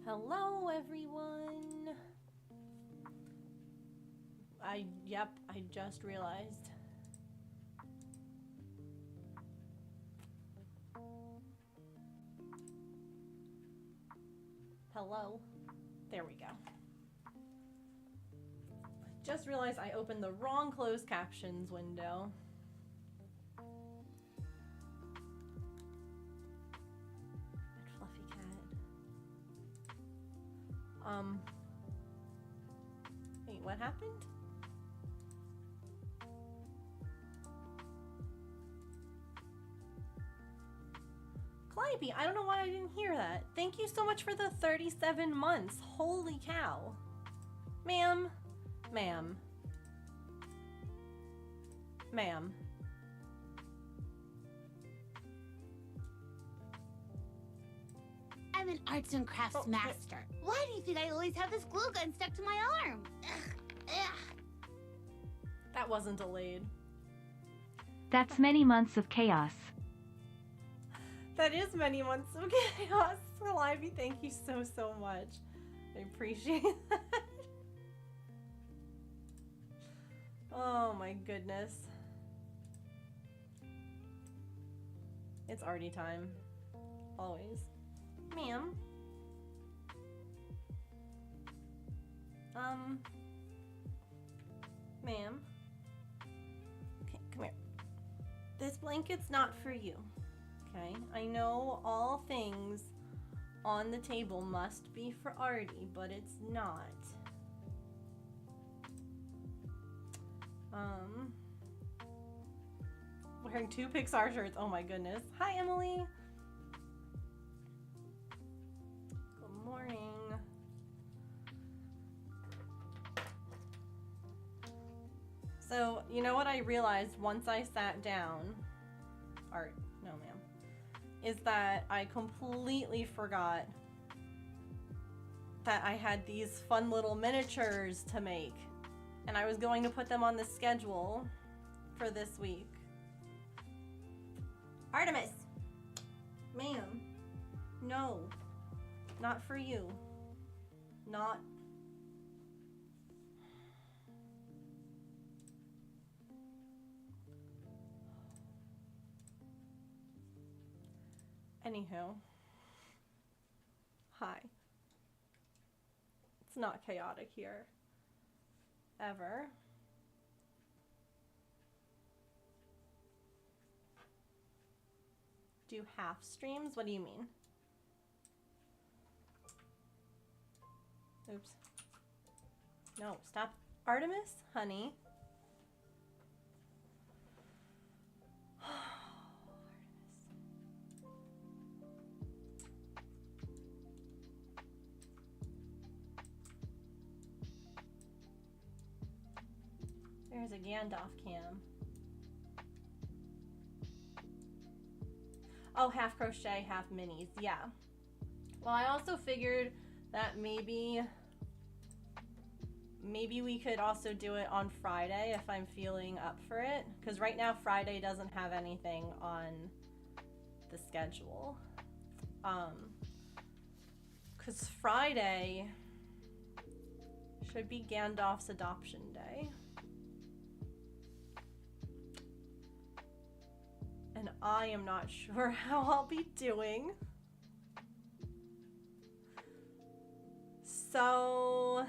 Hello, everyone. Yep, I just realized. Hello. There we go. Just realized I opened the wrong closed captions window. Fluffy cat. Wait, what happened? Calliope, I don't know why I didn't hear that. Thank you so much for the 37 months. Holy cow. Ma'am. Ma'am. Ma'am. I'm an arts and crafts master. Why do you think I always have this glue gun stuck to my arm? Ugh. Ugh. That wasn't delayed. That's many months of chaos. That is many months of chaos. Calliope, thank you so much. I appreciate that. Oh my goodness. It's arty time. Always. Ma'am. Ma'am. Okay, come here. This blanket's not for you. Okay? I know all things on the table must be for Artie, but it's not. Wearing 2 Pixar shirts. Oh my goodness. Hi, Emily. Good morning. So, you know what I realized once I sat down? Art, no ma'am. Is that I completely forgot that I had these fun little miniatures to make. And I was going to put them on the schedule for this week. Artemis! Ma'am. No. Not for you. Not. Anywho. Hi. It's not chaotic here. Ever. Do half streams? What do you mean? Oops. No, stop. Artemis, honey. There's a Gandalf cam. Oh, half crochet, half minis. Yeah. Well, I also figured that maybe we could also do it on Friday if I'm feeling up for it. Because right now Friday doesn't have anything on the schedule. Because Friday should be Gandalf's adoption day. And I am not sure how I'll be doing. So,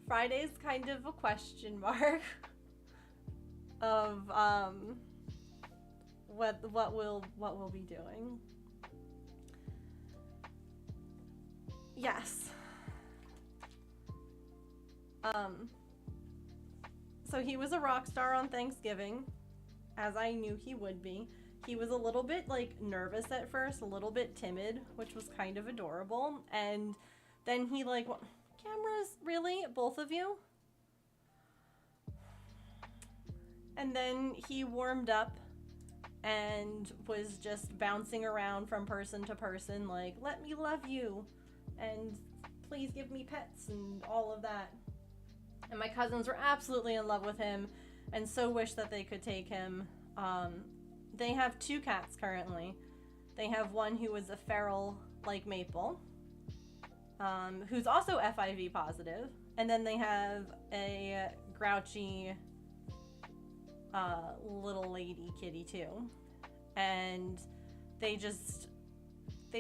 Friday's kind of a question mark of what we'll be doing. Yes. So he was a rock star on Thanksgiving, as I knew he would be. He was a little bit like nervous at first, a little bit timid, which was kind of adorable. And then he like, cameras, really? Both of you? And then he warmed up and was just bouncing around from person to person like, let me love you and please give me pets and all of that. And my cousins were absolutely in love with him and so wish that they could take him. They have 2 cats currently. They have one who is a feral like Maple, who's also FIV positive, and then they have a grouchy little lady kitty too, and they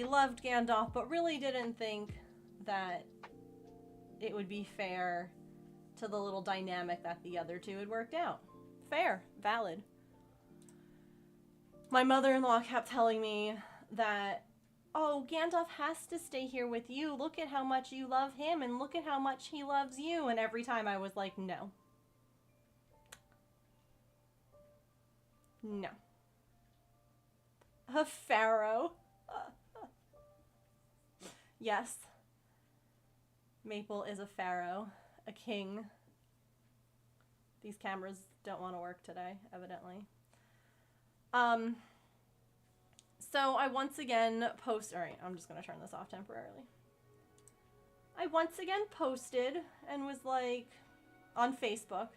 loved Gandalf, but really didn't think that it would be fair to the little dynamic that the other two had worked out. Fair, valid. My mother-in-law kept telling me that, oh, Gandalf has to stay here with you. Look at how much you love him, and look at how much he loves you. And every time I was like, no. No. A pharaoh. Yes. Maple is a pharaoh. A king. These cameras don't want to work today, evidently. So I once again alright, I'm just gonna turn this off temporarily. I once again posted and was like, on Facebook,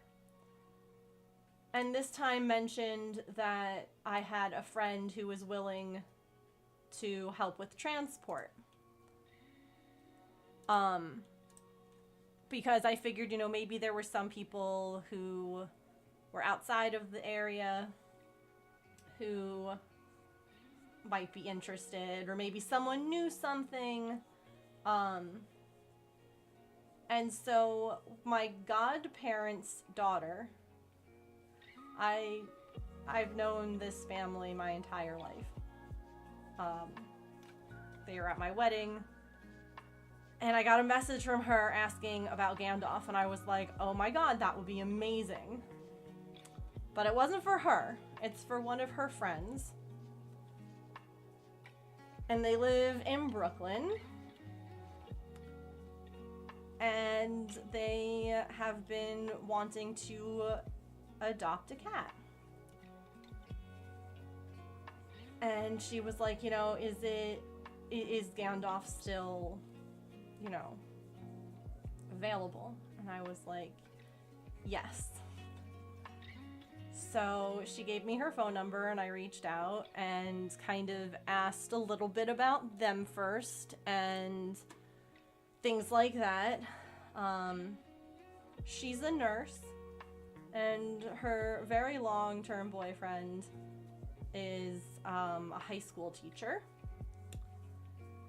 and this time mentioned that I had a friend who was willing to help with transport. Because I figured, you know, maybe there were some people who were outside of the area who might be interested, or maybe someone knew something. And so my godparents' daughter, I've known this family my entire life. They were at my wedding, and I got a message from her asking about Gandalf, and I was like, oh my god, that would be amazing. But it wasn't for her. It's for one of her friends. And they live in Brooklyn. And they have been wanting to adopt a cat. And she was like, you know, is Gandalf still, you know, available? And I was like, yes. So she gave me her phone number, and I reached out and kind of asked a little bit about them first and things like that. She's a nurse, and her very long-term boyfriend is a high school teacher.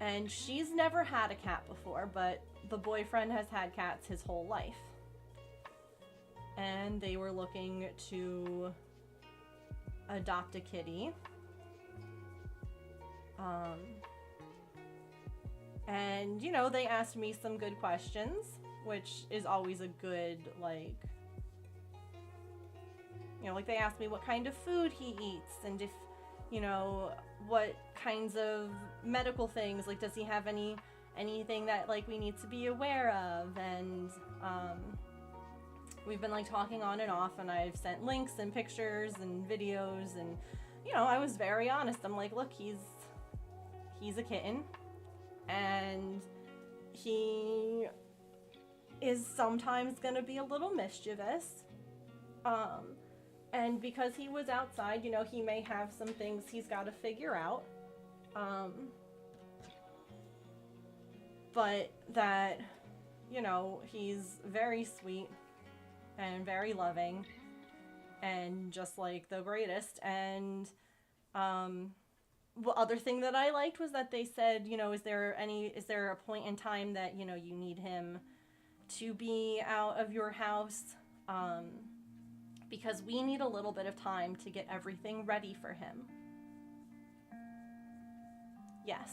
And she's never had a cat before, but the boyfriend has had cats his whole life. And they were looking to adopt a kitty. And, you know, they asked me some good questions, which is always a good, like, you know, like they asked me what kind of food he eats, and if, you know, what kinds of medical things, like, does he have anything that, like, we need to be aware of, and, we've been, like, talking on and off, and I've sent links and pictures and videos, and, you know, I was very honest. I'm like, look, he's a kitten, and he is sometimes gonna be a little mischievous, and because he was outside, you know, he may have some things he's got to figure out, but that, you know, he's very sweet and very loving and just like the greatest. And the other thing that I liked was that they said, you know, is there a point in time that, you know, you need him to be out of your house, because we need a little bit of time to get everything ready for him. Yes,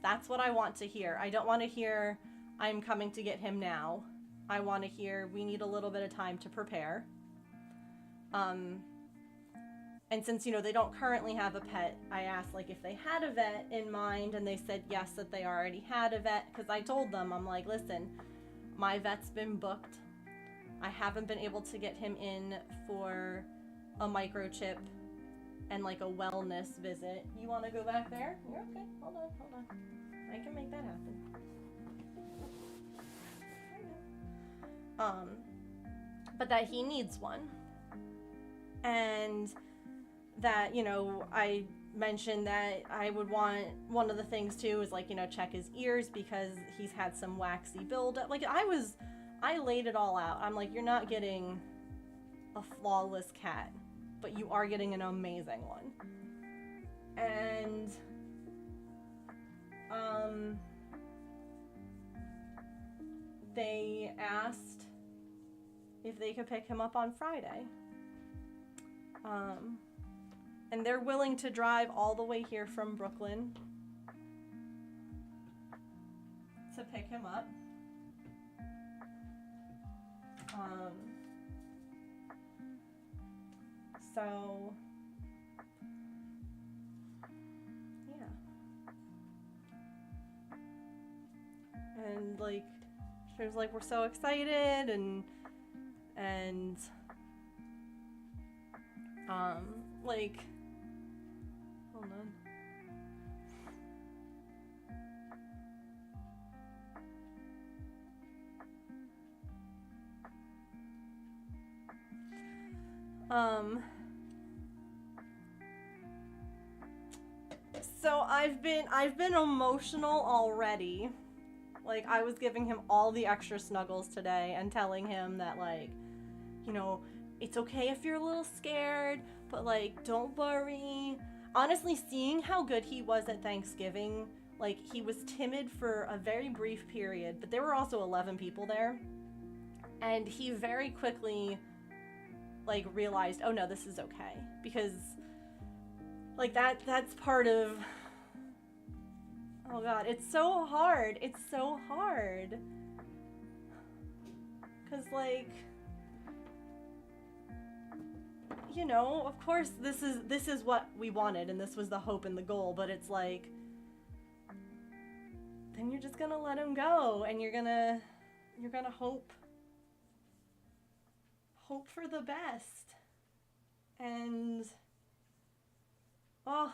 that's what I want to hear. I don't want to hear I'm coming to get him now. I want to hear we need a little bit of time to prepare. And since, you know, they don't currently have a pet, I asked, like, if they had a vet in mind, and they said yes, that they already had a vet, because I told them, I'm like, listen, my vet's been booked. I haven't been able to get him in for a microchip and, like, a wellness visit. You want to go back there? You're okay. Hold on. I can make that happen. But that he needs one. And that, you know, I mentioned that I would want, one of the things too is like, you know, check his ears because he's had some waxy buildup. Like I laid it all out. I'm like, you're not getting a flawless cat, but you are getting an amazing one. And they asked if they could pick him up on Friday. And they're willing to drive all the way here from Brooklyn to pick him up. So, yeah. And like, she was like, we're so excited, and like, hold on. So I've been emotional already. Like, I was giving him all the extra snuggles today and telling him that, like, you know, it's okay if you're a little scared, but like, don't worry. Honestly, seeing how good he was at Thanksgiving, like, he was timid for a very brief period, but there were also 11 people there. And he very quickly, like, realized, oh no, this is okay. Because, like, that's part of, oh god, it's so hard. It's so hard. 'Cause, like, you know, of course this is what we wanted and this was the hope and the goal, but it's like, then you're just gonna let him go and you're gonna hope for the best. And oh,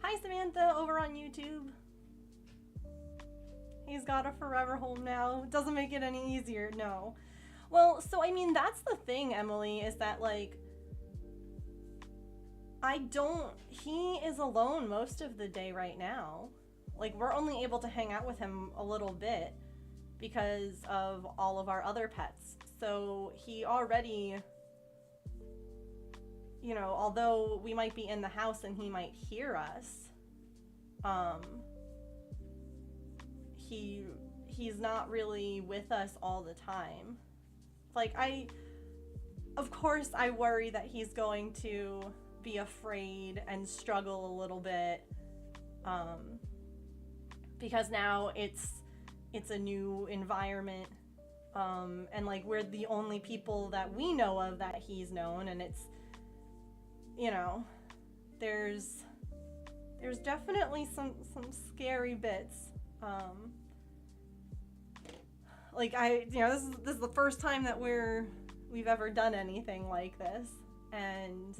hi Samantha over on YouTube. He's got a forever home now. Doesn't make it any easier, no. Well, so I mean, that's the thing, Emily, is that like, he is alone most of the day right now. Like, we're only able to hang out with him a little bit because of all of our other pets. So he already, you know, although we might be in the house and he might hear us, he's not really with us all the time. Like, of course I worry that he's going to be afraid and struggle a little bit, because now it's a new environment, and like, we're the only people that we know of that he's known, and it's, you know, there's definitely some scary bits. Like, you know, this is the first time that we've ever done anything like this, and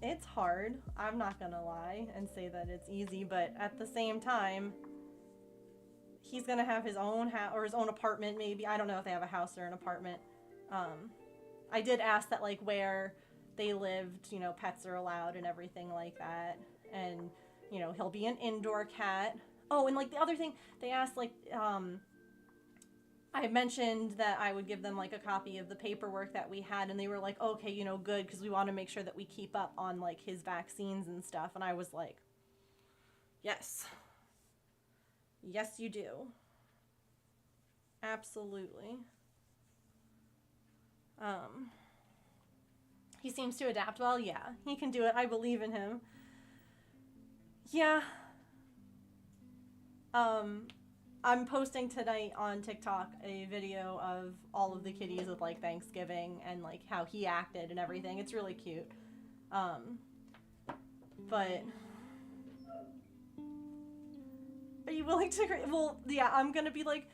it's hard. I'm not gonna lie and say that it's easy, but at the same time, he's gonna have his own house or his own apartment, maybe. I don't know if they have a house or an apartment. I did ask that, like, where they lived, you know, pets are allowed and everything like that, and you know, he'll be an indoor cat. Oh, and like, the other thing they asked, like, I mentioned that I would give them like a copy of the paperwork that we had, and they were like, okay, you know, good, because we want to make sure that we keep up on like his vaccines and stuff. And I was like, yes, you do, absolutely. He seems to adapt well. Yeah, he can do it. I believe in him. Yeah. I'm posting tonight on TikTok a video of all of the kitties with like Thanksgiving and like how he acted and everything. It's really cute. But are you willing to, well, yeah, I'm gonna be like,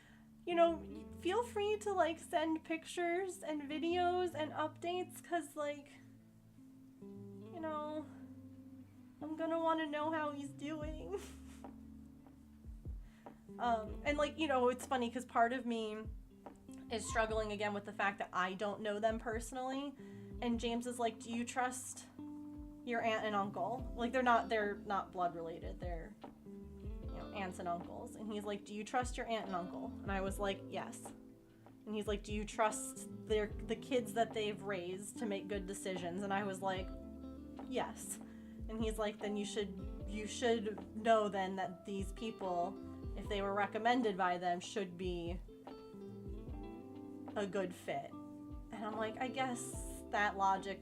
you know, feel free to like send pictures and videos and updates, cause like, you know, I'm gonna want to know how he's doing. And like, you know, it's funny because part of me is struggling again with the fact that I don't know them personally. And James is like, do you trust your aunt and uncle? Like, they're not blood related. They're, you know, aunts and uncles. And he's like, do you trust your aunt and uncle? And I was like, yes. And he's like, do you trust the kids that they've raised to make good decisions? And I was like, yes. And he's like, then you should know then that these people, if they were recommended by them, should be a good fit. And I'm like, I guess that logic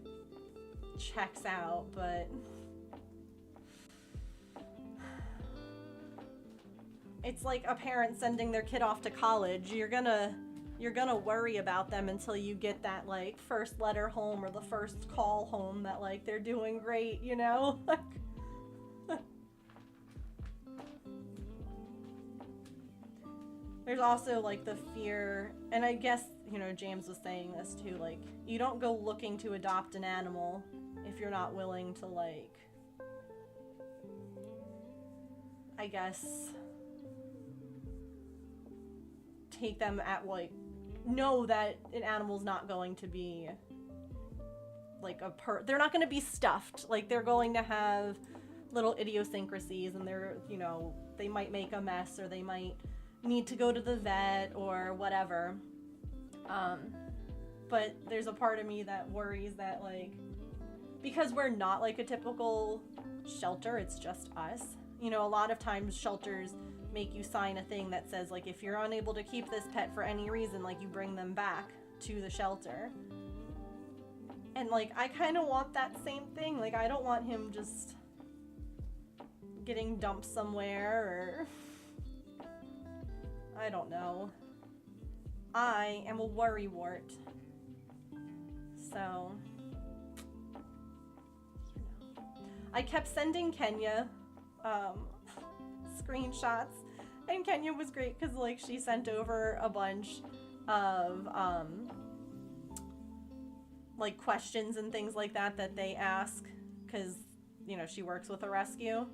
checks out, but it's like a parent sending their kid off to college. You're gonna worry about them until you get that like first letter home or the first call home that like they're doing great, you know? There's also like the fear, and I guess, you know, James was saying this too, like, you don't go looking to adopt an animal if you're not willing to, like, I guess, take them at, like, know that an animal's not going to be, like, they're not going to be stuffed. Like, they're going to have little idiosyncrasies, and they're, you know, they might make a mess, or they might need to go to the vet, or whatever. But there's a part of me that worries that, like, because we're not like a typical shelter, it's just us. You know, a lot of times shelters make you sign a thing that says, like, if you're unable to keep this pet for any reason, like, you bring them back to the shelter. And, like, I kind of want that same thing. Like, I don't want him just getting dumped somewhere, or I don't know. I am a worrywart. So, you know. I kept sending Kenya screenshots, and Kenya was great because, like, she sent over a bunch of like questions and things like that that they ask, because, you know, she works with a rescue.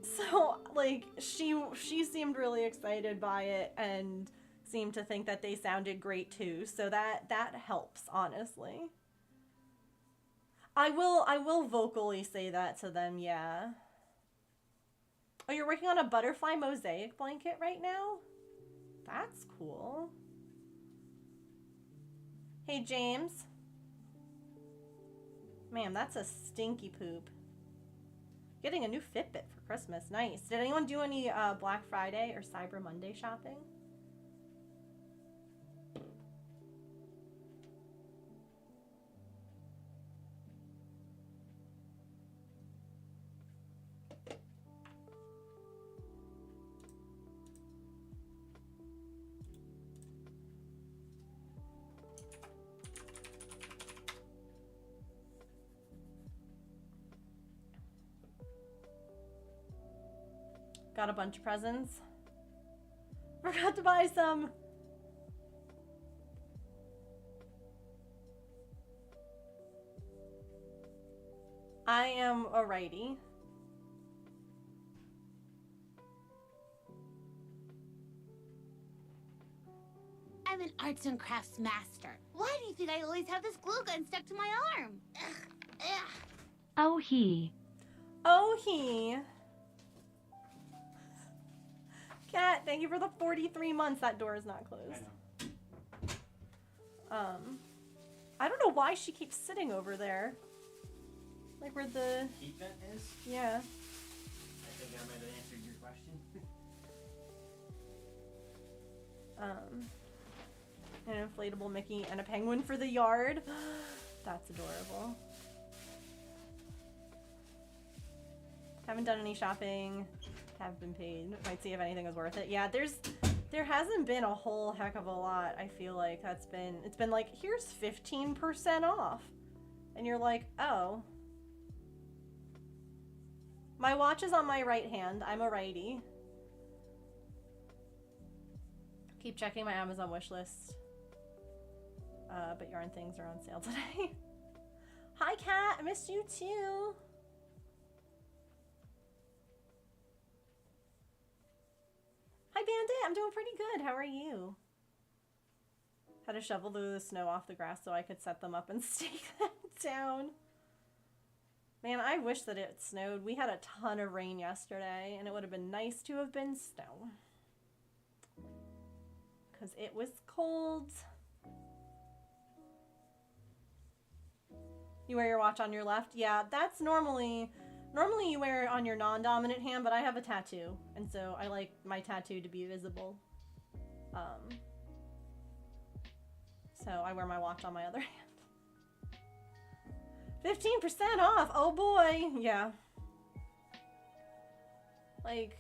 So, like, she seemed really excited by it and seemed to think that they sounded great too. So that helps, honestly. I will vocally say that to them, yeah. Oh, you're working on a butterfly mosaic blanket right now? That's cool. Hey, James. Man, that's a stinky poop. Getting a new Fitbit for Christmas. Nice. Did anyone do any Black Friday or Cyber Monday shopping? Got a bunch of presents. Forgot to buy some. I am a righty. I'm an arts and crafts master. Why do you think I always have this glue gun stuck to my arm? Ugh, ugh. Oh, he. Oh, he. Cat, thank you for the 43 months. That door is not closed. I know. I don't know why she keeps sitting over there. Like where the Heat vent is? yeah. I think I might have answered your question. An inflatable Mickey and a penguin for the yard. That's adorable. Haven't done any shopping. Have been paid. Might see if anything is worth it. Yeah, there hasn't been a whole heck of a lot. I feel like it's been like, here's 15% off. And you're like, oh. My watch is on my right hand. I'm a righty. Keep checking my Amazon wish list. But yarn things are on sale today. Hi, Kat. I missed you too. Hi, Bandit. I'm doing pretty good. How are you? Had to shovel the snow off the grass so I could set them up and stake them down. Man, I wish that it snowed. We had a ton of rain yesterday, and it would have been nice to have been snow. Because it was cold. You wear your watch on your left? Yeah, that's normally you wear it on your non-dominant hand, but I have a tattoo, and so I like my tattoo to be visible. So I wear my watch on my other hand. 15% off! Oh boy! Yeah. Like,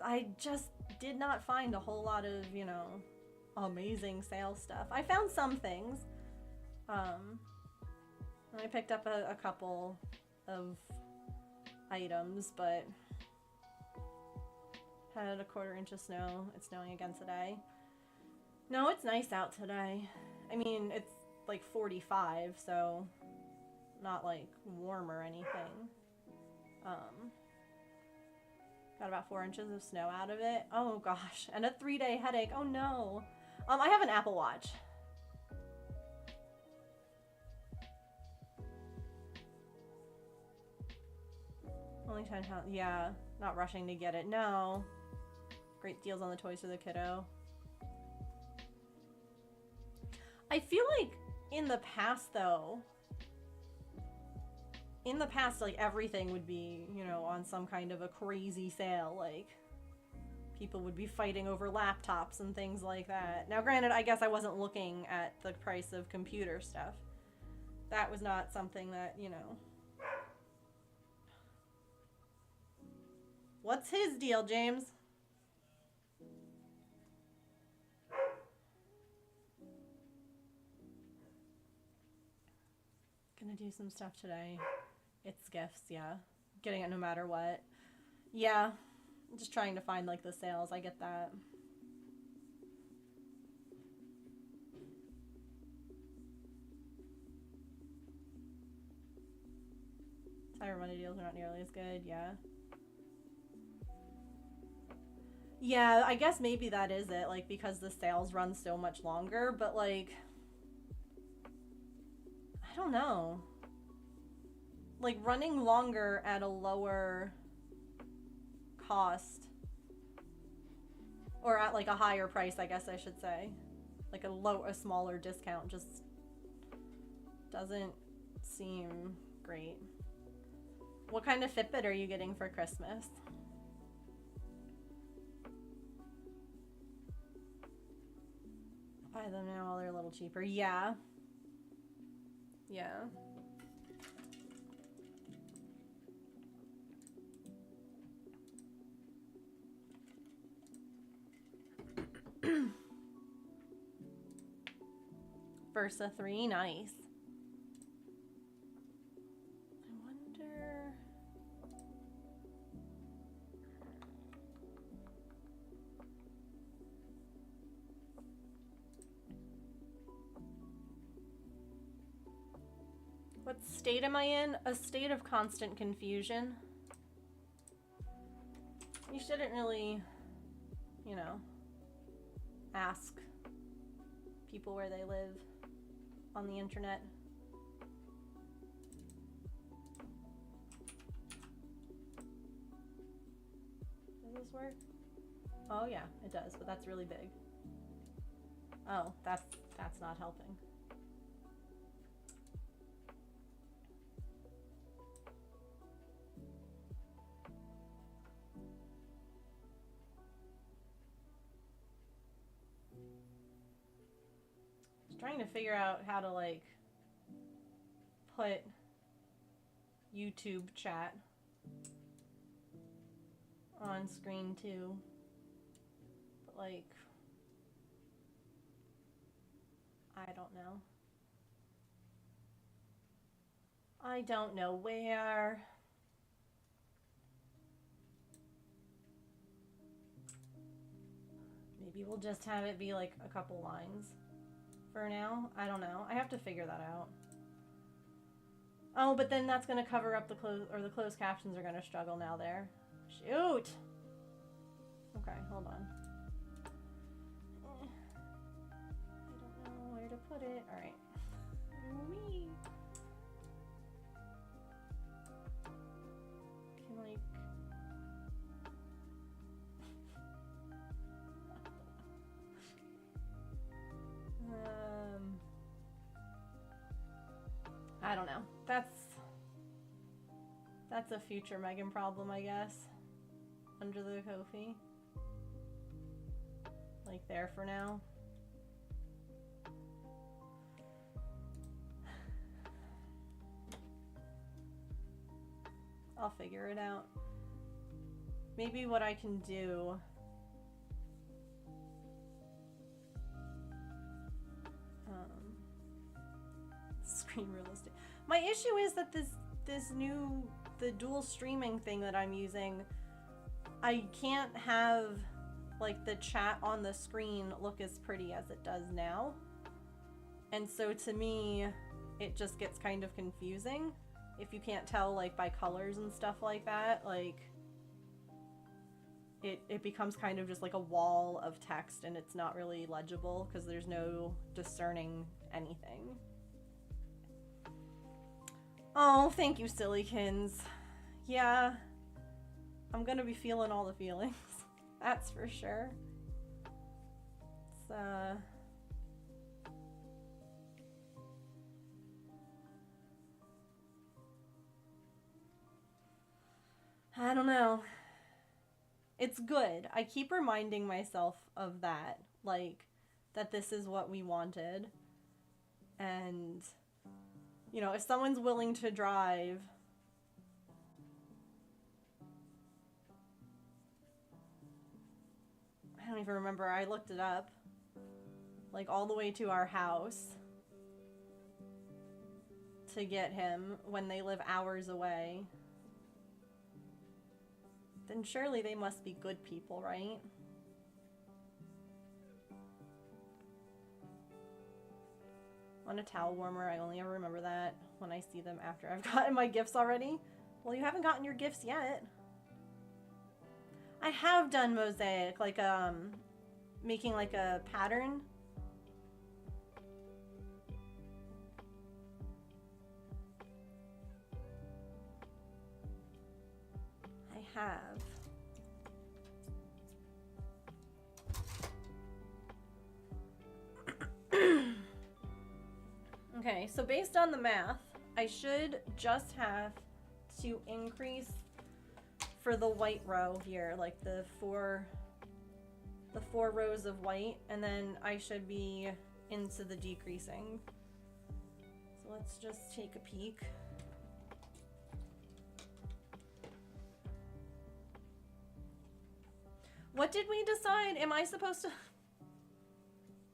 I just did not find a whole lot of, you know, amazing sale stuff. I found some things. I picked up a couple of items, but had a 1/4 inch of snow. It's snowing again today. No, it's nice out today. I mean, it's like 45, so not like warm or anything. Got about 4 inches of snow out of it. Oh gosh, and a 3-day headache. Oh no. I have an Apple Watch. Only 10 pounds. Yeah, not rushing to get it. No. Great deals on the toys for the kiddo. I feel like in the past, though, like everything would be, you know, on some kind of a crazy sale. Like, people would be fighting over laptops and things like that. Now, granted, I guess I wasn't looking at the price of computer stuff. That was not something that, you know. What's his deal, James? Gonna do some stuff today. It's gifts, yeah. Getting it no matter what. Yeah. I'm just trying to find, like, the sales. I get that. Cyber Monday deals are not nearly as good, yeah. Yeah, I guess maybe that is it, like, because the sales run so much longer, but, like, I don't know. Like, running longer at a lower cost, or at, like, a higher price, I guess I should say. Like, a smaller discount just doesn't seem great. What kind of Fitbit are you getting for Christmas? Buy them now while they're a little cheaper. Yeah. Yeah. Versa 3, nice. I wonder... What state am I in? A state of constant confusion. You shouldn't really, you know, ask people where they live on the internet. Does this work? Oh yeah, it does, but that's really big. Oh, that's not helping. Trying to figure out how to, like, put YouTube chat on screen too, but, like, I don't know. I don't know where. Maybe we'll just have it be like a couple lines for now. I don't know. I have to figure that out. Oh, but then that's going to cover up the closed captions are going to struggle now there. Shoot! Okay, hold on. I don't know where to put it. Alright. Whee! Can like... I don't know. That's a future Megan problem, I guess. Under the Ko-fi. Like there for now. I'll figure it out. Maybe what I can do... Screen real estate. My issue is that the dual streaming thing that I'm using, I can't have like the chat on the screen look as pretty as it does now. And so to me, it just gets kind of confusing. If you can't tell like by colors and stuff like that, like it becomes kind of just like a wall of text and it's not really legible because there's no discerning anything. Oh, thank you, Sillykins. Yeah, I'm gonna be feeling all the feelings. That's for sure. It's, I don't know. It's good. I keep reminding myself of that. Like, that this is what we wanted. And... you know, if someone's willing to drive, I don't even remember, I looked it up, like all the way to our house to get him when they live hours away, then surely they must be good people, right? On a towel warmer, I only ever remember that when I see them after I've gotten my gifts already. Well, you haven't gotten your gifts yet. I have done mosaic, like making like a pattern. I have. Okay, so based on the math, I should just have to increase for the white row here, like the four rows of white, and then I should be into the decreasing. So let's just take a peek. What did we decide? Am I supposed to...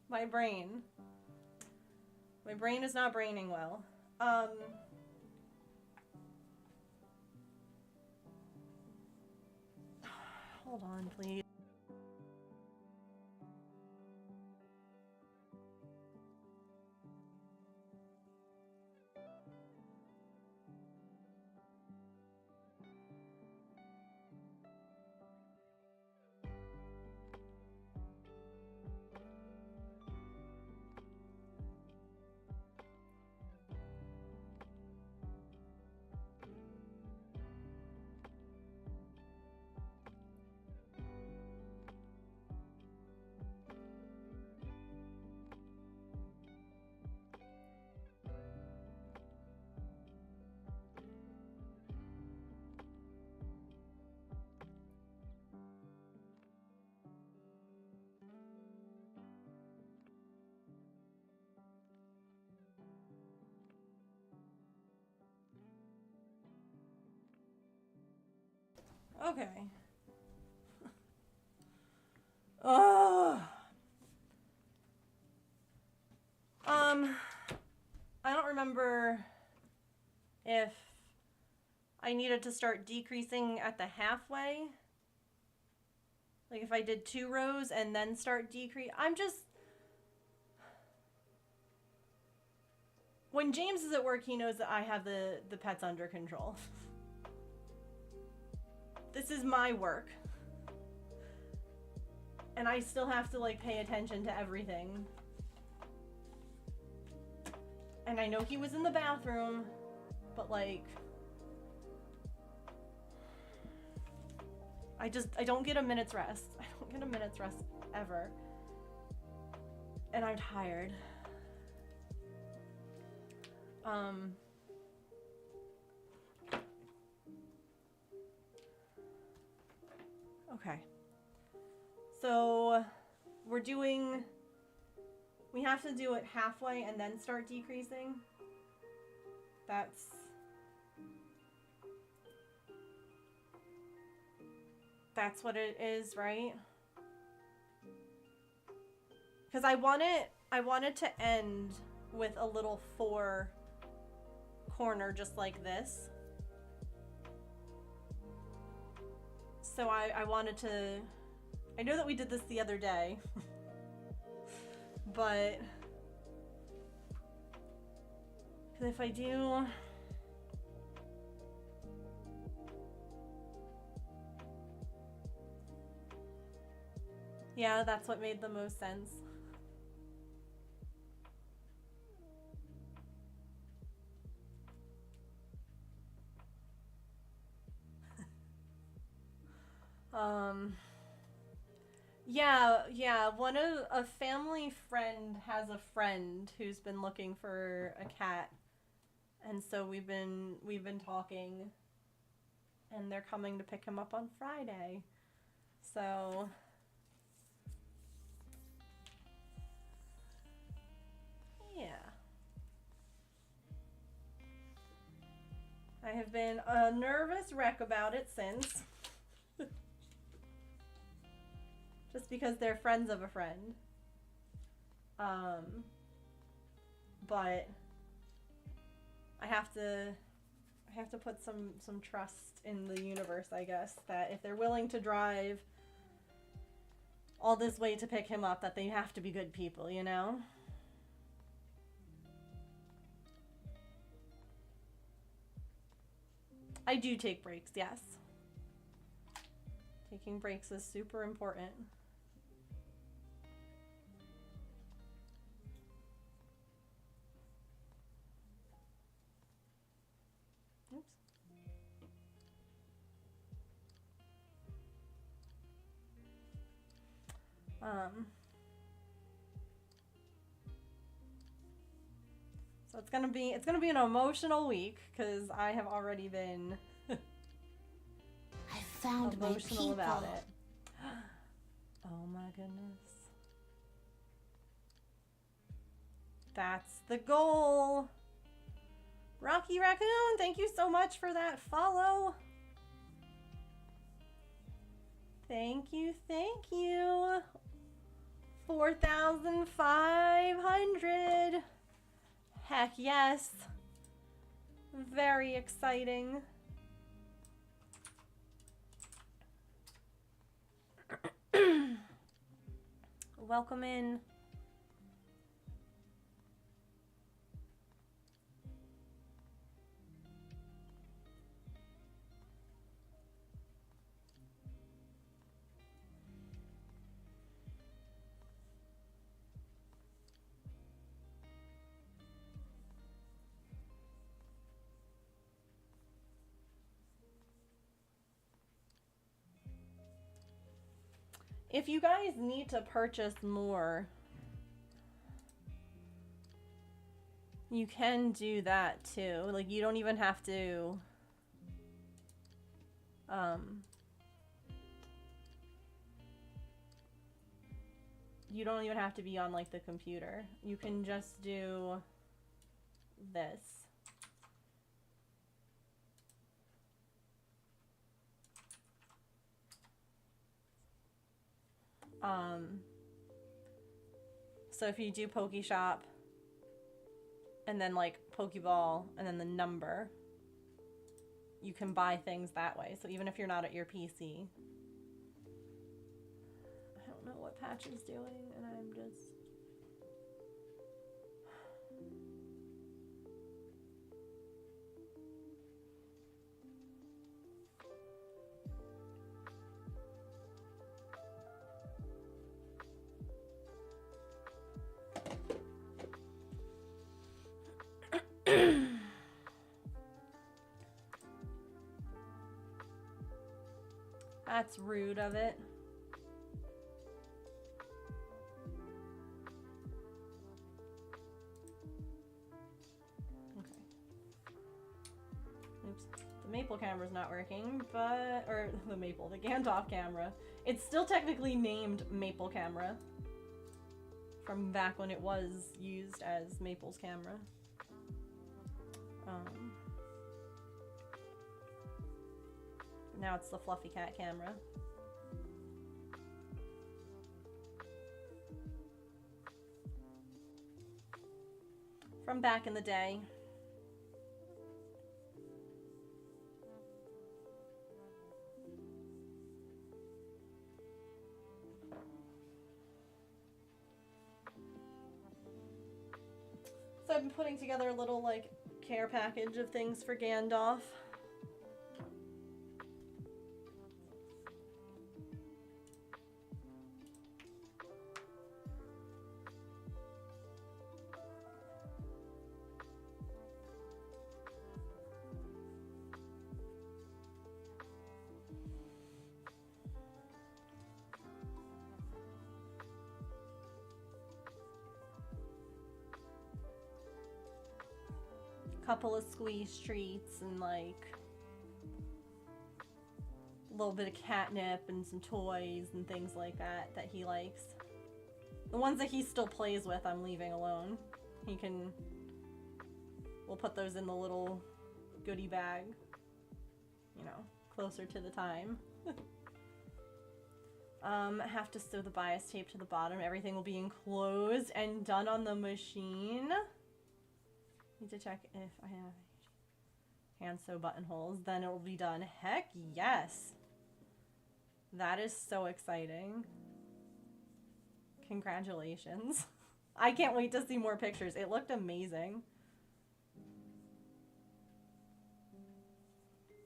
My brain. My brain is not braining well. Hold on, please. Okay. Oh. I don't remember if I needed to start decreasing at the halfway. Like if I did 2 rows and then start decrease. I'm just... When James is at work, he knows that I have the pets under control. This is my work. And I still have to like pay attention to everything. And I know he was in the bathroom, but like, I don't get a minute's rest. I don't get a minute's rest ever. And I'm tired. Okay. So we have to do it halfway and then start decreasing. That's what it is, right? Because I want it to end with a little 4 corner just like this. So I wanted to, I know that we did this the other day, but if I do, yeah, that's what made the most sense. Yeah, a family friend has a friend who's been looking for a cat. And so we've been talking, and they're coming to pick him up on Friday. So yeah. I have been a nervous wreck about it since. Just because they're friends of a friend. But I have to put some trust in the universe, I guess, that if they're willing to drive all this way to pick him up, that they have to be good people, you know? I do take breaks, yes. Taking breaks is super important. Oops. So it's gonna be an emotional week because I have already been I found my emotional people. about it. Oh my goodness. That's the goal. Rocky Raccoon, thank you so much for that follow. Thank you, thank you. 4,500. Heck yes. Very exciting. Welcome in. If you guys need to purchase more, you can do that too. Like, you don't even have to you don't even have to be on like the computer. You can just do this. So if you do Pokeshop and then like Pokeball and then the number, you can buy things that way. So even if you're not at your PC. I don't know what Patch is doing, and I'm just... That's rude of it. Okay. Oops. The Maple camera's not working, but... Or, the Gandalf camera. It's still technically named Maple camera. From back when it was used as Maple's camera. Now it's the Fluffy Cat camera. From back in the day. So I've been putting together a little, like, care package of things for Gandalf. Couple of squeeze treats and like a little bit of catnip and some toys and things like that that he likes. The ones that he still plays with, I'm leaving alone. We'll put those in the little goodie bag, you know, closer to the time. Have to sew the bias tape to the bottom. Everything will be enclosed and done on the machine. Need to check if I have hand sew buttonholes, then it will be done. Heck yes! That is so exciting. Congratulations. I can't wait to see more pictures. It looked amazing.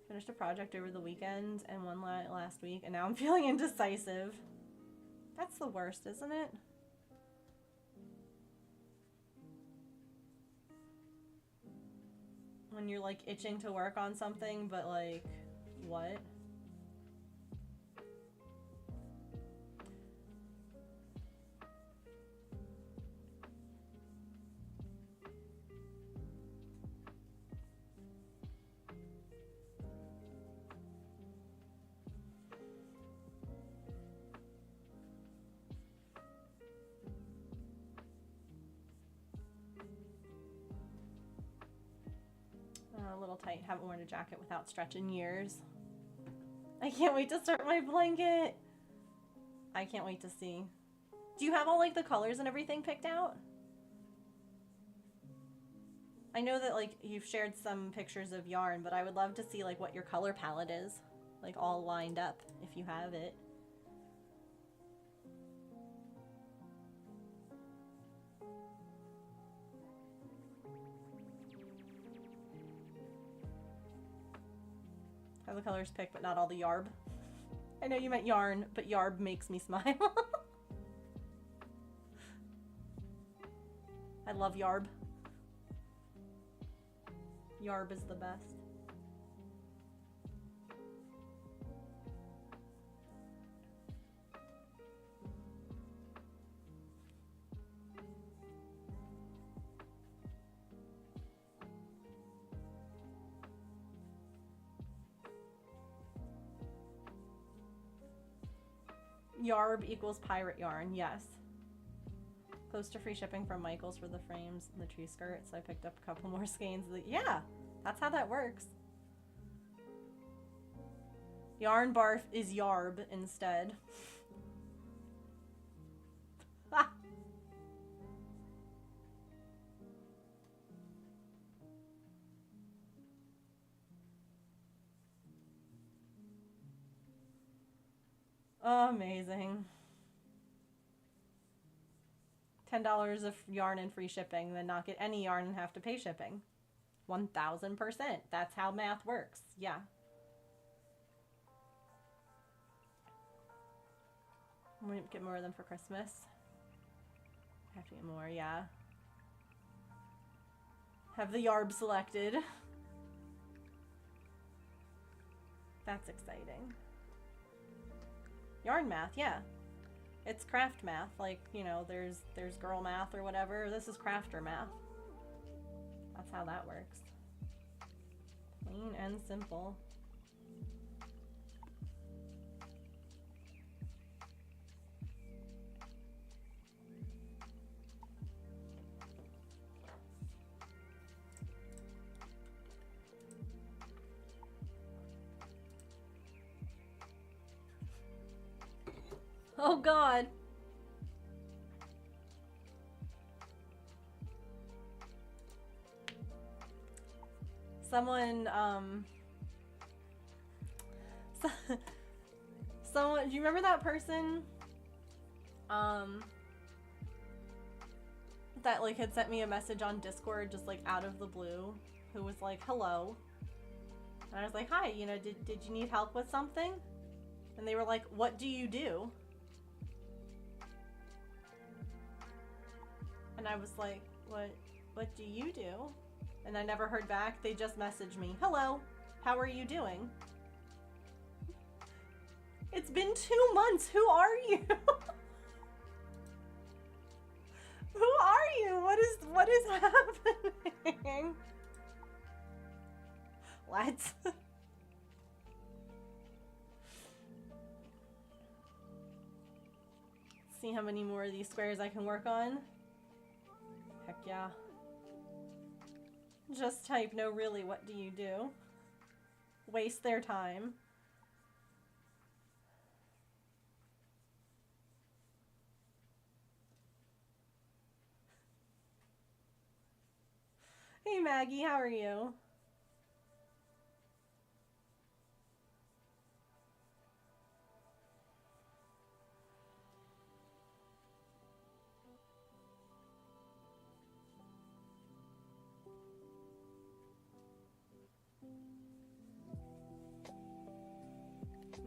Finished a project over the weekend and one last week, and now I'm feeling indecisive. That's the worst, isn't it? When you're like itching to work on something, but like, what? A little tight. Haven't worn a jacket without stretch in years. I can't wait to start my blanket. I can't wait to see. Do you have all like the colors and everything picked out? I know that like you've shared some pictures of yarn, but I would love to see like what your color palette is. Like all lined up if you have it. Have the colors picked, but not all the yarb. I know you meant yarn, but yarb makes me smile. I love yarb. Yarb is the best. Yarb equals pirate yarn, yes. Close to free shipping from Michaels for the frames and the tree skirt, so I picked up a couple more skeins. Yeah, that's how that works. Yarn barf is yarb instead. Amazing. $10 of yarn and free shipping, then not get any yarn and have to pay shipping. 1000%. That's how math works. Yeah. I'm gonna get more of them for Christmas. Have to get more, yeah. Have the yarb selected. That's exciting. Yarn math, yeah. It's craft math, like, you know, there's girl math or whatever. This is crafter math. That's how that works. Plain and simple. Oh God. Someone, someone, do you remember that person, that, like, had sent me a message on Discord just, like, out of the blue, who was like, hello, and I was like, hi, you know, did you need help with something? And they were like, what do you do? And I was like, what do you do? And I never heard back. They just messaged me, hello, how are you doing? It's been 2 months, who are you? Who are you? What is happening? What? See how many more of these squares I can work on? Heck yeah. Just type, no really, what do you do? Waste their time. Hey Maggie, how are you?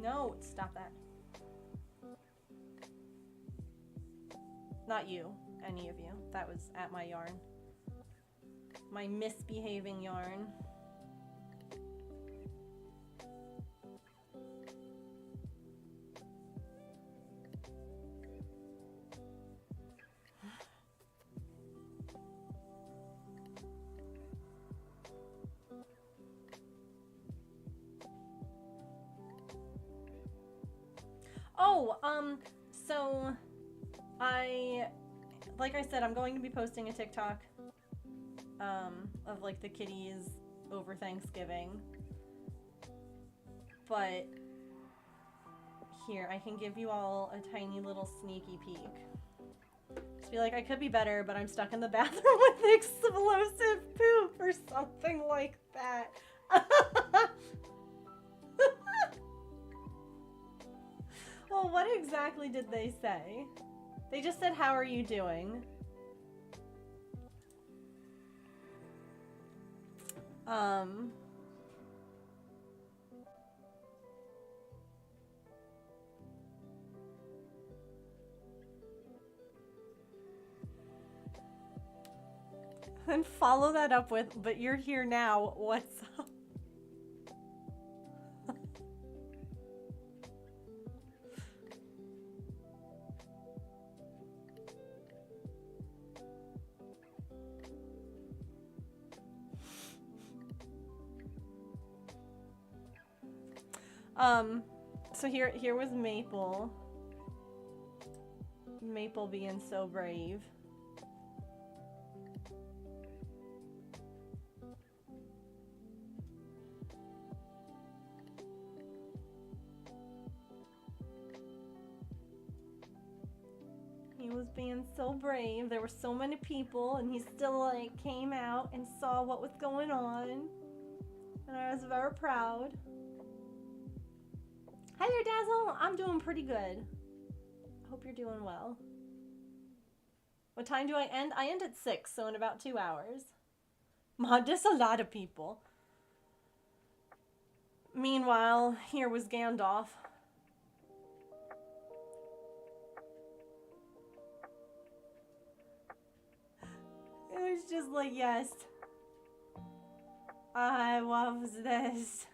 No, stop that. Not you, any of you. That was at my yarn. My misbehaving yarn. Oh, so like I said, I'm going to be posting a TikTok, of like the kitties over Thanksgiving, but here, I can give you all a tiny little sneaky peek. Just be like, I could be better, but I'm stuck in the bathroom with explosive poop or something like that. Well, what exactly did they say? They just said, how are you doing? And follow that up with, but you're here now, what's up? So here was Maple. Maple being so brave. He was being so brave. There were so many people and he still like came out and saw what was going on. And I was very proud. Hi there, Dazzle. I'm doing pretty good. Hope you're doing well. What time do I end? I end at 6, so in about 2 hours. Mod, just a lot of people. Meanwhile, here was Gandalf. It was just like, yes. I love this.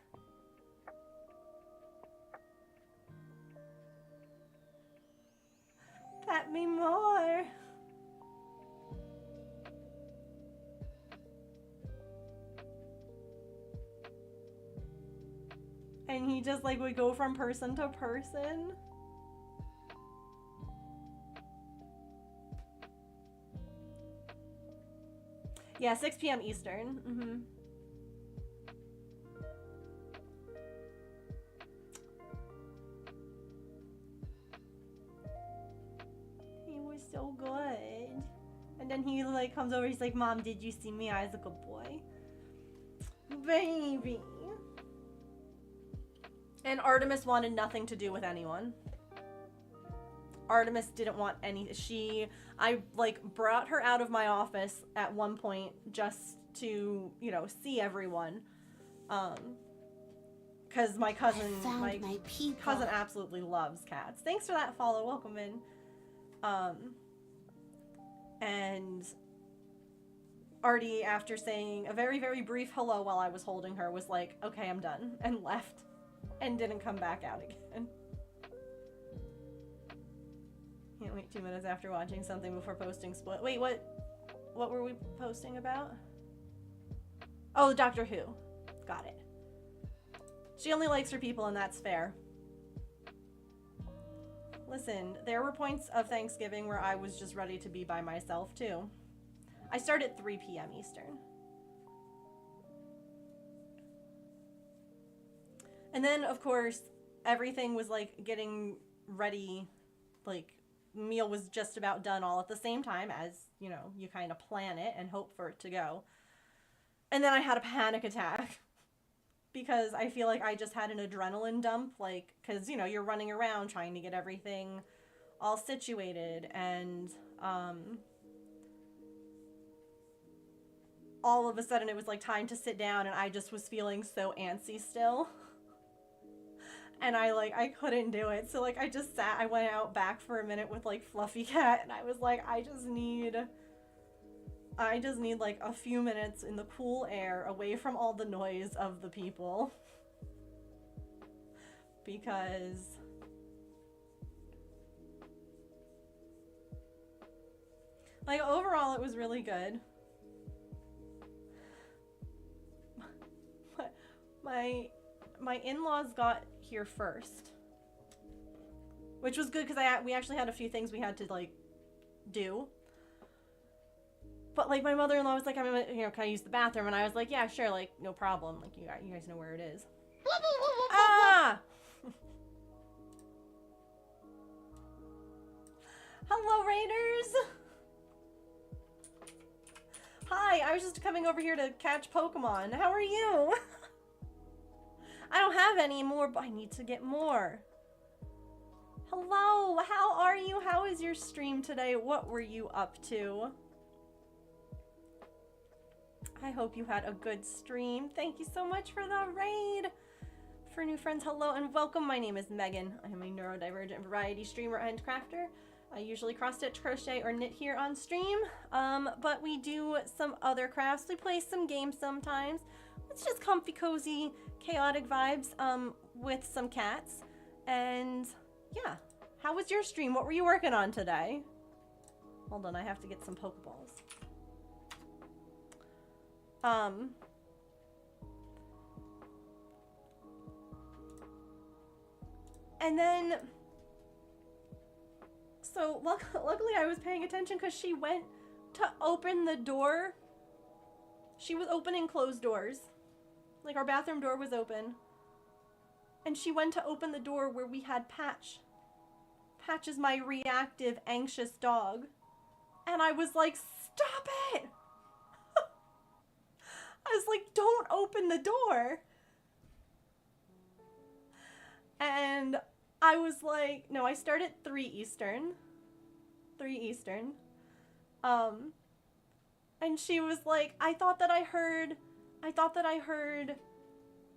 Pet me more. And he just like would go from person to person. Yeah, 6 p.m. Eastern. He was so good. And then he like comes over, he's like, Mom, did you see me? I was a good boy. Baby. And Artemis wanted nothing to do with anyone. Artemis didn't want any, I like brought her out of my office at one point just to, you know, see everyone. Cause my cousin, my cousin absolutely loves cats. Thanks for that follow, welcome in. And Artie, after saying a very, very brief hello while I was holding her, was like, okay, I'm done, and left, and didn't come back out again. Can't wait 2 minutes after watching something before posting split. Wait, what were we posting about? Oh, Doctor Who. Got it. She only likes her people, and that's fair. Listen, there were points of Thanksgiving where I was just ready to be by myself, too. I start at 3 p.m. Eastern. And then, of course, everything was, like, getting ready, like, meal was just about done all at the same time as, you know, you kind of plan it and hope for it to go. And then I had a panic attack because I feel like I just had an adrenaline dump, like, because, you know, you're running around trying to get everything all situated, and all of a sudden it was like time to sit down, and I just was feeling so antsy still. And I couldn't do it. So like I just sat, I went out back for a minute with like Fluffy Cat, and I was like, I just need like a few minutes in the cool air away from all the noise of the people. Because like overall it was really good. My in-laws got here first, which was good because we actually had a few things we had to like do. But like my mother-in-law was like, I'm gonna, you know, can I use the bathroom? And I was like, yeah, sure, like no problem. Like you guys know where it is. Ah! Hello, Raiders. Hi, I was just coming over here to catch Pokemon. How are you? I don't have any more, but I need to get more. Hello, how are you? How is your stream today? What were you up to? I hope you had a good stream. Thank you so much for the raid. For new friends, hello and welcome. My name is Megan. I am a neurodivergent variety streamer and crafter. I usually cross-stitch, crochet, or knit here on stream, but we do some other crafts. We play some games sometimes. It's just comfy, cozy, chaotic vibes with some cats. And yeah, how was your stream? What were you working on today? Hold on, I have to get some Pokeballs. And then, so luckily I was paying attention because she went to open the door. She was opening closed doors. Like our bathroom door was open. And she went to open the door where we had Patch. Patch is my reactive, anxious dog. And I was like, stop it! I was like, don't open the door. And I was like, no, I start at 3 Eastern. 3 Eastern. And she was like, I thought that I heard,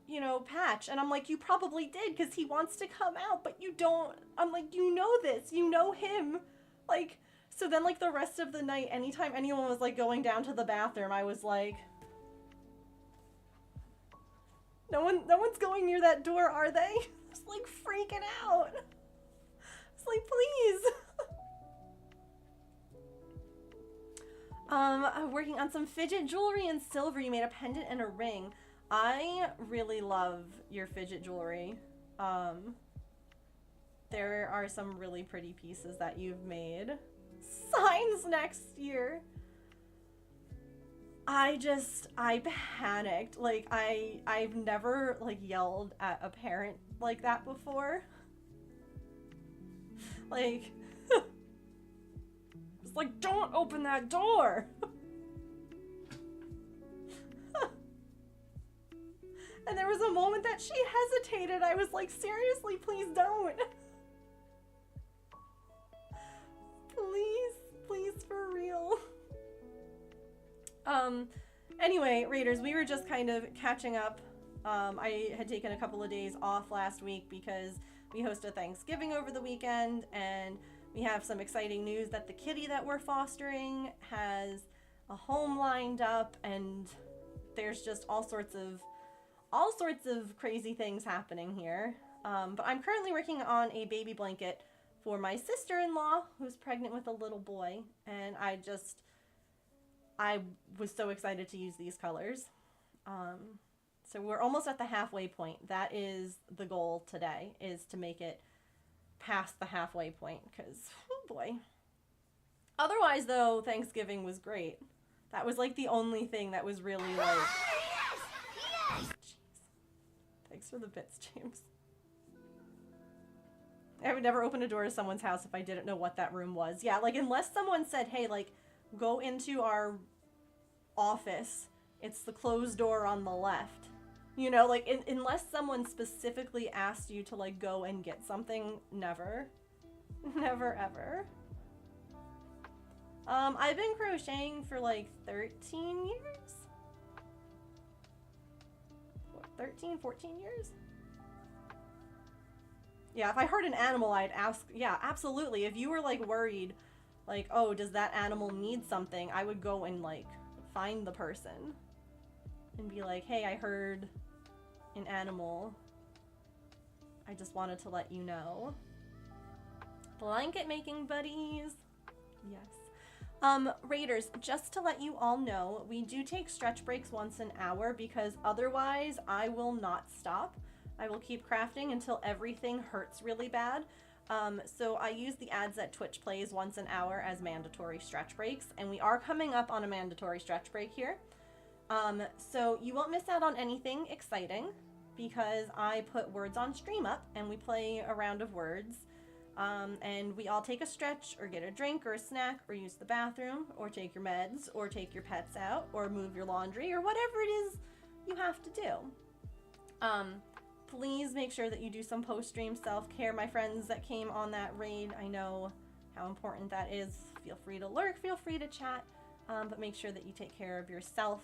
you know, Patch. And I'm like, you probably did because he wants to come out, but you don't. I'm like, you know this. You know him. Like, so then like the rest of the night, anytime anyone was like going down to the bathroom, I was like, no one's going near that door, are they? Just like freaking out. It's like, please. I'm working on some fidget jewelry in silver. You made a pendant and a ring. I really love your fidget jewelry. There are some really pretty pieces that you've made. Signs next year. I panicked. Like, I've never, like, yelled at a parent like that before. Like, it's like, don't open that door! And there was a moment that she hesitated. I was like, seriously, please don't. Please, please, for real. Anyway, Raiders, we were just kind of catching up. I had taken a couple of days off last week because we hosted Thanksgiving over the weekend, and we have some exciting news that the kitty that we're fostering has a home lined up, and there's just all sorts of crazy things happening here. But I'm currently working on a baby blanket for my sister-in-law who's pregnant with a little boy, and I was so excited to use these colors. So we're almost at the halfway point. That is the goal today, is to make it past the halfway point, because, oh boy. Otherwise, though, Thanksgiving was great. That was like the only thing that was really like... Yes! Jeez. Thanks for the bits, James. I would never open a door to someone's house if I didn't know what that room was. Yeah, like, unless someone said, hey, like, go into our office. It's the closed door on the left. You know, like, unless someone specifically asked you to, like, go and get something, never. Never, ever. I've been crocheting for, like, 13 years? What, 13, 14 years? Yeah, if I heard an animal, I'd ask, yeah, absolutely. If you were, like, worried, like, oh, does that animal need something? I would go and, like, find the person and be like, hey, I heard an animal. I just wanted to let you know. Blanket making buddies. Yes. Raiders, just to let you all know, we do take stretch breaks once an hour because otherwise I will not stop. I will keep crafting until everything hurts really bad. So I use the ads that Twitch plays once an hour as mandatory stretch breaks, and we are coming up on a mandatory stretch break here. So you won't miss out on anything exciting because I put words on stream up and we play a round of words. And we all take a stretch or get a drink or a snack or use the bathroom or take your meds or take your pets out or move your laundry or whatever it is you have to do. Please make sure that you do some post-stream self-care. My friends that came on that raid, I know how important that is. Feel free to lurk, feel free to chat, but make sure that you take care of yourself.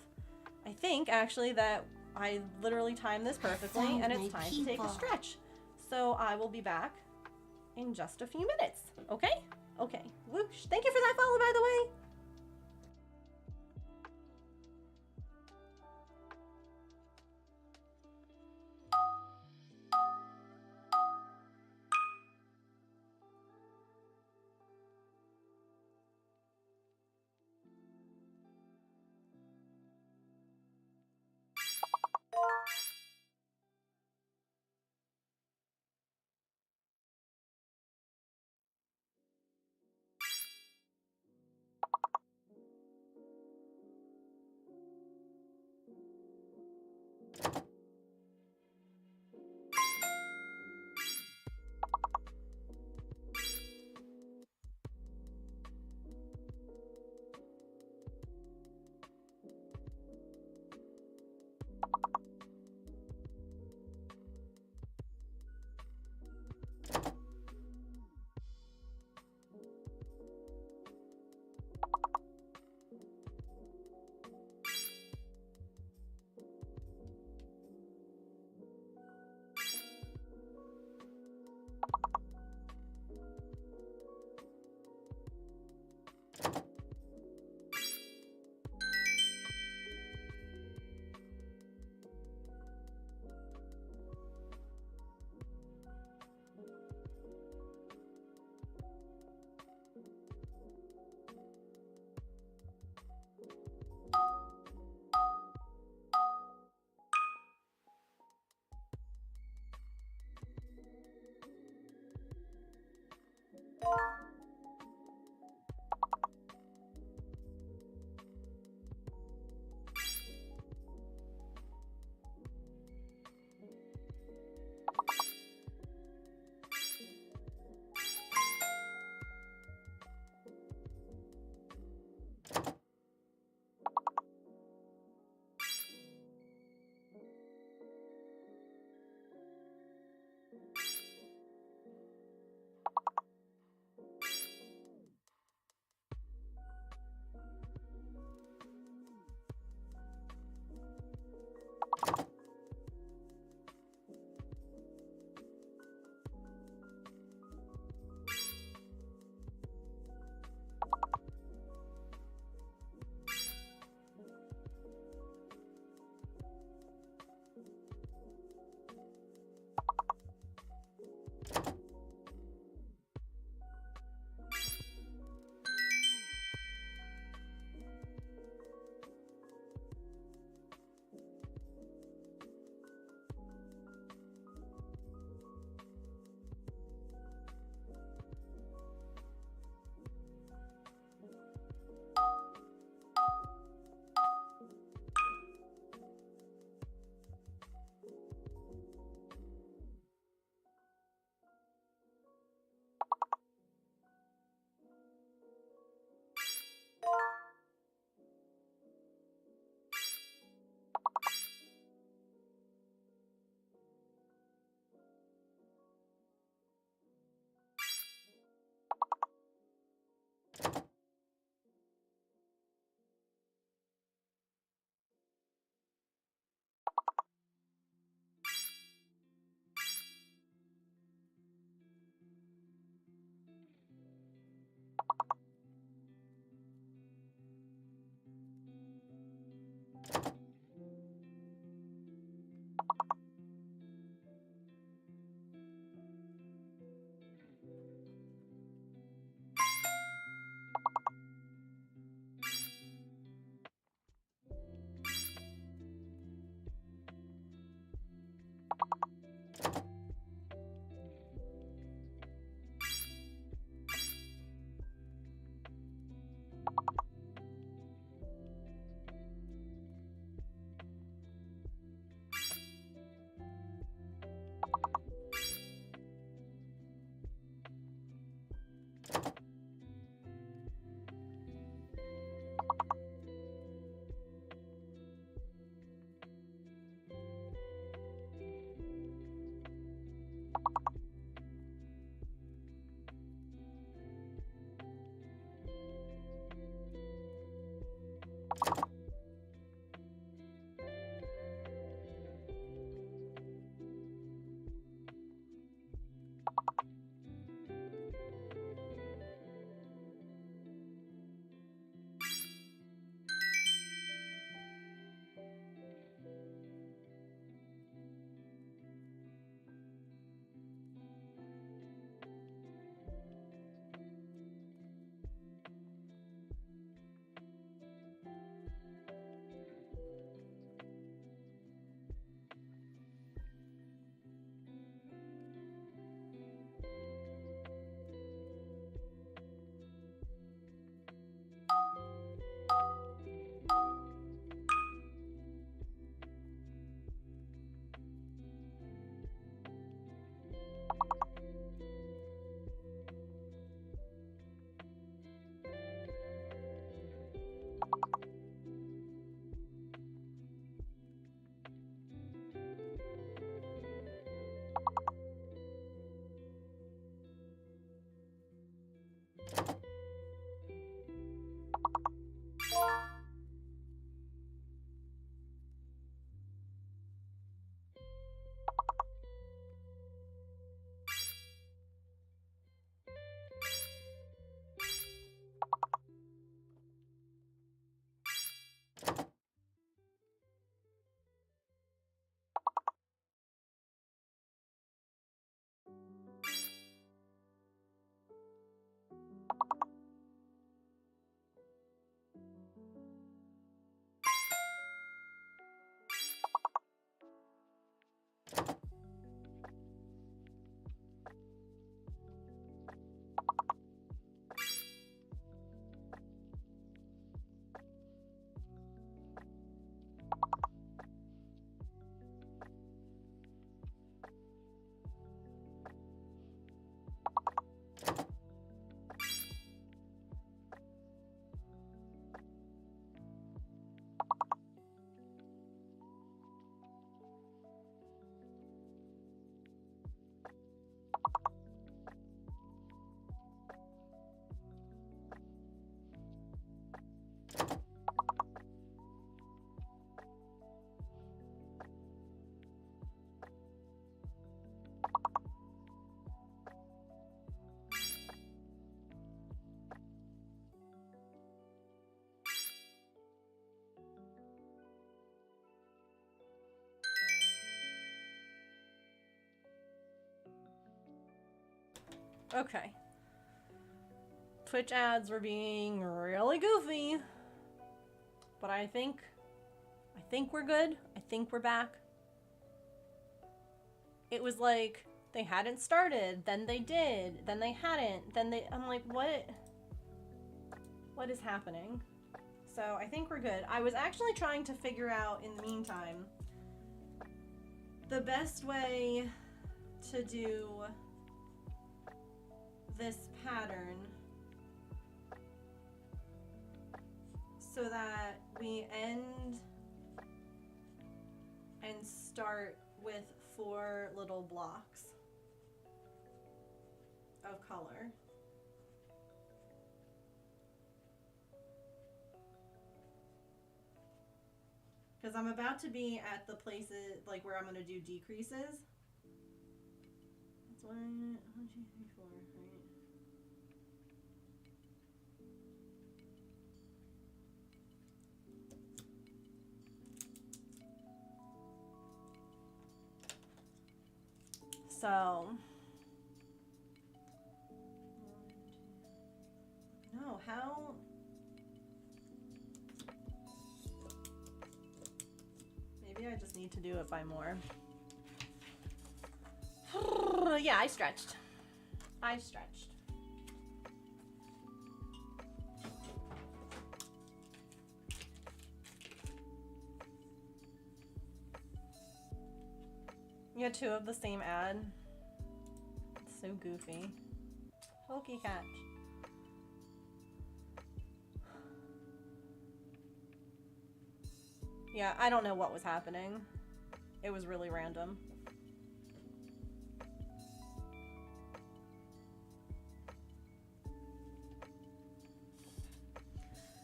I think, actually, that I literally timed this perfectly, and it's time to take a stretch. So I will be back in just a few minutes. Okay? Okay. Whoosh. Thank you for that follow, by the way. Okay. Twitch ads were being really goofy. But I think we're good. I think we're back. It was like they hadn't started, then they did, then they hadn't, then they I'm like, what is happening? So I think we're good. I was actually trying to figure out in the meantime the best way to do this pattern so that we end and start with 4 little blocks of color. Because I'm about to be at the places like where I'm going to do decreases. That's 1, 2, 3, 4, right? So, no, how? Maybe I just need to do it by more. Yeah, I stretched. I stretched. You had 2 of the same ad. It's so goofy. Pokey catch. Yeah, I don't know what was happening. It was really random.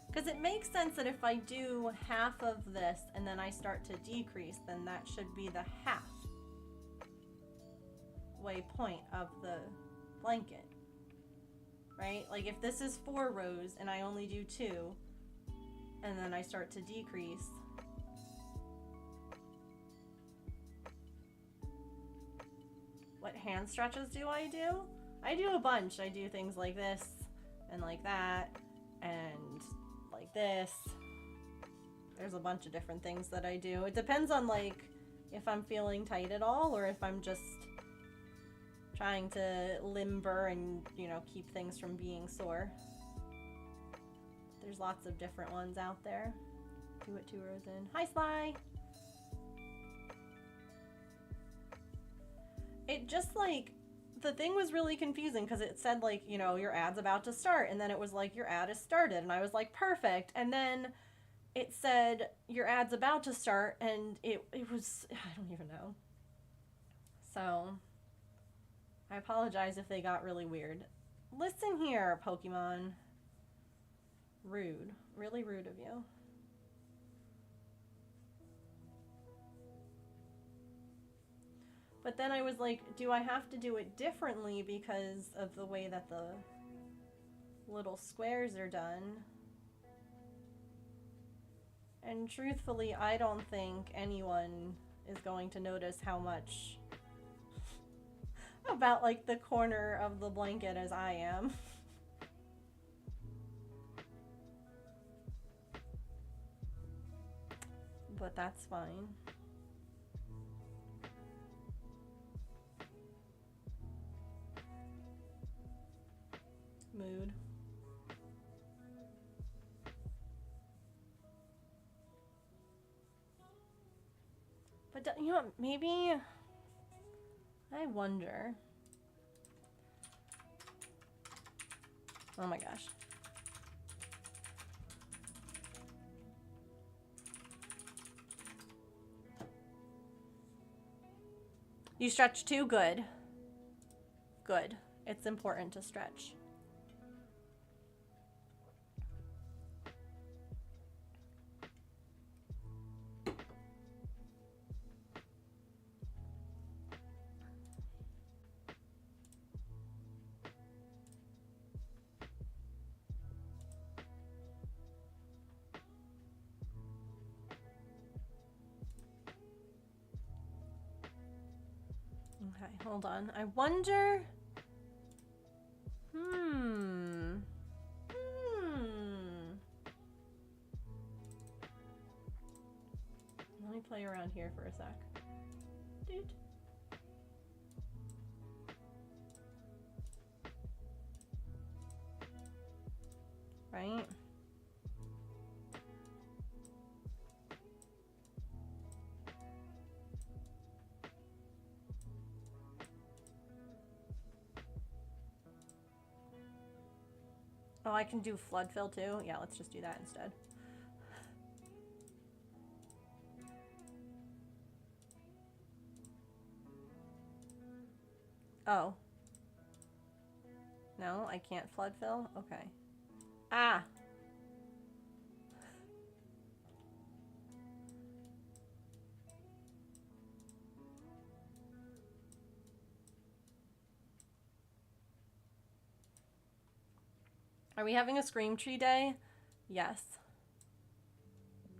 Because it makes sense that if I do half of this and then I start to decrease, then that should be the halfway point of the blanket. Right? Like if this is 4 rows and I only do 2, and then I start to decrease, what hand stretches do? I do a bunch. I do things like this and like that and like this. There's a bunch of different things that I do. It depends on like if I'm feeling tight at all or if I'm just trying to limber and, you know, keep things from being sore. There's lots of different ones out there. Do it 2 rows in. Hi, Sly! It just like, the thing was really confusing because it said like, you know, your ad's about to start, and then it was like your ad is started, and I was like, perfect, and then it said your ad's about to start, and it was, I don't even know. So I apologize if they got really weird. Listen here, Pokemon. Rude. Really rude of you. But then I was like, do I have to do it differently because of the way that the little squares are done? And truthfully, I don't think anyone is going to notice how much about like the corner of the blanket as I am. But that's fine. Mood. But you know, maybe I wonder. Oh my gosh. You stretch too? Good. Good. It's important to stretch. Okay, hold on. I wonder play around here for a sec. Dude. Right? Oh, I can do flood fill too? Yeah, let's just do that instead. Oh. No, I can't flood fill? Okay. Ah! Are we having a Scream Tree Day? Yes.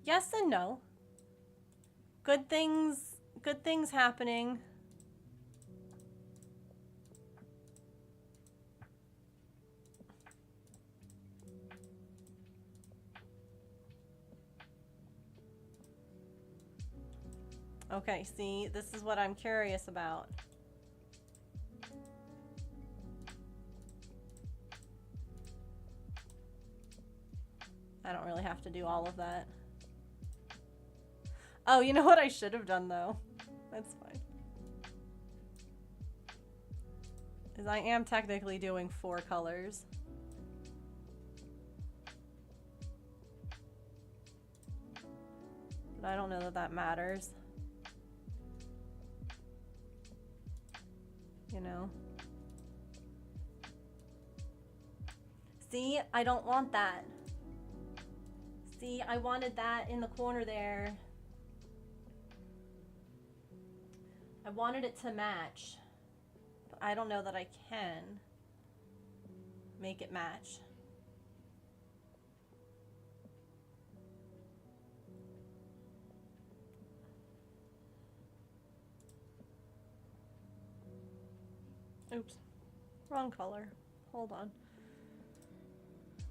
Yes and no. Good things happening. Okay, see, this is what I'm curious about. I don't really have to do all of that. Oh, you know what I should have done though? That's fine. Is I am technically doing 4 colors. But I don't know that that matters. You know? See, I don't want that. See, I wanted that in the corner there. I wanted it to match. But I don't know that I can make it match. Oops. Wrong color. Hold on.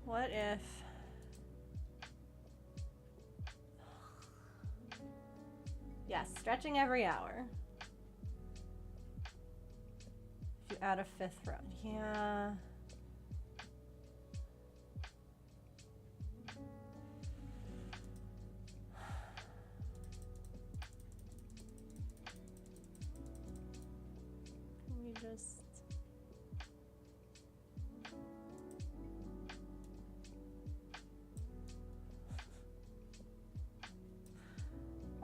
What if... Yes, stretching every hour. If you add a 5th row. Yeah. Can we just...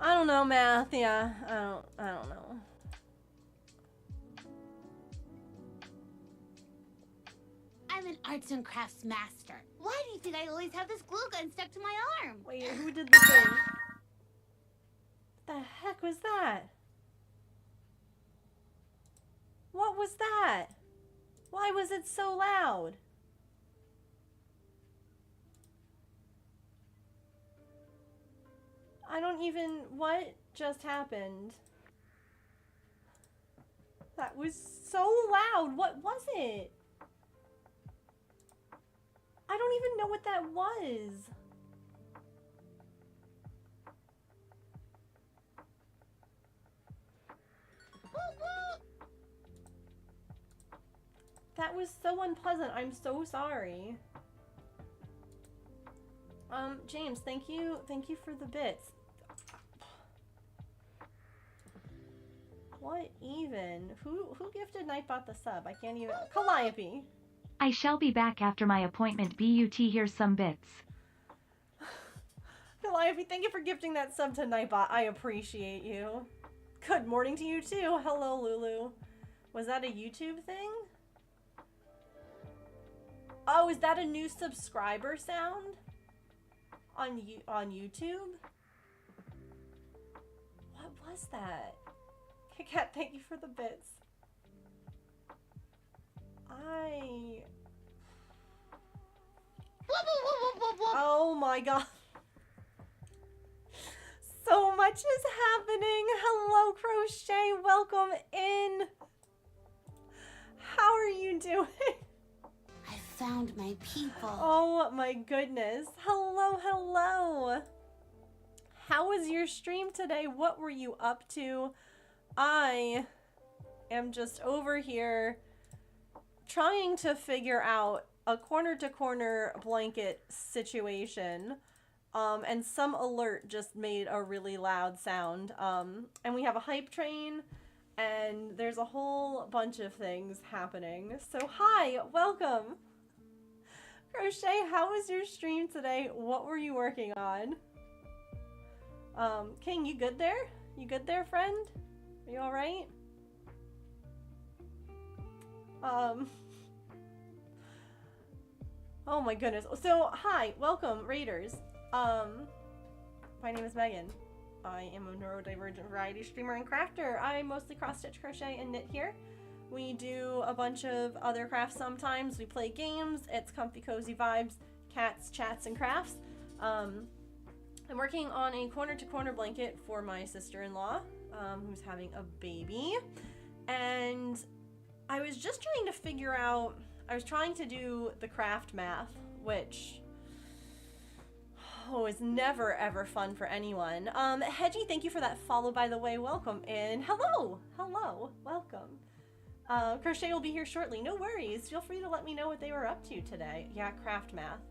I don't know, math. Yeah, I don't know. I'm an arts and crafts master. Why do you think I always have this glue gun stuck to my arm? Wait, who did the thing? What the heck was that? What was that? Why was it so loud? I don't even... What just happened? That was so loud. What was it? I don't even know what that was. That was so unpleasant. I'm so sorry. James, thank you for the bits. What even? Who gifted Nightbot the sub? I can't even... Calliope. I shall be back after my appointment. But here's some bits. Calliope, thank you for gifting that sub to Nightbot. I appreciate you. Good morning to you too. Hello, Lulu. Was that a YouTube thing? Oh, is that a new subscriber sound? On YouTube? What was that? Kit Kat, thank you for the bits. Oh my god. So much is happening. Hello, Crochet. Welcome in. How are you doing? I found my people. Oh my goodness. Hello, hello. How was your stream today? What were you up to? I am just over here trying to figure out a corner-to-corner blanket situation. And some alert just made a really loud sound. And we have a hype train, and there's a whole bunch of things happening. So hi, welcome. Crochet, how was your stream today? What were you working on? King, you good there? You good there, friend? Are you alright? Oh my goodness. So, hi, welcome, Raiders. My name is Megan. I am a neurodivergent variety streamer and crafter. I mostly cross-stitch, crochet, and knit here. We do a bunch of other crafts sometimes. We play games. It's comfy, cozy vibes, cats, chats, and crafts. I'm working on a corner-to-corner blanket for my sister-in-law, who's having a baby. And I was just trying to figure out, I was trying to do the craft math, which is never ever fun for anyone. Hedgie, thank you for that follow, by the way. Welcome in. Hello, welcome. Crochet will be here shortly. No worries. Feel free to let me know what they were up to today. Yeah, craft math.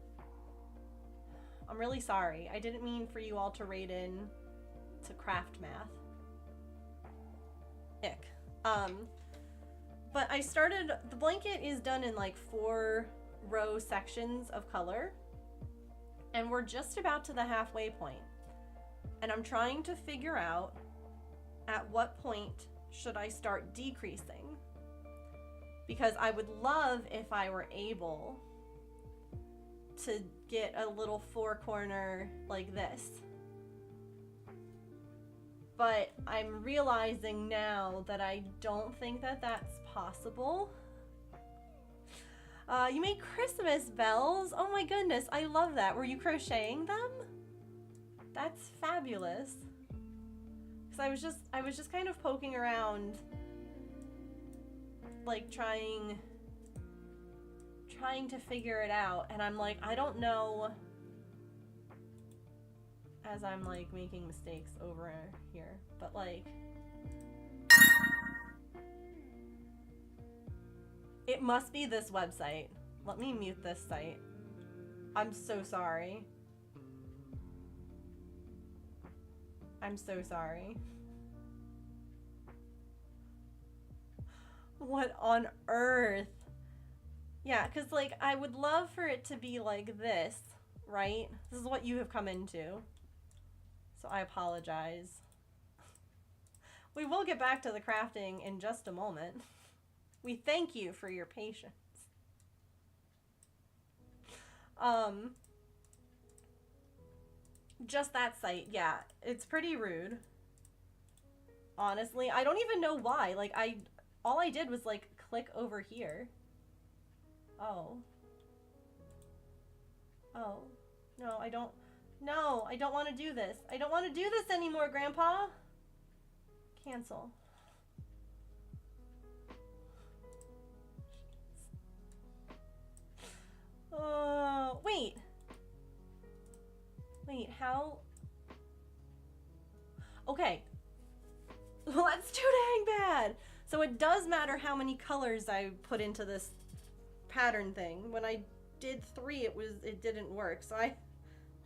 I'm really sorry. I didn't mean for you all to raid in to craft math. Ick. But I started, the blanket is done in like 4-row sections of color. And we're just about to the halfway point. And I'm trying to figure out at what point should I start decreasing. Because I would love if I were able to get a little 4-corner like this. But I'm realizing now that I don't think that that's possible. You made Christmas bells. Oh my goodness, I love that. Were you crocheting them? That's fabulous. Because I was just kind of poking around, like trying to figure it out, and I'm like, I don't know, as I'm like making mistakes over here, but like, it must be this website. Let me mute this site. I'm so sorry. I'm so sorry. What on earth? Yeah, because like I would love for it to be like this, right? This is what you have come into. So I apologize. We will get back to the crafting in just a moment. We thank you for your patience. Just that site, yeah, it's pretty rude. Honestly, I don't even know why. Like all I did was like click over here. Oh. Oh. No, I don't want to do this. I don't want to do this anymore, Grandpa. Cancel. Wait. Wait, how? Okay. Well, that's too dang bad. So it does matter how many colors I put into this pattern thing. When I did 3, it didn't work. So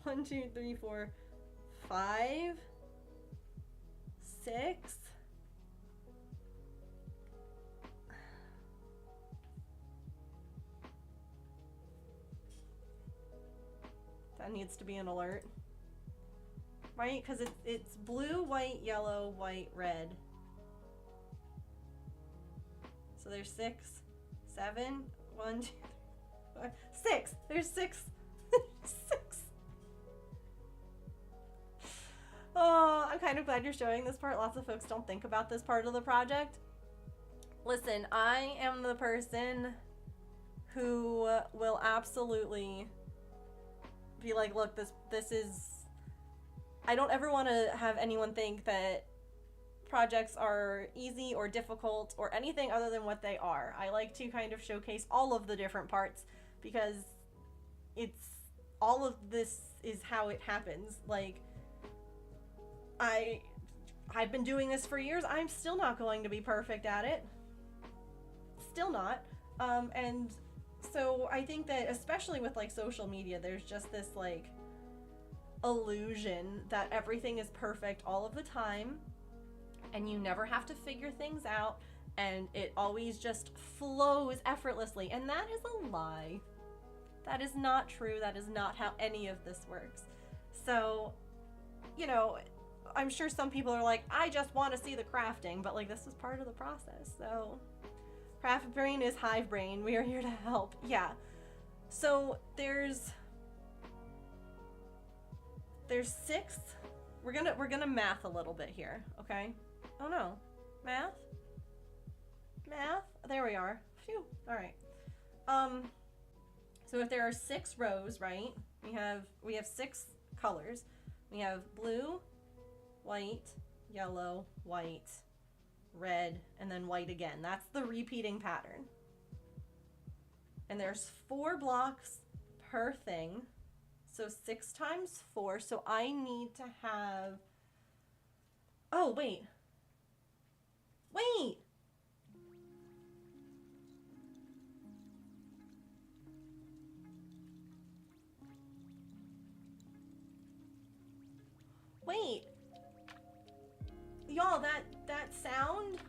1, 2, 3, 4, 5, 6. That needs to be an alert, right? Because it's blue, white, yellow, white, red. So there's 6, 7, 1, 2, 3, 4, 6. There's 6. 6. Oh, I'm kind of glad you're showing this part. Lots of folks don't think about this part of the project. Listen, I am the person who will absolutely be like, look, this is, I don't ever want to have anyone think that projects are easy or difficult or anything other than what they are. I like to kind of showcase all of the different parts because it's all of this is how it happens. Like, I've been doing this for years. I'm still not going to be perfect at it. Still not. And so I think that especially with like social media, there's just this like illusion that everything is perfect all of the time and you never have to figure things out and it always just flows effortlessly. And that is a lie. That is not true. That is not how any of this works. So, you know, I'm sure some people are like, I just want to see the crafting, but like this is part of the process. So craft brain is hive brain. We are here to help. Yeah. So there's 6. We're gonna math a little bit here, okay? Oh no. Math? There we are. Phew. All right. So if there are 6 rows, right? We have 6 colors. We have blue, white, yellow, white, red, and then white again. That's the repeating pattern. And there's 4 blocks per thing. So 6 times 4. So I need to have, oh, wait. Y'all, that sound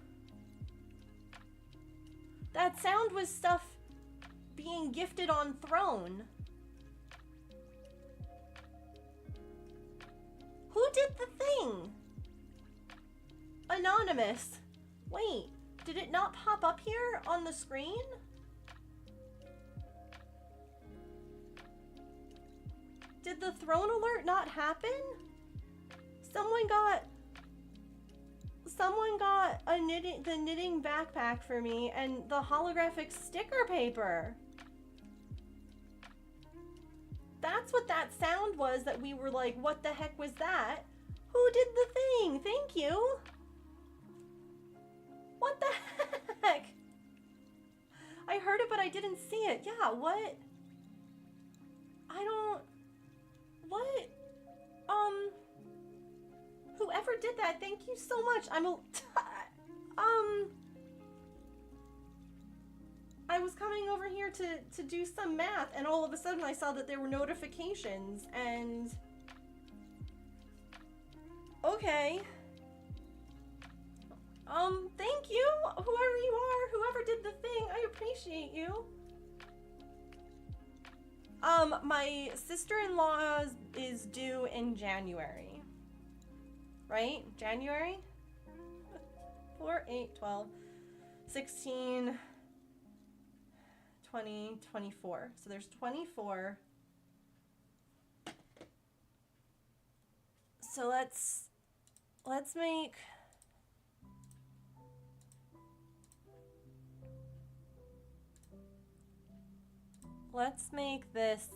was stuff being gifted on throne. Who did the thing? Anonymous. Wait, did it not pop up here on the screen? Did the throne alert not happen? Someone got the knitting backpack for me and the holographic sticker paper. That's what that sound was that we were like, what the heck was that? Who did the thing? Thank you. What the heck? I heard it, but I didn't see it. Yeah, what? What? Whoever did that, thank you so much. I was coming over here to do some math, and all of a sudden I saw that there were notifications, and okay. Thank you, whoever you are, whoever did the thing, I appreciate you. My sister-in-law is due in January. Right? January? 4, 8, 12, 16, 20, 24. So there's 24. So let's make this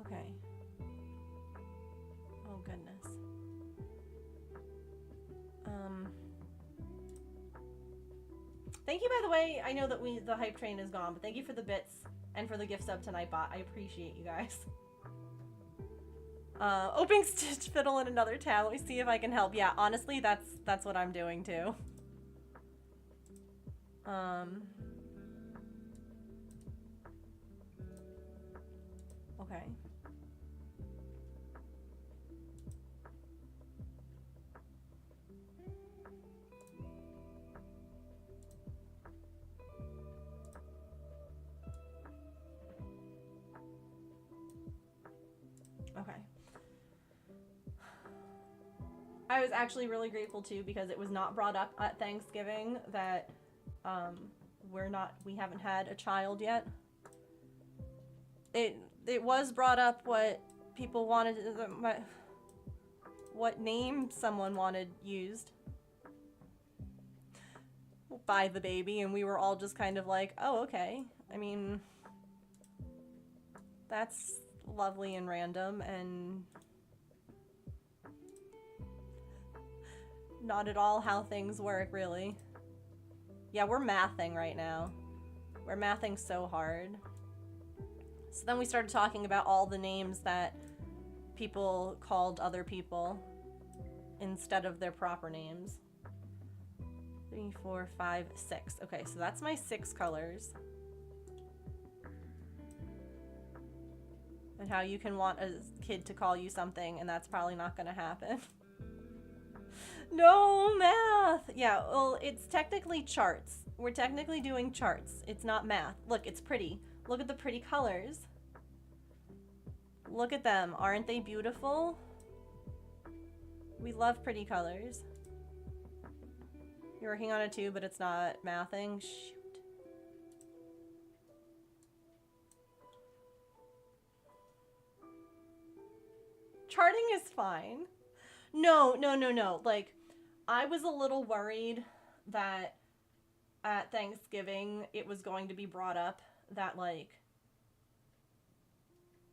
okay. Oh goodness. Thank you, by the way. I know that the hype train is gone, but thank you for the bits and for the gift sub to Nightbot. I appreciate you guys. Opening stitch fiddle in another tab. Let me see if I can help. Yeah, honestly, that's what I'm doing too. Okay. Okay. I was actually really grateful too because it was not brought up at Thanksgiving that we haven't had a child yet. It was brought up what people wanted, what name someone wanted used by the baby, and we were all just kind of like, oh, okay. I mean, that's lovely and random and not at all how things work, really. Yeah, we're mathing right now. We're mathing so hard. So then we started talking about all the names that people called other people instead of their proper names. 3, 4, 5, 6. Okay, so that's my 6 colors. And how you can want a kid to call you something, and that's probably not going to happen. No math! Yeah, well, it's technically charts. We're technically doing charts. It's not math. Look, it's pretty. Look at the pretty colors. Look at them. Aren't they beautiful? We love pretty colors. You're working on it too, but it's not mathing. Shoot. Charting is fine. No. Like, I was a little worried that at Thanksgiving it was going to be brought up that, like,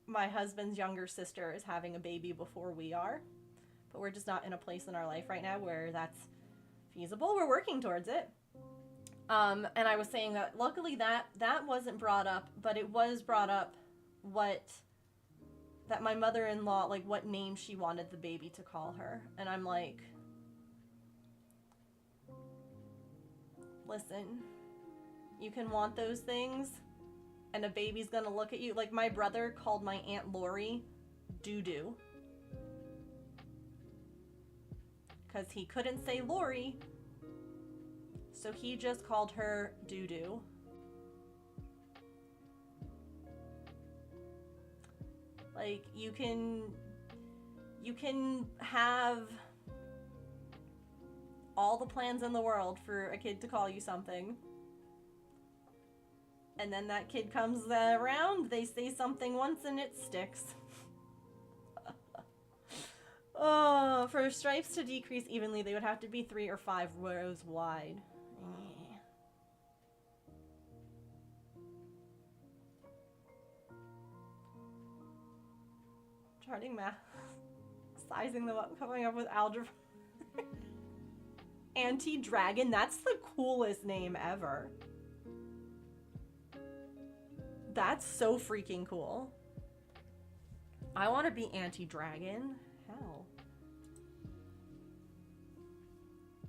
my husband's younger sister is having a baby before we are. But we're just not in a place in our life right now where that's feasible. We're working towards it. And I was saying that luckily that wasn't brought up, but it was brought up that my mother-in-law, like, what name she wanted the baby to call her. And I'm like, listen, you can want those things, and a baby's gonna look at you. Like, my brother called my Aunt Lori Doo-Doo. Because he couldn't say Lori, so he just called her Doo-Doo. Like, you can have all the plans in the world for a kid to call you something. And then that kid comes around, they say something once and it sticks. Oh, for stripes to decrease evenly, they would have to be 3 or 5 rows wide. Charting math, sizing them up, coming up with algebra. Anti-Dragon, that's the coolest name ever. That's so freaking cool. I want to be Anti-Dragon. Hell.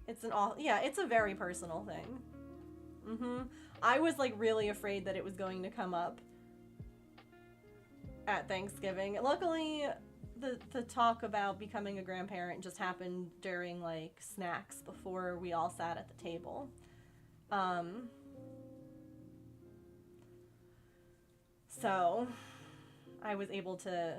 It's it's a very personal thing. I was, like, really afraid that it was going to come up at Thanksgiving. Luckily, the talk about becoming a grandparent just happened during, like, snacks before we all sat at the table. So I was able to,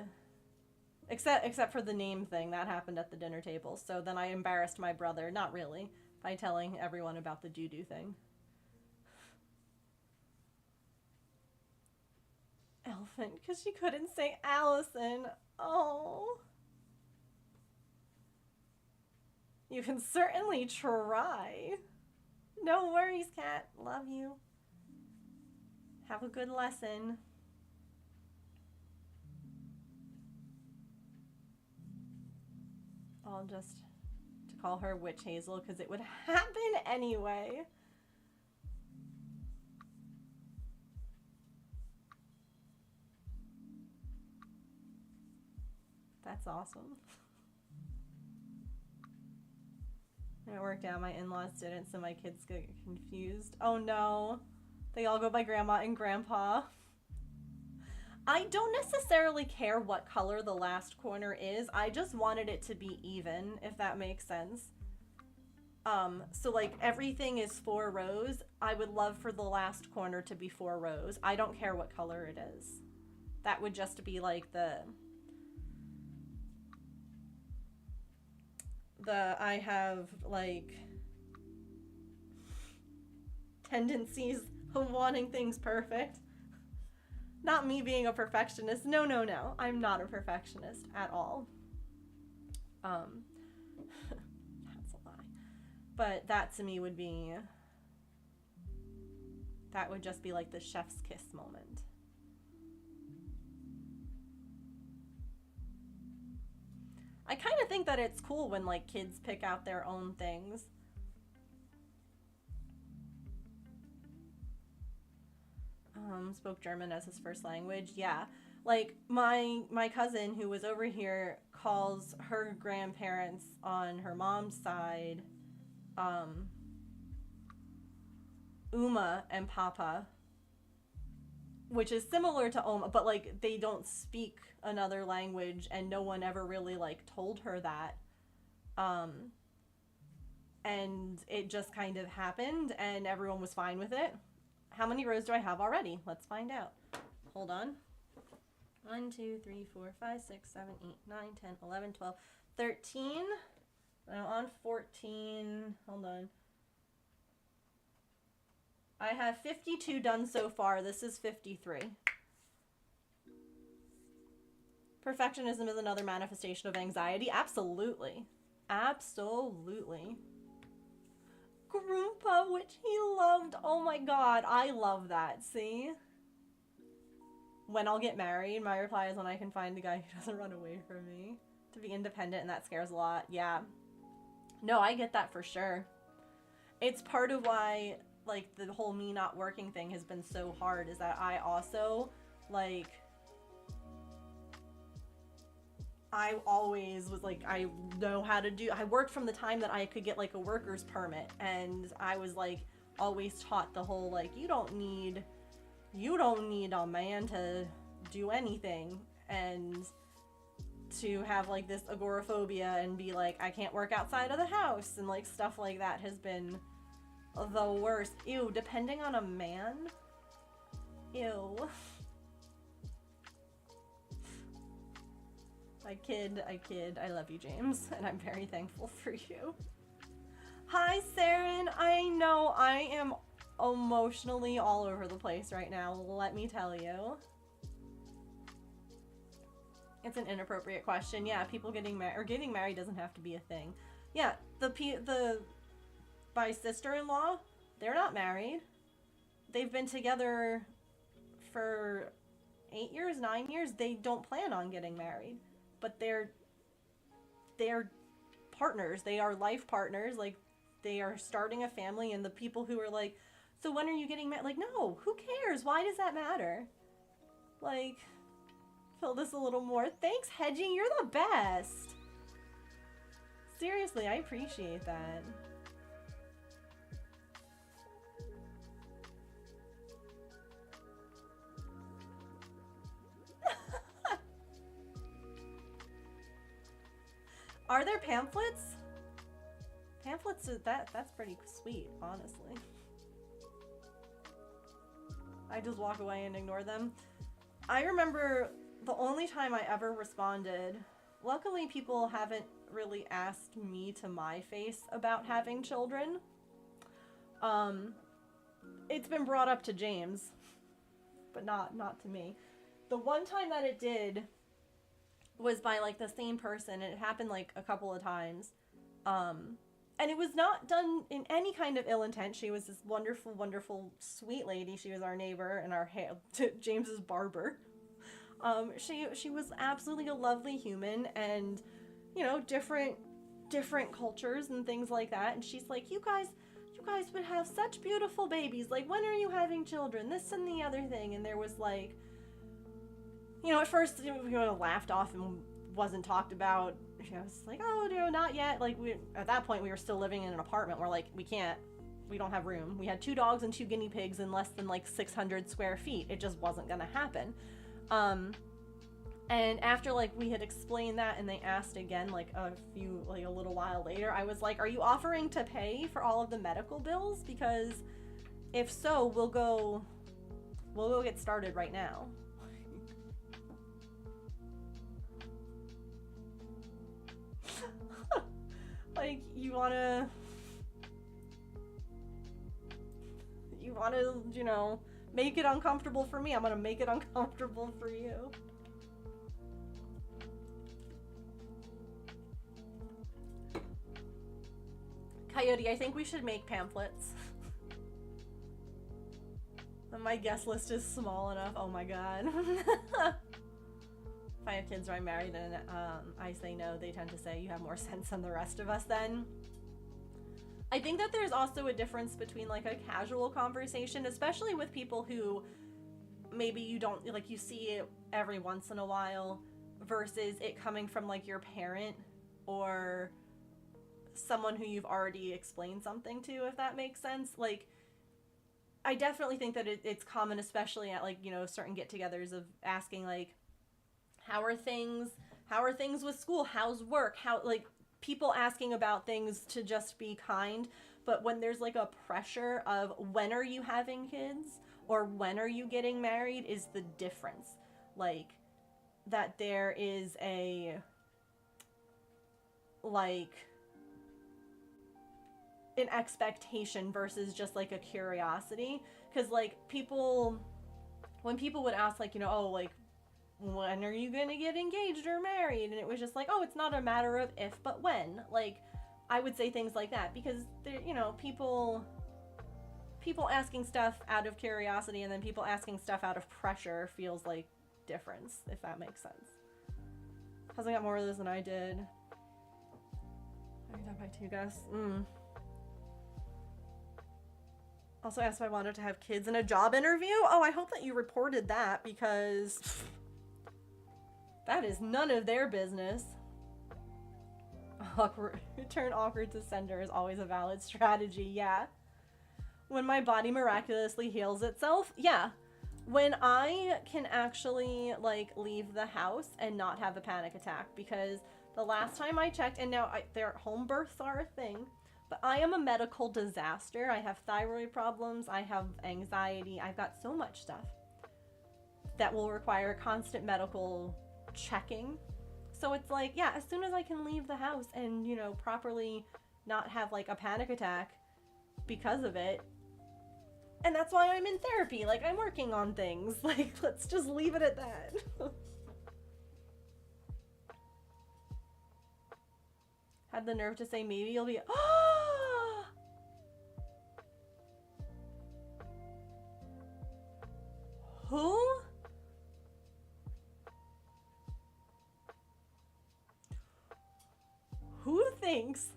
except for the name thing that happened at the dinner table. So then I embarrassed my brother, not really, by telling everyone about the doo-doo thing. Elephant, because she couldn't say Allison. Oh. You can certainly try. No worries, Kat. Love you. Have a good lesson. I'll just to call her Witch Hazel because it would happen anyway. That's awesome. It worked out. My in-laws didn't, so my kids get confused. Oh no. They all go by Grandma and Grandpa. I don't necessarily care what color the last corner is. I just wanted it to be even, if that makes sense. So, like, everything is 4 rows. I would love for the last corner to be 4 rows. I don't care what color it is. That would just be, like, I have, like, tendencies of wanting things perfect. Not me being a perfectionist. No. I'm not a perfectionist at all. That's a lie. But that to me would be, that would just be like the chef's kiss moment. I kind of think that it's cool when, like, kids pick out their own things. spoke German as his first language. Yeah. Like, my cousin who was over here calls her grandparents on her mom's side, Uma and Papa, which is similar to Oma, but, like, they don't speak another language, and no one ever really, like, told her that. And it just kind of happened, and everyone was fine with it. How many rows do I have already? Let's find out. Hold on. 1, 2, 3, 4, 5, 6, 7, 8, 9, 10, 11, 12, 13. I'm on 14. Hold on. I have 52 done so far. This is 53. Perfectionism is another manifestation of anxiety. Absolutely. Absolutely. Groompa, which he loved. Oh my god, I love that. See? When I'll get married, my reply is when I can find the guy who doesn't run away from me. To be independent, and that scares a lot. Yeah. No, I get that for sure. It's part of why, like, the whole me not working thing has been so hard, is that I also, like, I always was like, I know how to do, I worked from the time that I could get, like, a worker's permit, and I was, like, always taught the whole, like, you don't need a man to do anything, and to have, like, this agoraphobia and be like, I can't work outside of the house, and, like, stuff like that has been the worst. Ew, depending on a man? Ew. I kid. I love you, James, and I'm very thankful for you. Hi, Saren. I know I am emotionally all over the place right now, let me tell you. It's an inappropriate question. Yeah, people getting married, or getting married doesn't have to be a thing. Yeah, my sister-in-law, they're not married. They've been together for 8 years, 9 years. They don't plan on getting married, but they're partners. They are life partners. Like, they are starting a family, and the people who are like, so when are you getting married? Like, no, who cares? Why does that matter? Like, fill this a little more. Thanks, Hedgie. You're the best. Seriously, I appreciate that. Are there pamphlets? Pamphlets, that's pretty sweet, honestly. I just walk away and ignore them. I remember the only time I ever responded, luckily people haven't really asked me to my face about having children. It's been brought up to James, but not to me. The one time that it did was by, like, the same person, and it happened, like, a couple of times. And it was not done in any kind of ill intent. She was this wonderful, wonderful, sweet lady. She was our neighbor and our James's barber. She was absolutely a lovely human, and, you know, different cultures and things like that. And she's like, you guys would have such beautiful babies. Like, when are you having children? This and the other thing. And there was, like, you know, at first, you know, laughed off and wasn't talked about. You know, it's like, oh no, not yet. Like, at that point we were still living in an apartment where, like, we don't have room. We had 2 dogs and 2 guinea pigs in less than, like, 600 square feet. It just wasn't gonna happen. And after, like, we had explained that and they asked again, like, a little while later, I was like, are you offering to pay for all of the medical bills? Because if so, we'll go get started right now. Like, you wanna, you know, make it uncomfortable for me, I'm gonna make it uncomfortable for you. Coyote, I think we should make pamphlets. My guest list is small enough. Oh my god. If I have kids or I'm married and I say no, they tend to say you have more sense than the rest of us then. I think that there's also a difference between, like, a casual conversation, especially with people who maybe you don't, like, you see it every once in a while versus it coming from, like, your parent or someone who you've already explained something to, if that makes sense. Like, I definitely think that it's common, especially at, like, you know, certain get-togethers, of asking, like, how are things with school, how's work, how, like, people asking about things to just be kind. But when there's, like, a pressure of when are you having kids or when are you getting married is the difference. Like, that there is a, like, an expectation versus just, like, a curiosity. Because, like, when people would ask, like, you know, oh, like, when are you gonna get engaged or married? And it was just like, oh, it's not a matter of if, but when. Like, I would say things like that because they're, you know, people asking stuff out of curiosity and then people asking stuff out of pressure feels like difference, if that makes sense. Hasn't got more of this than I did. I got back to you guys. Also asked if I wanted to have kids in a job interview. Oh, I hope that you reported that because that is none of their business. Awkward. Turn awkward to sender is always a valid strategy, yeah. When my body miraculously heals itself, yeah. When I can actually, like, leave the house and not have a panic attack, because the last time I checked, and now their home births are a thing, but I am a medical disaster. I have thyroid problems, I have anxiety, I've got so much stuff that will require constant medical checking. So it's like, yeah, as soon as I can leave the house and, you know, properly not have, like, a panic attack because of it. And that's why I'm in therapy. Like, I'm working on things. Like, let's just leave it at that. Had the nerve to say maybe you'll be... Who? Who thinks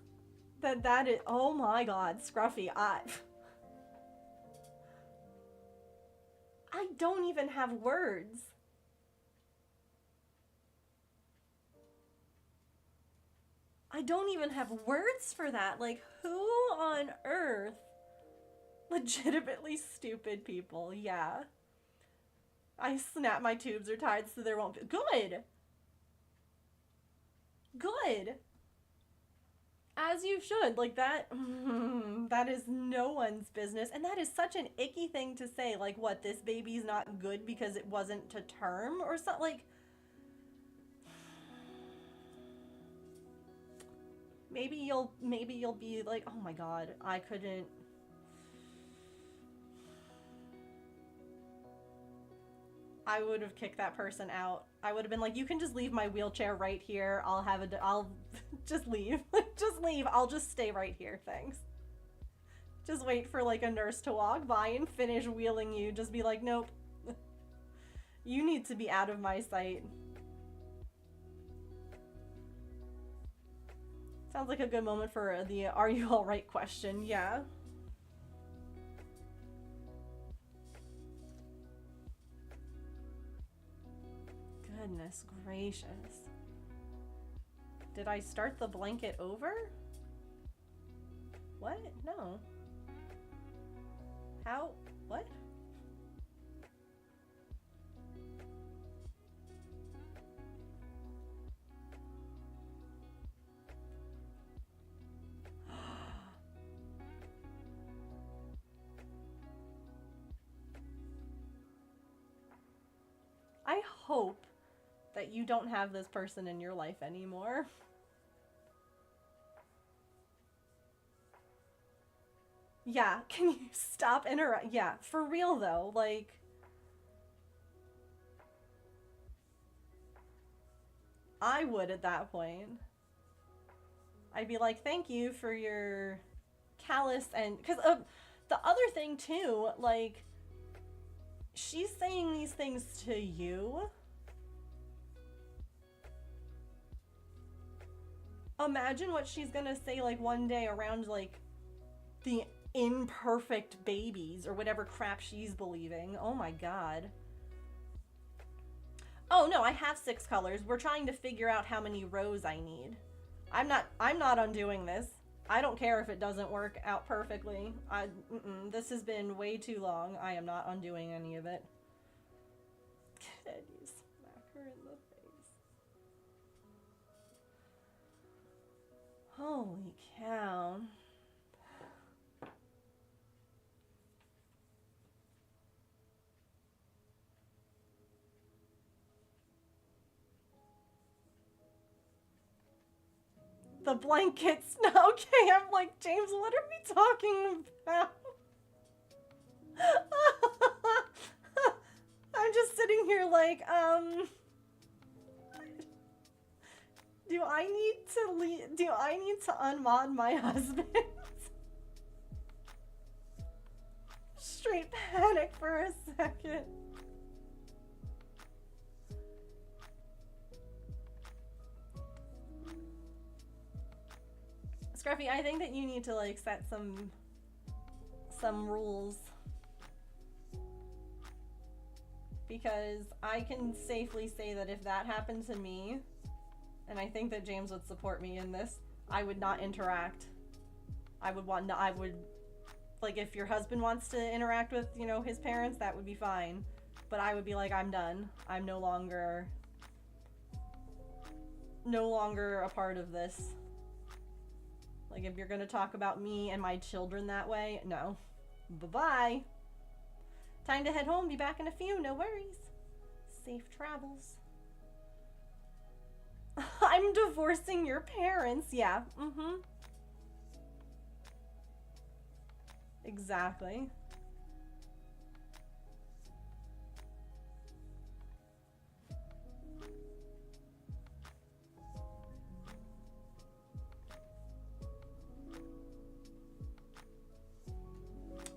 that is... Oh my god, Scruffy, I don't even have words. I don't even have words for that. Like, who on earth? Legitimately stupid people, yeah. I snap my tubes are tied so there won't be... Good! Good! As you should. Like, that... that is no one's business. And that is such an icky thing to say. Like, what, this baby's not good because it wasn't to term? Or something, like... Maybe you'll be like, oh my god, I couldn't... I would have kicked that person out. I would have been like, you can just leave my wheelchair right here. I'll just leave. Just leave. I'll just stay right here. Thanks. Just wait for, like, a nurse to walk by and finish wheeling you. Just be like, nope. You need to be out of my sight. Sounds like a good moment for the are you alright question. Yeah. Goodness gracious. Did I start the blanket over? What? No. How? What? I hope that you don't have this person in your life anymore. Yeah, can you stop interrupting? Yeah, for real though, like... I would at that point. I'd be like, thank you for your callous and... Because the other thing too, like... She's saying these things to you. Imagine what she's gonna say, like, one day around, like, the imperfect babies or whatever crap she's believing. Oh my god. Oh no, I have 6 colors. We're trying to figure out how many rows I need. I'm not undoing this. I don't care if it doesn't work out perfectly. This has been way too long. I am not undoing any of it. Can you smack her in the face? Holy cow. The blankets. No, okay, I'm like, James, what are we talking about? I'm just sitting here like, do I need to unmod my husband? Straight panic for a second. Scruffy, I think that you need to like set some rules. Because I can safely say that if that happened to me, and I think that James would support me in this, I would not interact. I would, like, if your husband wants to interact with, you know, his parents, that would be fine. But I would be like, I'm done. I'm no longer a part of this. Like, if you're gonna talk about me and my children that way, no. Bye-bye. Time to head home. Be back in a few. No worries. Safe travels. I'm divorcing your parents. Yeah. Mm-hmm. Exactly.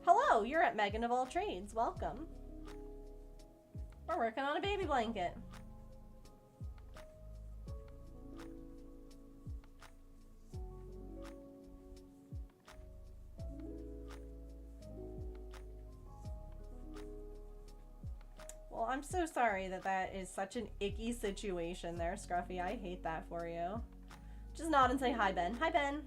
Hello, you're at Megan of All Trades. Welcome. We're working on a baby blanket. Well, I'm so sorry that is such an icky situation there, Scruffy. I hate that for you. Just nod and say hi, Ben. Hi, Ben.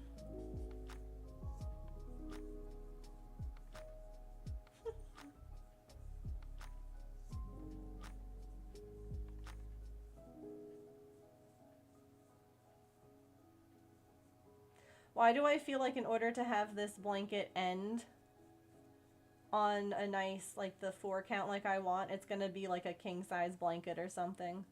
Why do I feel like in order to have this blanket end on a nice, like, the 4 count like I want, it's gonna be like a king-size blanket or something?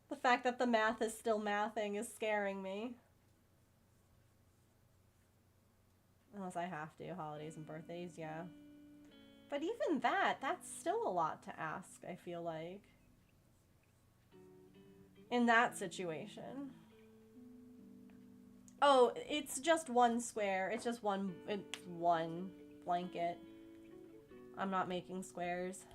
The fact that the math is still mathing is scaring me. Unless I have to. Holidays and birthdays, yeah. But even that's still a lot to ask, I feel like. In that situation. Oh, it's just one square. It's just one blanket. I'm not making squares.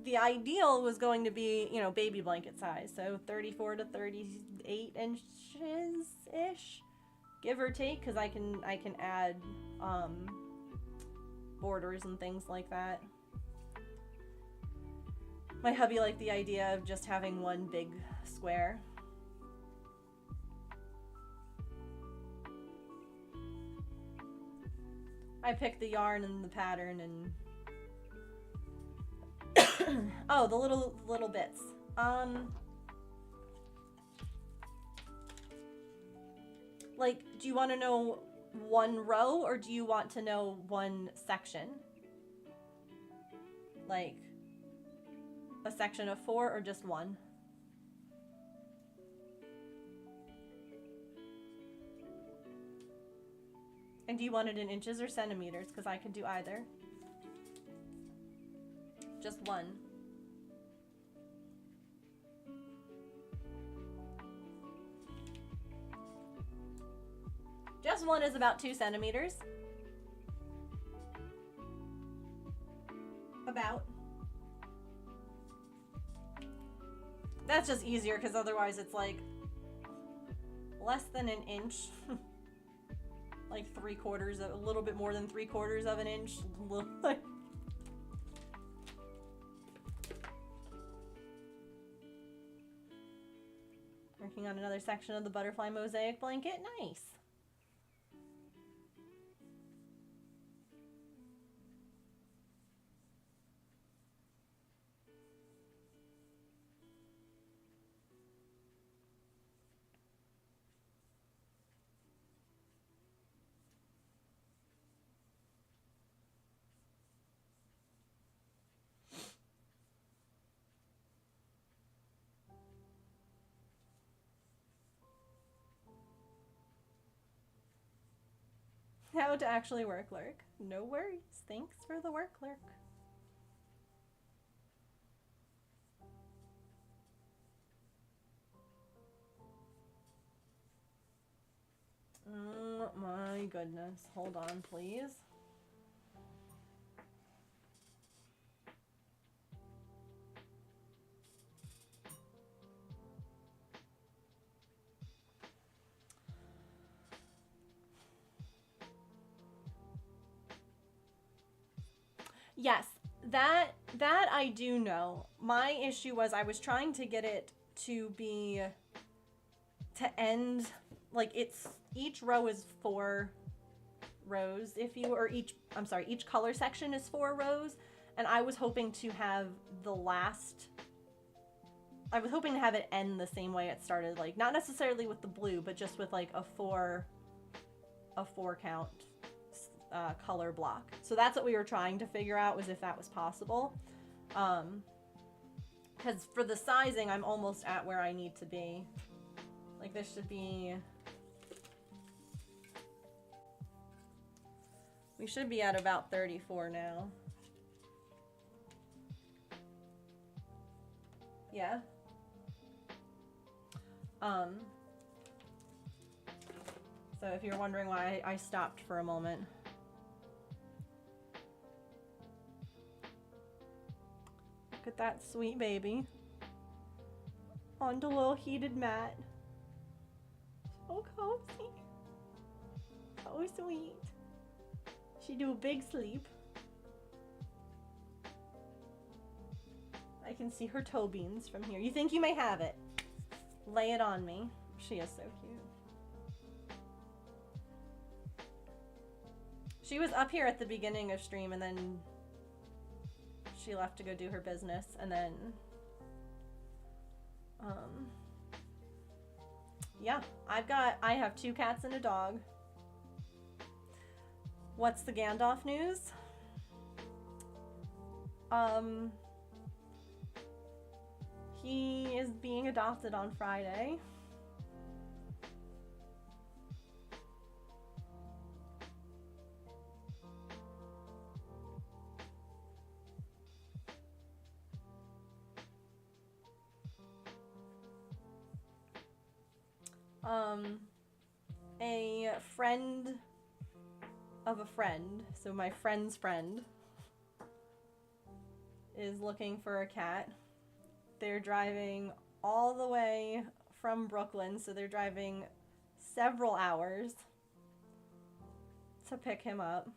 The ideal was going to be, you know, baby blanket size. So 34 to 38 inches-ish, give or take, because I can add borders and things like that. My hubby liked the idea of just having one big square. I picked the yarn and the pattern and oh, the little bits. Like, do you want to know one row or do you want to know one section? Like a section of 4 or just one? And do you want it in inches or centimeters? Because I can do either. Just one. Just one is about 2 centimeters. About. That's just easier because otherwise it's like less than an inch. Like 3/4, a little bit more than 3/4 of an inch. working on another section of the butterfly mosaic blanket. Nice. How to actually work lurk. No worries. Thanks for the work lurk. Oh my goodness. Hold on, please. Yes, that I do know. My issue was I was trying to get it to be to end like it's each row is 4 rows if you or each each color section is 4 rows, and I was hoping to have the last I was hoping to have it end the same way it started, like not necessarily with the blue, but just with like a 4 count color block. So that's what we were trying to figure out, was if that was possible. Because for the sizing, I'm almost at where I need to be. Like this should be... We should be at about 34 now. Yeah. So if you're wondering why I stopped for a moment. Look at that sweet baby. Onto a little heated mat. So cozy. So sweet. She do a big sleep. I can see her toe beans from here. You think you may have it? Lay it on me. She is so cute. She was up here at the beginning of stream, and then she left to go do her business, and then yeah, I have 2 cats and a dog. What's the Gandalf news? He is being adopted on Friday. A friend of a friend, so my friend's friend, is looking for a cat. They're driving all the way from Brooklyn, so they're driving several hours to pick him up.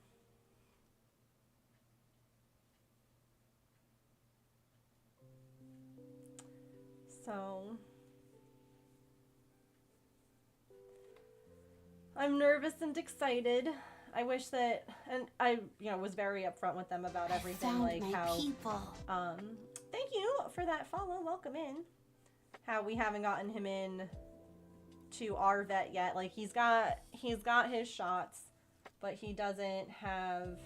So I'm nervous and excited. I wish that, and I, was very upfront with them about everything, like how, thank you for that follow, welcome in. How we haven't gotten him in to our vet yet. Like he's got his shots, but he doesn't have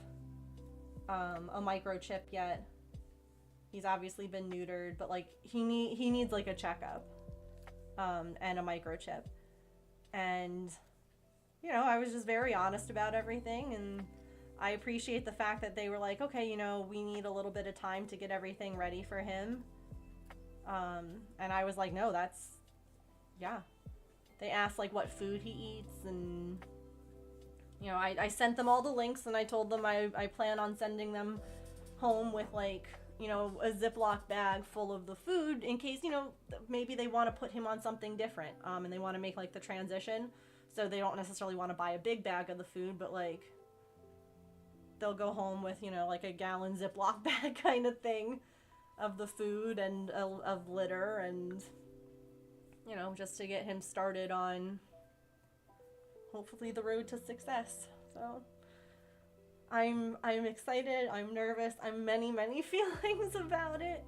a microchip yet. He's obviously been neutered, but like he needs like a checkup and a microchip. And I was just very honest about everything, and I appreciate the fact that they were like, okay, we need a little bit of time to get everything ready for him. And I was like, no, yeah. They asked like what food he eats, and I sent them all the links, and I told them I plan on sending them home with like, a Ziploc bag full of the food in case, maybe they want to put him on something different, and they want to make like the transition. So they don't necessarily want to buy a big bag of the food, but like they'll go home with, like a gallon Ziploc bag kind of thing of the food and of litter, and you know, just to get him started on hopefully the road to success. So I'm excited, I'm nervous, I'm many feelings about it.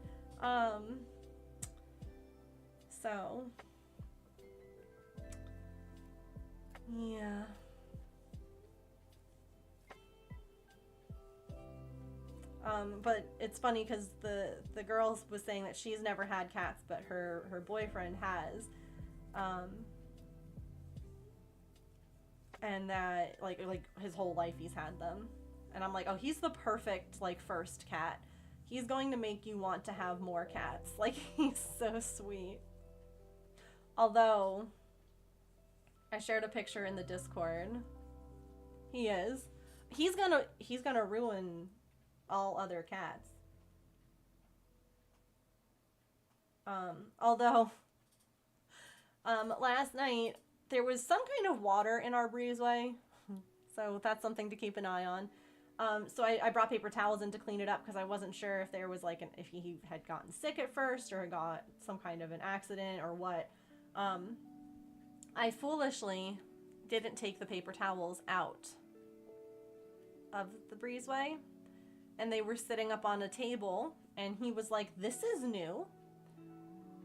So yeah. But it's funny because the girl was saying that she's never had cats, but her boyfriend has. And that like his whole life he's had them. And I'm like, oh, he's the perfect like first cat. He's going to make you want to have more cats. Like, he's so sweet. Although I shared a picture in the Discord. He is. He's gonna ruin all other cats. Although last night there was some kind of water in our breezeway, so that's something to keep an eye on. So I brought paper towels in to clean it up because I wasn't sure if there was like if he had gotten sick at first or got some kind of an accident or what. I foolishly didn't take the paper towels out of the breezeway, and they were sitting up on a table, and he was like, this is new.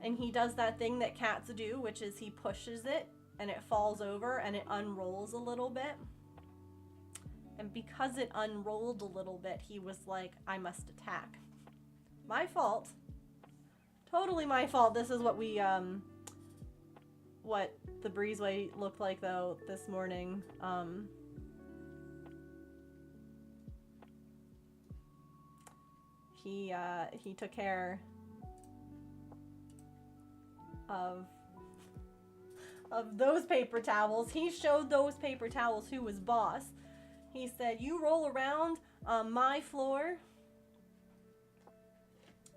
And he does that thing that cats do, which is he pushes it and it falls over and it unrolls a little bit. And because it unrolled a little bit, he was like, I must attack. My fault. Totally my fault. This is what we, what the breezeway looked like though this morning. He took care of those paper towels. He showed those paper towels who was boss. He said, you roll around on my floor.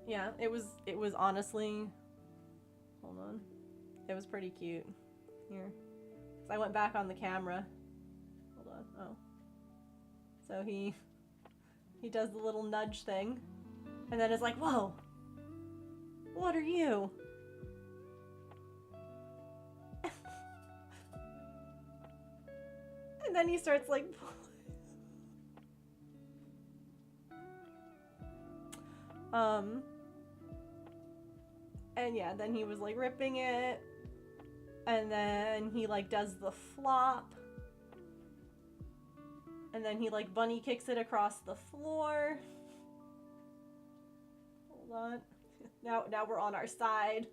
Yeah, it was honestly, hold on. It was pretty cute. Here. So I went back on the camera. Hold on. Oh. So he does the little nudge thing. And then it's like, whoa. What are you? And then he starts like and yeah, then he was like ripping it, and then he like does the flop, and then he like bunny kicks it across the floor. Hold on. Now we're on our side.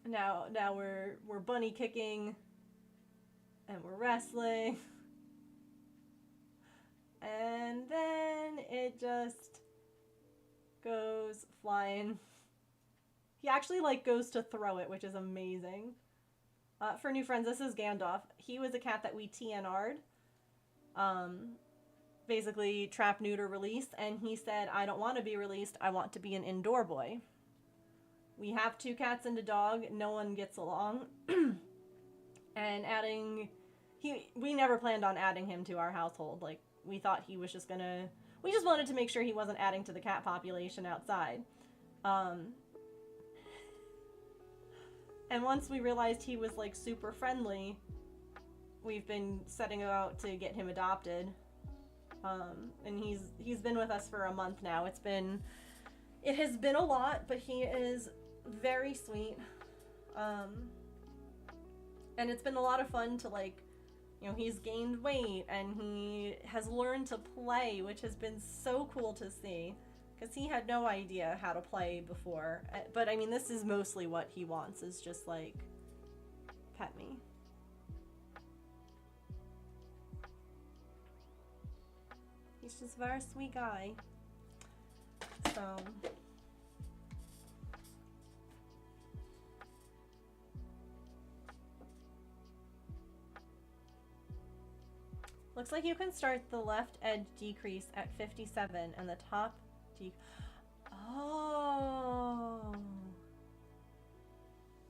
Now we're bunny kicking and we're wrestling. And then it just goes flying. He actually like goes to throw it, which is amazing. For new friends, this is Gandalf. He was a cat that we TNR'd. Basically trap, neuter, release, and he said, I don't want to be released, I want to be an indoor boy. We have 2 cats and a dog, no one gets along. And we never planned on adding him to our household. Like, we thought he was just gonna, we just wanted to make sure he wasn't adding to the cat population outside. And once we realized he was like super friendly, we've been setting about to get him adopted. And he's been with us for a month now. It has been a lot, but he is very sweet. And it's been a lot of fun to like, you know, he's gained weight and he has learned to play, which has been so cool to see, because he had no idea how to play before. But I mean, this is mostly what he wants, is just like, pet me. He's just a very sweet guy. So looks like you can start the left edge decrease at 57 and the top Oh.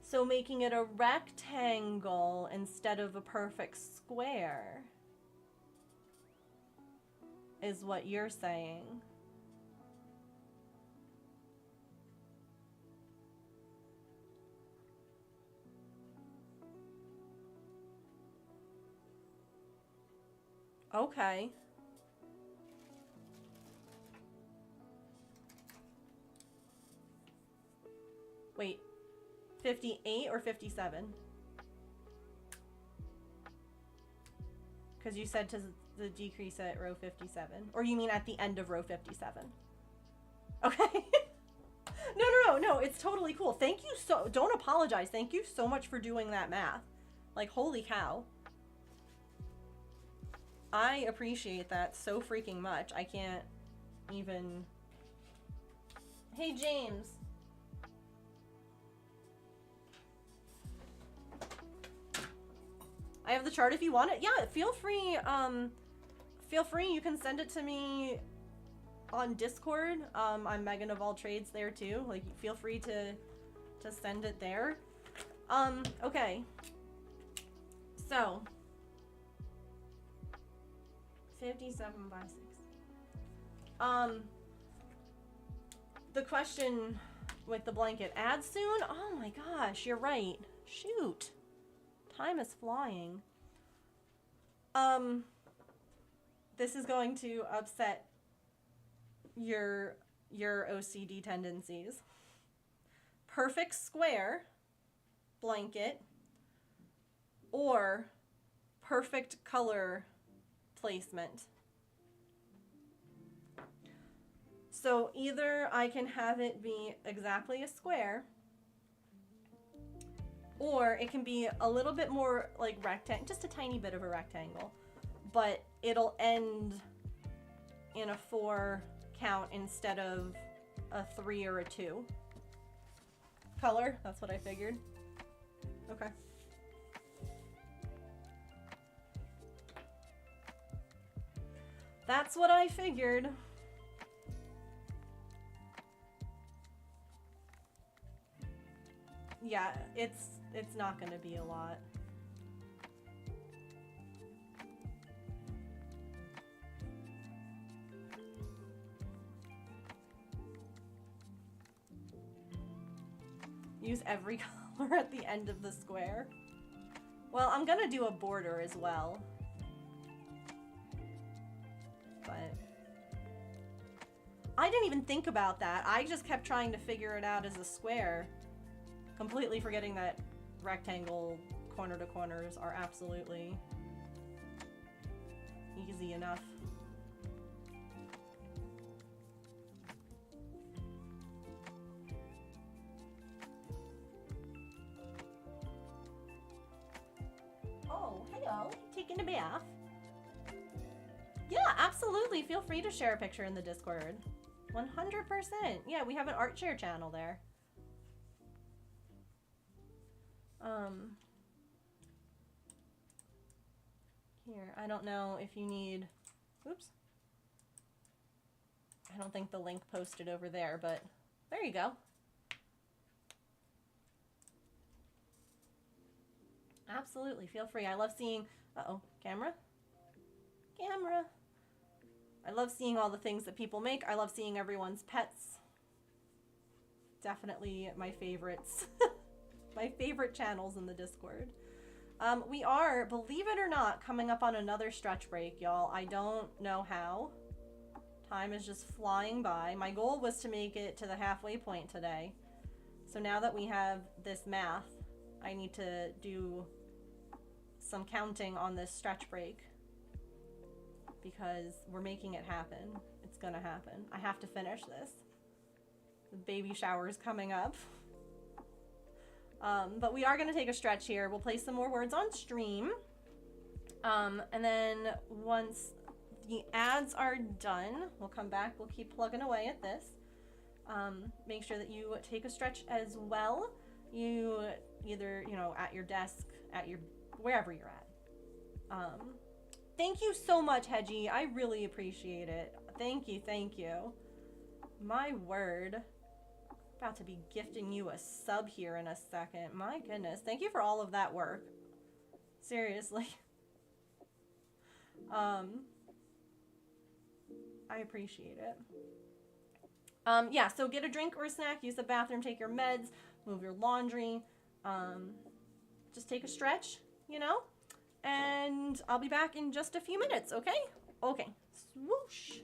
So making it a rectangle instead of a perfect square is what you're saying. Okay. Wait, 58 or 57? Because you said to the decrease at row 57. Or you mean at the end of row 57? Okay. No, it's totally cool. Thank you so, don't apologize. Thank you so much for doing that math. Like, holy cow. I appreciate that so freaking much. I can't even... Hey, James. I have the chart if you want it. Yeah, feel free, you can send it to me on Discord. I'm Megan of All Trades there too. Like, feel free to send it there. Okay. So 57 by 6. The question with the blanket, add soon? Oh my gosh, you're right. Shoot. Time is flying. This is going to upset your OCD tendencies. Perfect square blanket or perfect color placement. So either I can have it be exactly a square, or it can be a little bit more like rectangle, just a tiny bit of a rectangle, but it'll end in a 4 count instead of a 3 or a 2. Color, that's what I figured. Okay. That's what I figured. Yeah, it's not gonna be a lot. Use every color at the end of the square. Well, I'm gonna do a border as well. But I didn't even think about that. I just kept trying to figure it out as a square, completely forgetting that rectangle corner to corners are absolutely easy enough. Oh, hello. Taking a bath. Yeah, absolutely. Feel free to share a picture in the Discord. 100%. Yeah, we have an art share channel there. Here, I don't know if you need, oops. I don't think the link posted over there, but there you go. Absolutely, feel free. I love seeing, uh-oh, camera? Camera. I love seeing all the things that people make. I love seeing everyone's pets. Definitely my favorites. My favorite channels in the Discord. We are, believe it or not, coming up on another stretch break, y'all. I don't know how. Time is just flying by. My goal was to make it to the halfway point today. So now that we have this math, I need to do some counting on this stretch break, because we're making it happen. It's gonna happen. I have to finish this. The baby shower is coming up. But we are gonna take a stretch here. We'll play some more words on stream. And then once the ads are done, we'll come back. We'll keep plugging away at this. Make sure that you take a stretch as well. You either, you know, at your desk, at your, wherever you're at. Thank you so much, Hedgie. I really appreciate it. Thank you, thank you. My word. About to be gifting you a sub here in a second. My goodness. Thank you for all of that work. Seriously. I appreciate it. Yeah, so get a drink or a snack, use the bathroom, take your meds, move your laundry, just take a stretch, you know? and I'll be back in just a few minutes, okay? Okay. Swoosh.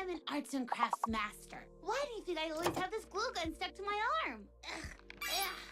I'm an arts and crafts master. Why do you think I always have this glue gun stuck to my arm? Ugh, ugh.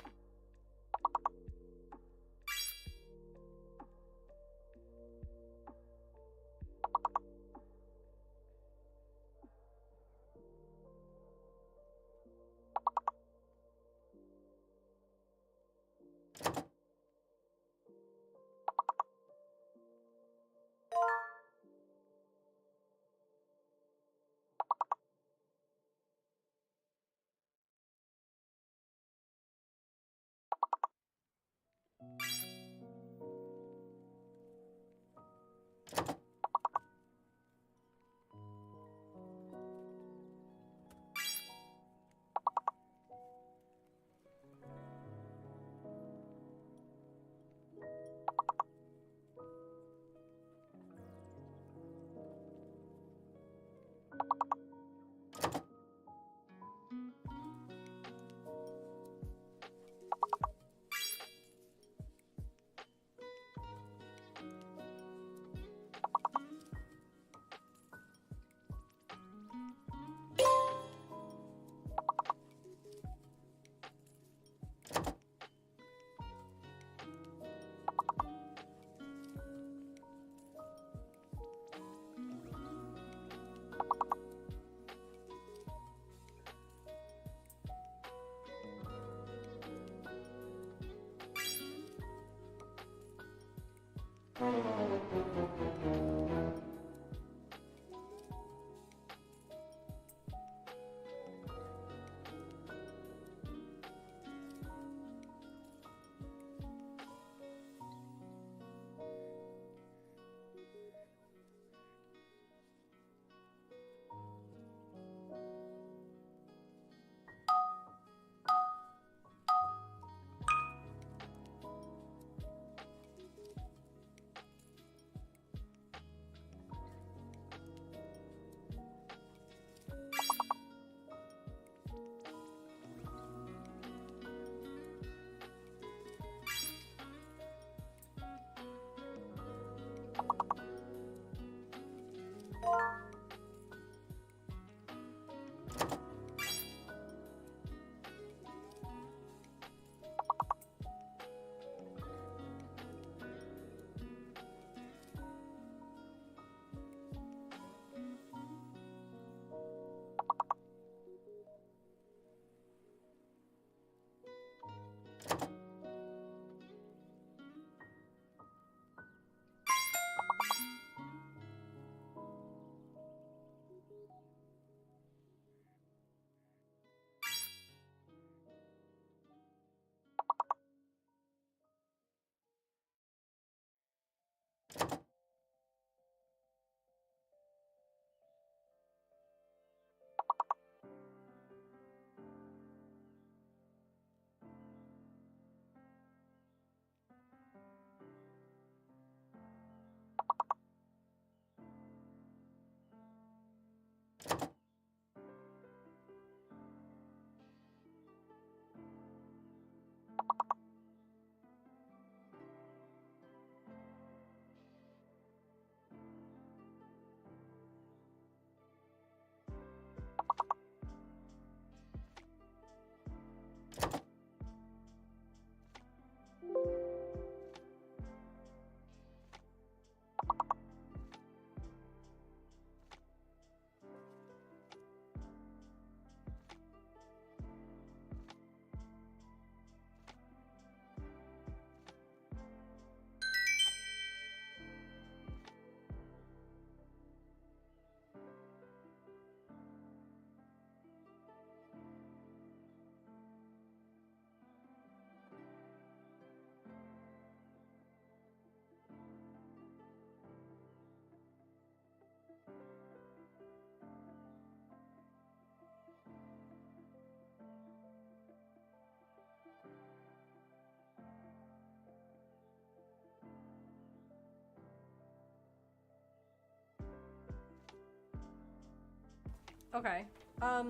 Okay. I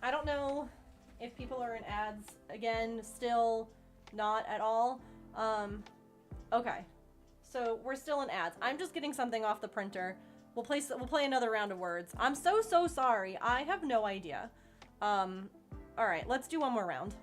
don't know if people are in ads. Again, still not at all. Okay. So we're still in ads. I'm just getting something off the printer. We'll play another round of words. I'm so sorry. I have no idea. All right, let's do one more round.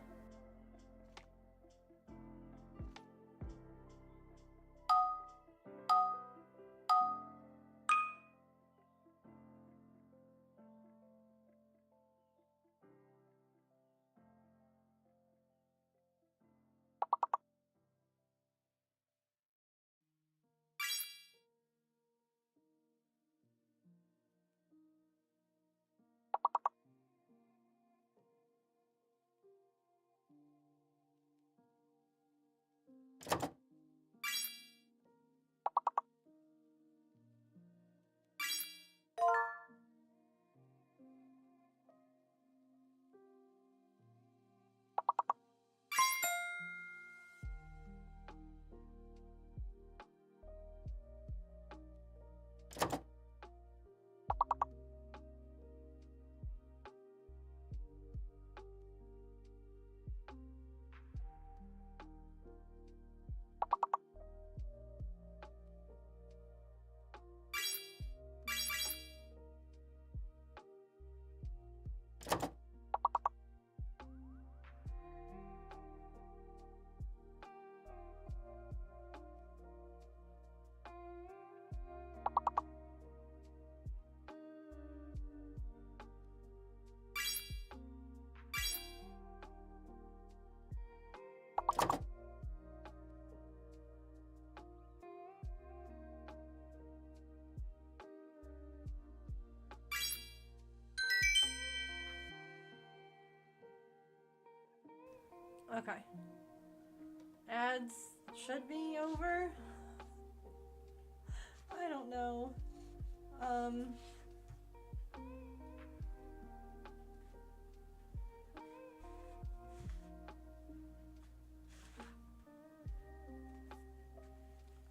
Okay. Ads should be over. I don't know. I'm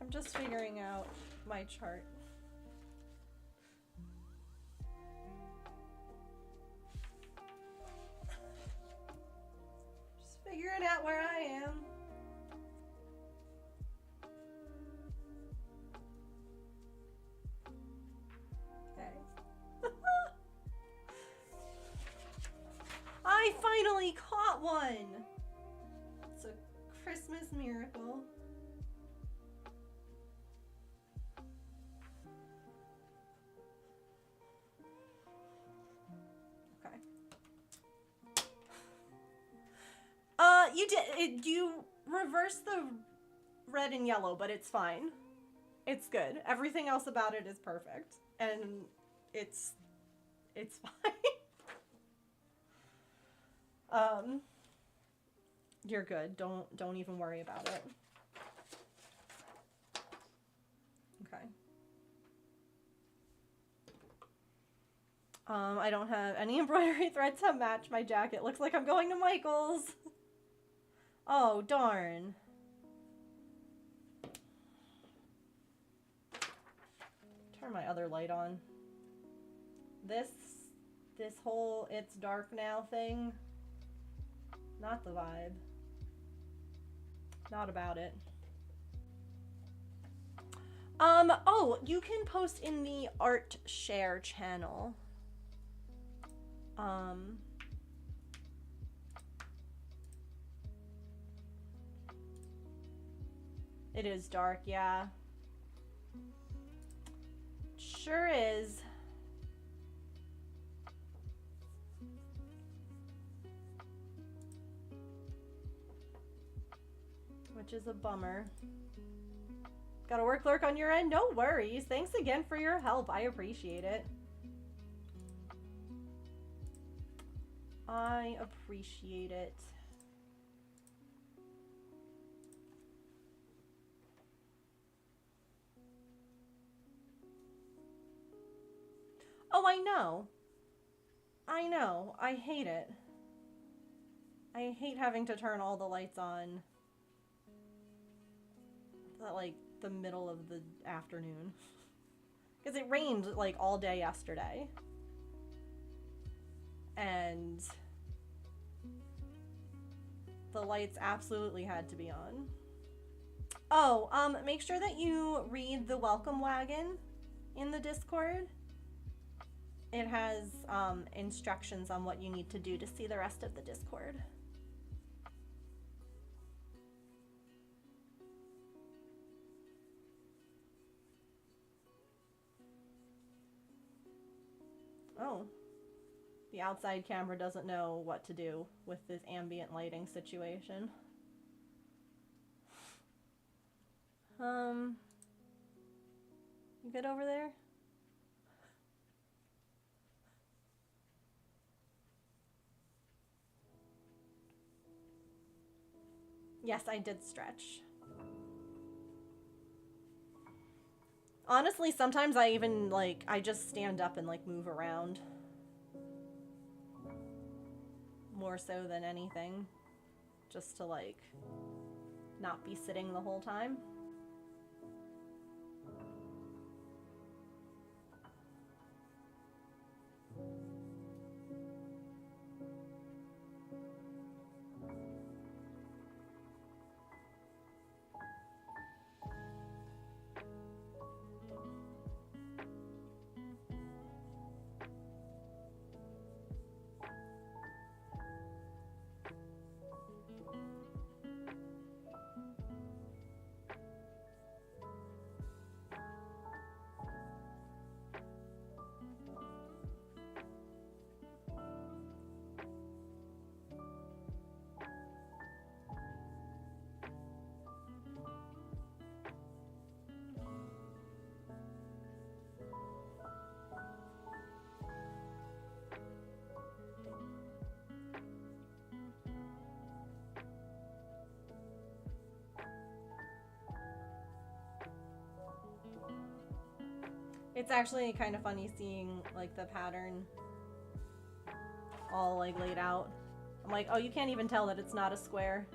just figuring out my chart. Just figuring out where I am. Okay. I finally caught one! It's a Christmas miracle. You reversed the red and yellow, but it's fine. It's good. Everything else about it is perfect. And it's fine. You're good. Don't even worry about it. Okay. I don't have any embroidery thread to match my jacket. Looks like I'm going to Michael's. Oh, darn. Turn my other light on. This whole it's dark now thing, not the vibe. Not about it. Oh, you can post in the art share channel. It is dark, yeah. Sure is. Which is a bummer. Got a work lurk on your end? No worries. Thanks again for your help. I appreciate it. I appreciate it. Oh, I know. I know. I hate it. I hate having to turn all the lights on at, like, the middle of the afternoon. Because it rained, like, all day yesterday. and the lights absolutely had to be on. Oh, make sure that you read the welcome wagon in the Discord. It has instructions on what you need to do to see the rest of the Discord. Oh, the outside camera doesn't know what to do with this ambient lighting situation. You good over there? Yes, I did stretch. Honestly, sometimes I even, like, I just stand up and, like, move around. More so than anything. Just to, like, not be sitting the whole time. It's actually kind of funny seeing, like, the pattern all, like, laid out. I'm like, oh, you can't even tell that it's not a square.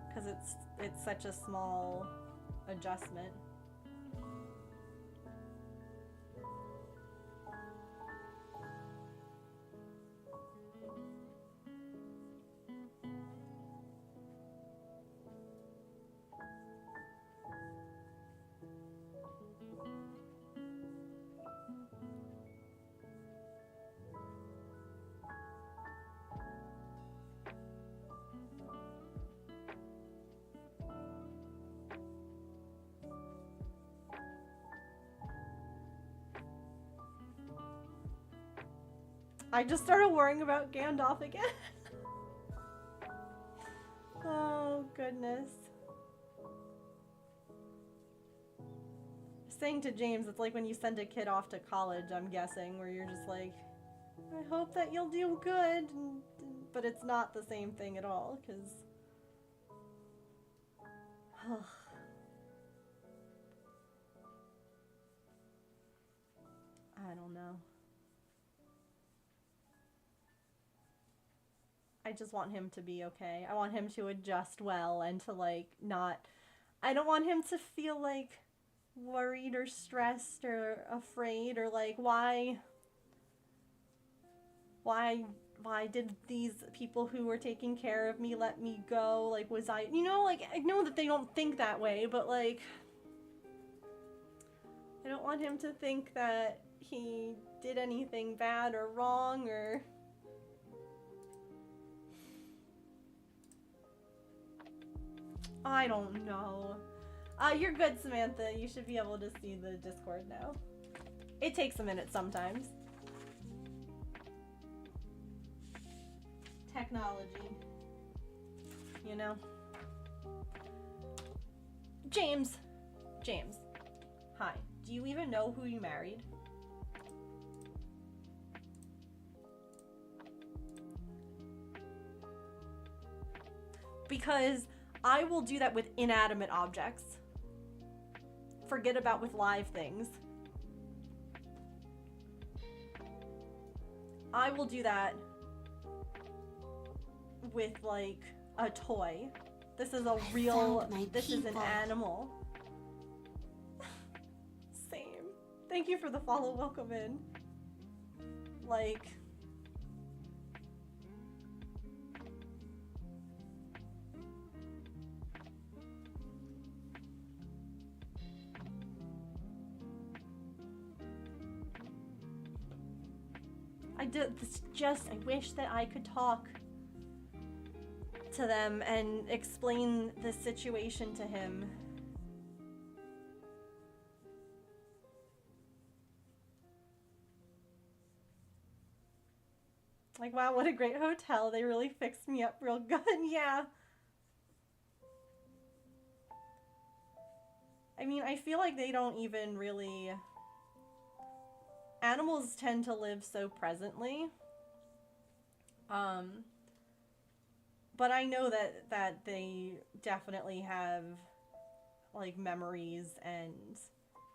Because it's such a small adjustment. I just started worrying about Gandalf again. Oh, goodness. Saying to James, it's like when you send a kid off to college, I'm guessing, where you're just like, I hope that you'll do good, but it's not the same thing at all, because... I don't know. I just want him to be okay. I want him to adjust well and to, like, not... I don't want him to feel, like, worried or stressed or afraid or, like, why did these people who were taking care of me let me go? Like, was I... You know, like, I know that they don't think that way, but, like... I don't want him to think that he did anything bad or wrong or... I don't know. You're good, Samantha. You should be able to see the Discord now. It takes a minute sometimes. Technology. You know? James. James. Hi. Do you even know who you married? Because I will do that with inanimate objects. Forget about with live things. I will do that with, like, a toy. This is a real... This is an animal. Same. Thank you for the follow. Welcome in. Like... I wish that I could talk to them and explain the situation to him. Like, wow, what a great hotel. They really fixed me up real good. Yeah. I mean, I feel like they don't even really... Animals tend to live so presently. But I know that they definitely have, like, memories and...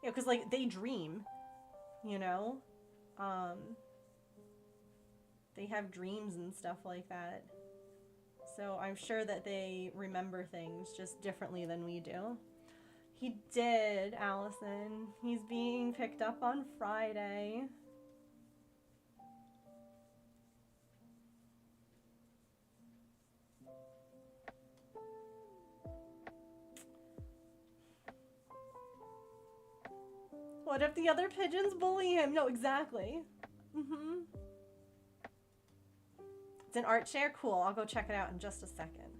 You know, because, like, they dream, you know? They have dreams and stuff like that. So I'm sure that they remember things just differently than we do. He did, Allison. He's being picked up on Friday. What if the other pigeons bully him? No, exactly. Mm-hmm. It's an art share? Cool. I'll go check it out in just a second.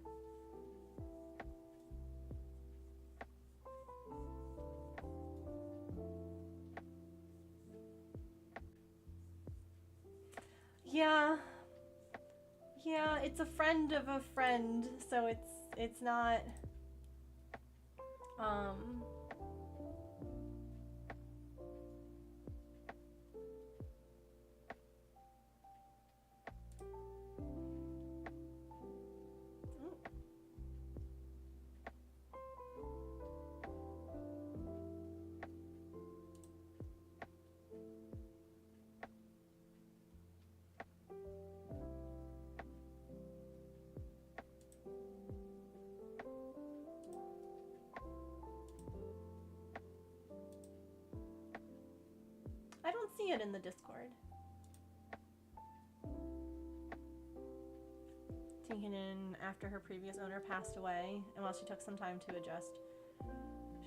Yeah. Yeah, it's a friend of a friend, so it's not I don't see it in the Discord. Taken in after her previous owner passed away, and while she took some time to adjust.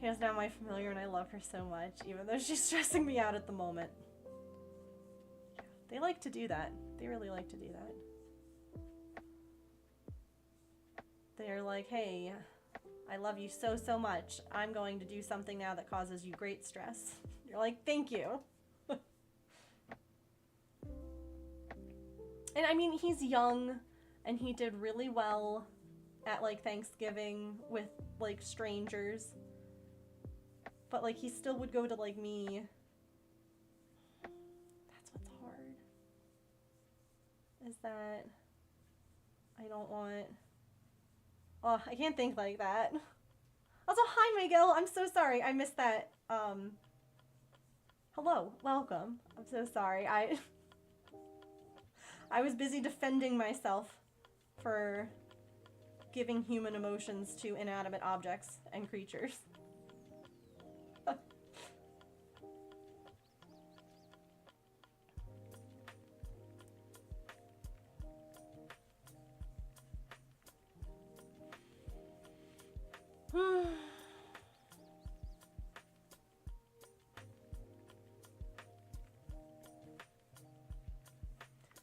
She is now my familiar and I love her so much, even though she's stressing me out at the moment. Yeah, they like to do that. They really like to do that. They're like, hey, I love you so, so much. I'm going to do something now that causes you great stress. You're like, thank you. And I mean, he's young, and he did really well at, like, Thanksgiving with, like, strangers. But, like, he still would go to, like, me. That's what's hard. Is that I don't want... Oh, I can't think like that. Also, hi, Miguel. I'm so sorry. I missed that. Hello. Welcome. I'm so sorry. I was busy defending myself for giving human emotions to inanimate objects and creatures.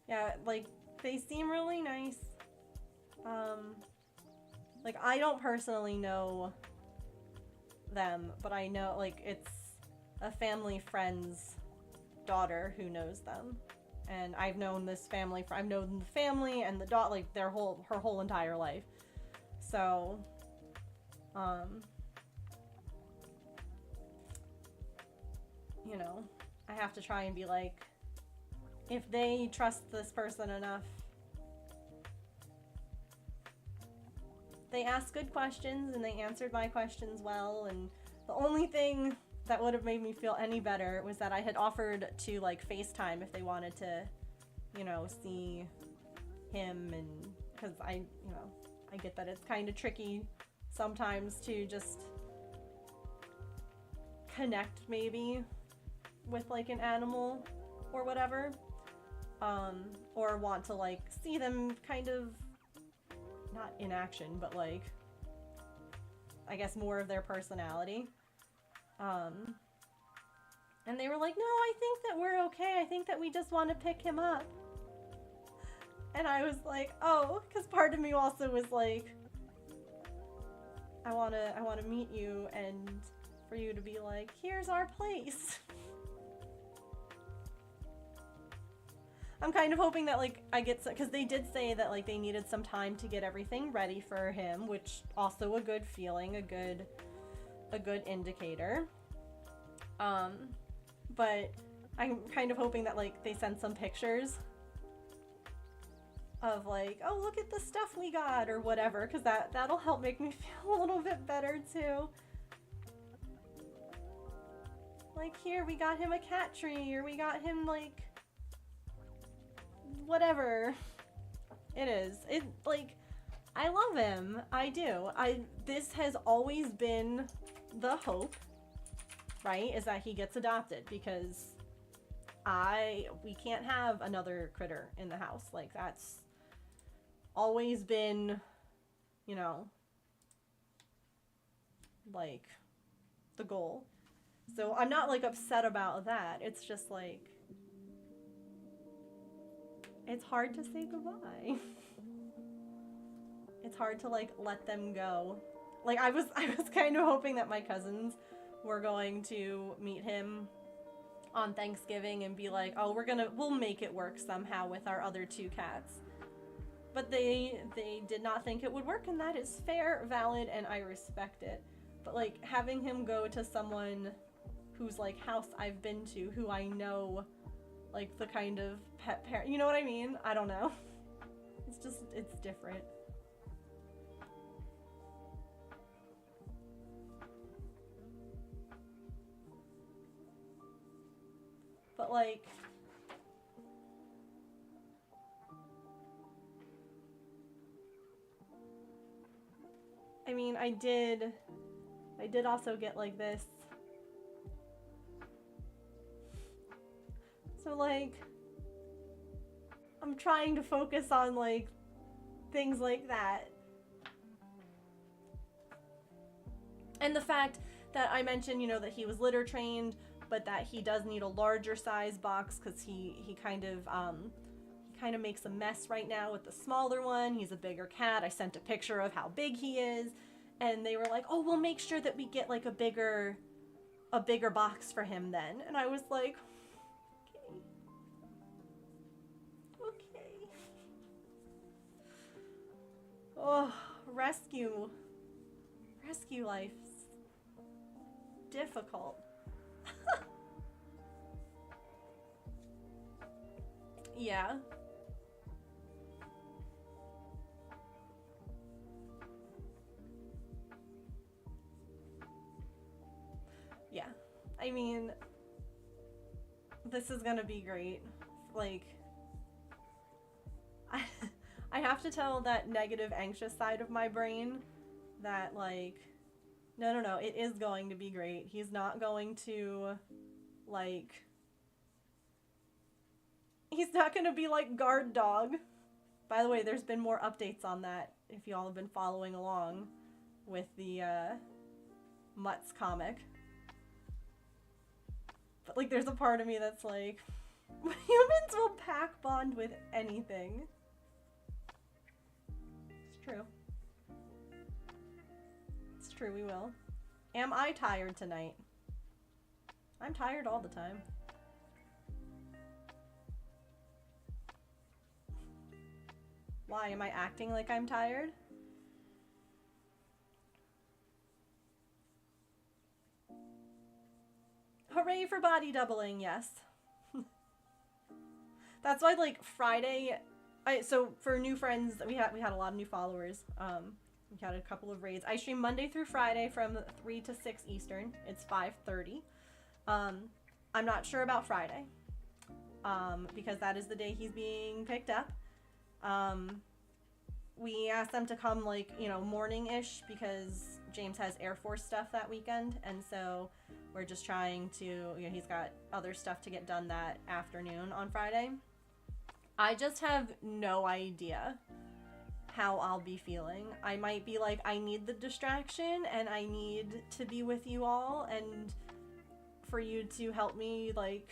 Yeah, like, they seem really nice. Like, I don't personally know them, but I know, like, it's a family friend's daughter who knows them. And I've known this family, I've known the family and the daughter, like, her whole entire life. So, you know, I have to try and be like, if they trust this person enough, they asked good questions and they answered my questions well, and the only thing that would have made me feel any better was that I had offered to, like, FaceTime if they wanted to, you know, see him, and because I get that it's kind of tricky sometimes to just connect maybe with like an animal or whatever, or want to like see them kind of not in action, but like I guess more of their personality. And they were like, no, I think that we're okay. I think that we just want to pick him up. And I was like, oh, because part of me also was like, I wanna meet you and for you to be like, here's our place. I'm kind of hoping that like I get some, because they did say that like they needed some time to get everything ready for him, which also a good feeling, a good indicator. But I'm kind of hoping that like they send some pictures of like, oh, look at the stuff we got or whatever, because that'll help make me feel a little bit better too. Like, here we got him a cat tree, or we got him like whatever it is. It like, I love him. I do. This has always been the hope, right? Is that he gets adopted, because we can't have another critter in the house. Like, that's always been, you know, like the goal. So I'm not like upset about that. It's just like, it's hard to say goodbye. It's hard to like let them go. Like I was kind of hoping that my cousins were going to meet him on Thanksgiving and be like, oh, we'll make it work somehow with our other two cats. But they did not think it would work, and that is fair, valid, and I respect it. But like having him go to someone whose like house I've been to, who I know like the kind of pet parent, you know what I mean? I don't know. It's different. But like, I mean, I did also get like this. So like, I'm trying to focus on like things like that. And the fact that I mentioned, you know, that he was litter trained, but that he does need a larger size box because he kind of makes a mess right now with the smaller one. He's a bigger cat. I sent a picture of how big he is, and they were like, oh, we'll make sure that we get like a bigger box for him then. And I was like, okay. Oh, rescue life's difficult. Yeah. Yeah. I mean, this is gonna be great. Like, I have to tell that negative, anxious side of my brain that, like, no, it is going to be great. He's not going to, like, he's not going to be like guard dog. By the way, there's been more updates on that if y'all have been following along with the Mutts comic. But like, there's a part of me that's like, humans will pack bond with anything. It's true. It's true, we will. Am I tired tonight? I'm tired all the time. Why? Am I acting like I'm tired? Hooray for body doubling, yes. That's why, like, Friday... so, for new friends, we had a lot of new followers. We had a couple of raids. I stream Monday through Friday from 3 to 6 Eastern. It's 5:30. I'm not sure about Friday. Because that is the day he's being picked up. we asked them to come like, you know, morning-ish because James has Air Force stuff that weekend, and so we're just trying to, you know, he's got other stuff to get done that afternoon on Friday. I just have no idea how I'll be feeling. I might be like, I need the distraction and I need to be with you all and for you to help me, like,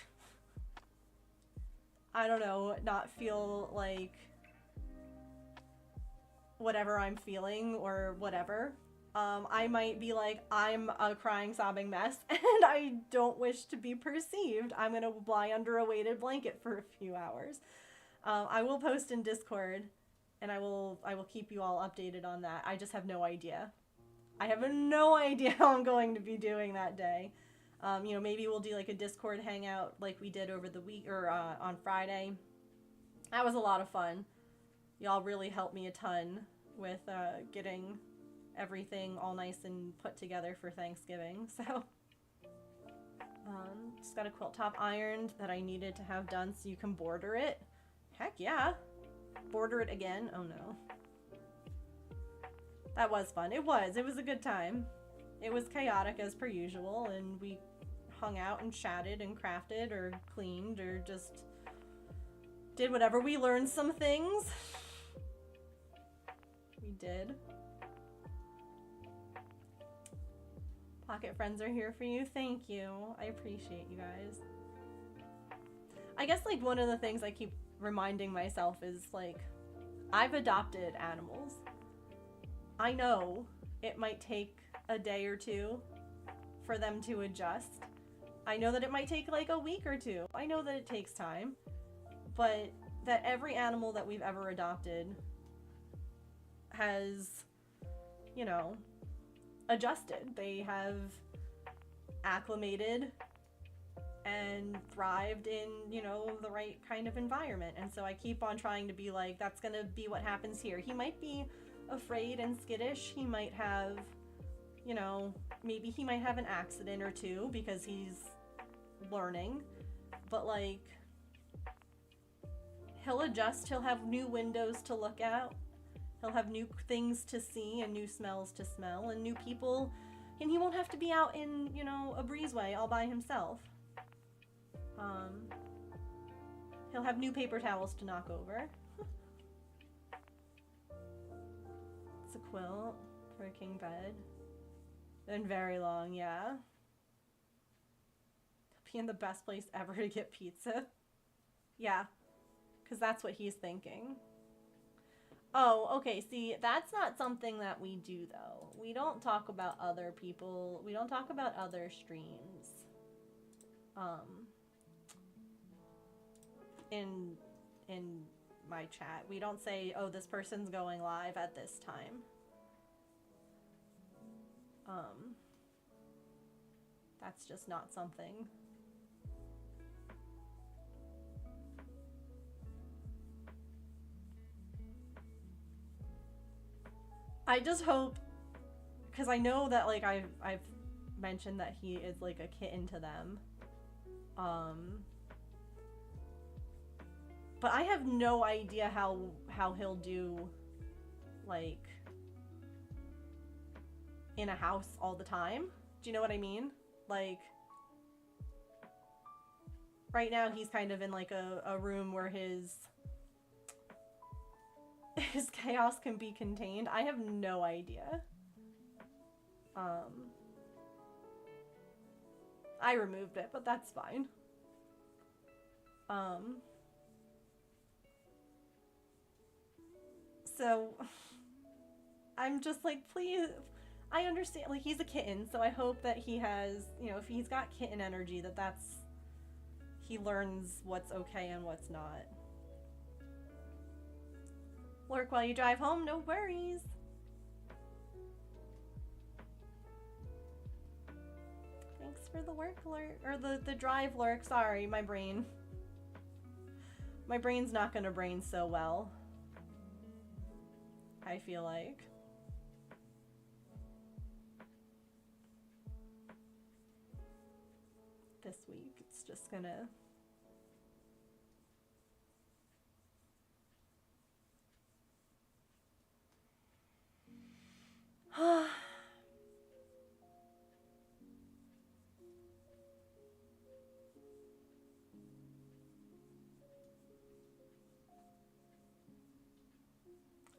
I don't know, not feel like whatever I'm feeling or whatever. I might be like, I'm a crying, sobbing mess and I don't wish to be perceived. I'm gonna lie under a weighted blanket for a few hours. I will post in Discord and I will keep you all updated on that. I just have no idea. I have no idea how I'm going to be doing that day. You know, maybe we'll do like a Discord hangout like we did over the week or on Friday. That was a lot of fun. Y'all really helped me a ton with getting everything all nice and put together for Thanksgiving. So, just got a quilt top ironed that I needed to have done so you can border it. Heck yeah. Border it again. Oh no. That was fun. It was a good time. It was chaotic as per usual, and we hung out and chatted and crafted or cleaned or just did whatever. We learned some things. We did. Pocket friends are here for you. Thank you. I appreciate you guys. I guess like one of the things I keep reminding myself is like, I've adopted animals. I know it might take a day or two for them to adjust. I know that it might take like a week or two. I know that it takes time, but that every animal that we've ever adopted has, you know, adjusted. They have acclimated and thrived in, you know, the right kind of environment. And so I keep on trying to be like, that's gonna be what happens here. He might be afraid and skittish. He might have, you know, maybe he might have an accident or two because he's learning. But like, he'll adjust. He'll have new windows to look at. He'll have new things to see and new smells to smell and new people. And he won't have to be out in, you know, a breezeway all by himself. He'll have new paper towels to knock over. It's a quilt for a king bed. And very long, yeah. He'll be in the best place ever to get pizza. Yeah, because that's what he's thinking. Oh, okay, see, that's not something that we do, though. We don't talk about other people. We don't talk about other streams. In my chat. We don't say, oh, this person's going live at this time. That's just not something. I just hope, because I know that like I've mentioned that he is like a kitten to them. But I have no idea how he'll do like in a house all the time. Do you know what I mean? Like right now he's kind of in like a room where his chaos can be contained. I have no idea. I removed it, but that's fine. So I'm just like, please, I understand, like he's a kitten, so I hope that he has, you know, if he's got kitten energy, he learns what's okay and what's not. Lurk while you drive home, no worries. Thanks for the work lurk, or the drive lurk, sorry, my brain's not gonna brain so well, I feel like. This week, it's just gonna...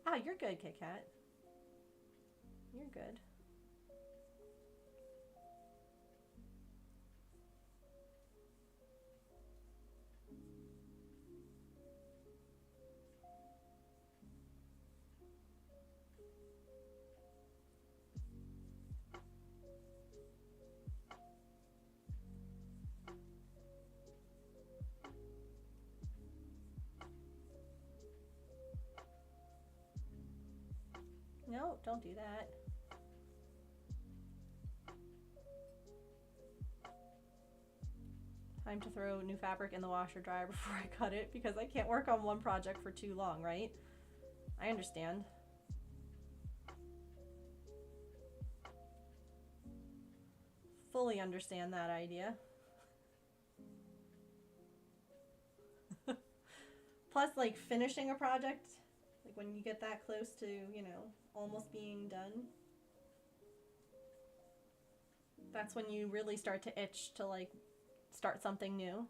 Ah, you're good, Kit Kat. You're good. No, don't do that. Time to throw new fabric in the washer dryer before I cut it because I can't work on one project for too long, right? I understand. Fully understand that idea. Plus, like, finishing a project, like when you get that close to, you know, almost being done, that's when you really start to itch to, like, start something new.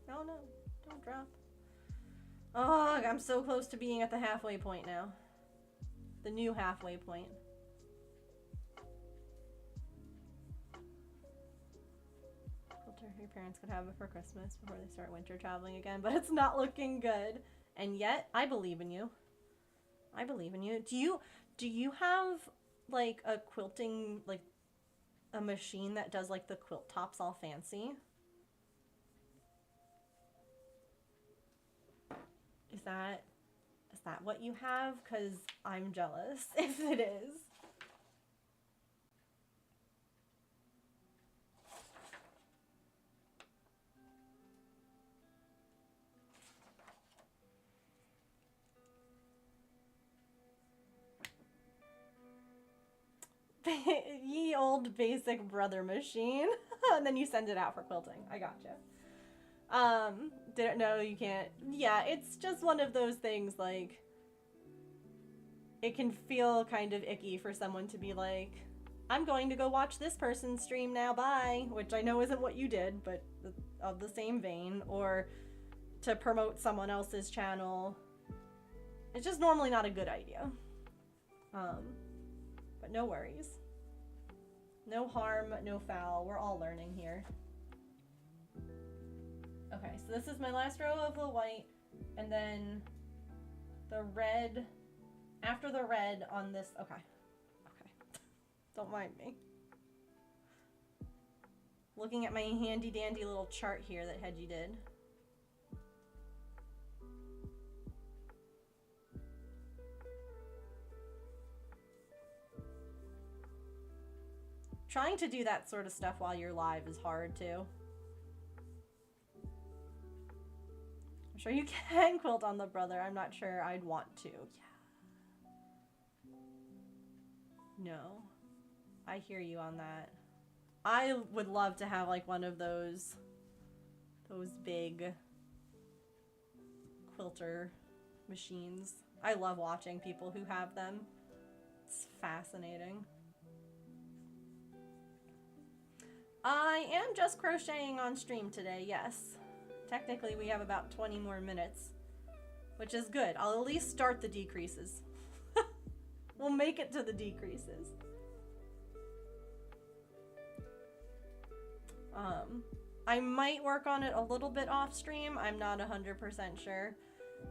Oh no, don't drop. Oh, I'm so close to being at the halfway point now. The new halfway point. Quilter, your parents could have it for Christmas before they start winter traveling again, but it's not looking good. And yet, I believe in you. I believe in you. Do you have like a quilting, like a machine that does like the quilt tops all fancy? Is that what you have? 'Cause I'm jealous if it is. Ye old basic brother machine. And then you send it out for quilting. I gotcha. Didn't know you can't. Yeah, it's just one of those things, like, it can feel kind of icky for someone to be like, I'm going to go watch this person's stream now, bye, which I know isn't what you did, but of the same vein, or to promote someone else's channel. It's just normally not a good idea. But no worries. No harm, no foul. We're all learning here. Okay, so this is my last row of the white, and then the red, after the red on this, okay. Don't mind me. Looking at my handy dandy little chart here that Hedgie did. Trying to do that sort of stuff while you're live is hard too. I'm sure you can quilt on the brother. I'm not sure I'd want to. Yeah. No. I hear you on that. I would love to have like one of those big quilter machines. I love watching people who have them. It's fascinating. I am just crocheting on stream today, yes. Technically, we have about 20 more minutes, which is good. I'll at least start the decreases. We'll make it to the decreases. I might work on it a little bit off stream. I'm not 100% sure.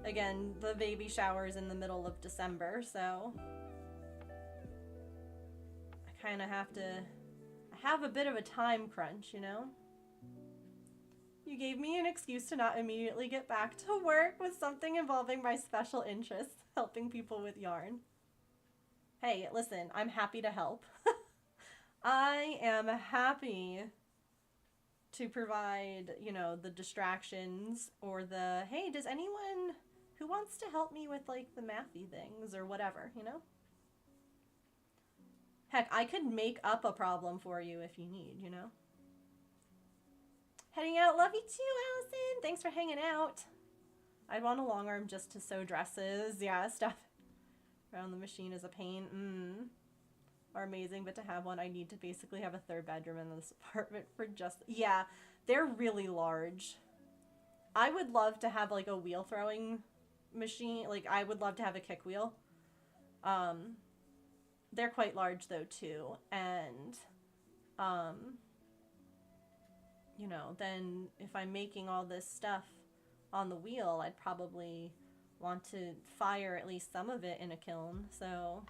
Again, the baby shower's in the middle of December, so I kind of have to have a bit of a time crunch, you know? You gave me an excuse to not immediately get back to work with something involving my special interests, helping people with yarn. Hey, listen, I'm happy to help. I am happy to provide, you know, the distractions or the, hey, does anyone who wants to help me with, like, the mathy things or whatever, you know? Heck, I could make up a problem for you if you need, you know? Heading out. Love you too, Allison. Thanks for hanging out. I'd want a long arm just to sew dresses. Yeah, stuff around the machine is a pain. Are amazing, but to have one, I need to basically have a third bedroom in this apartment for just... Yeah, they're really large. I would love to have, like, a wheel throwing machine. Like, I would love to have a kick wheel. They're quite large, though, too. And, you know, then if I'm making all this stuff on the wheel, I'd probably want to fire at least some of it in a kiln. So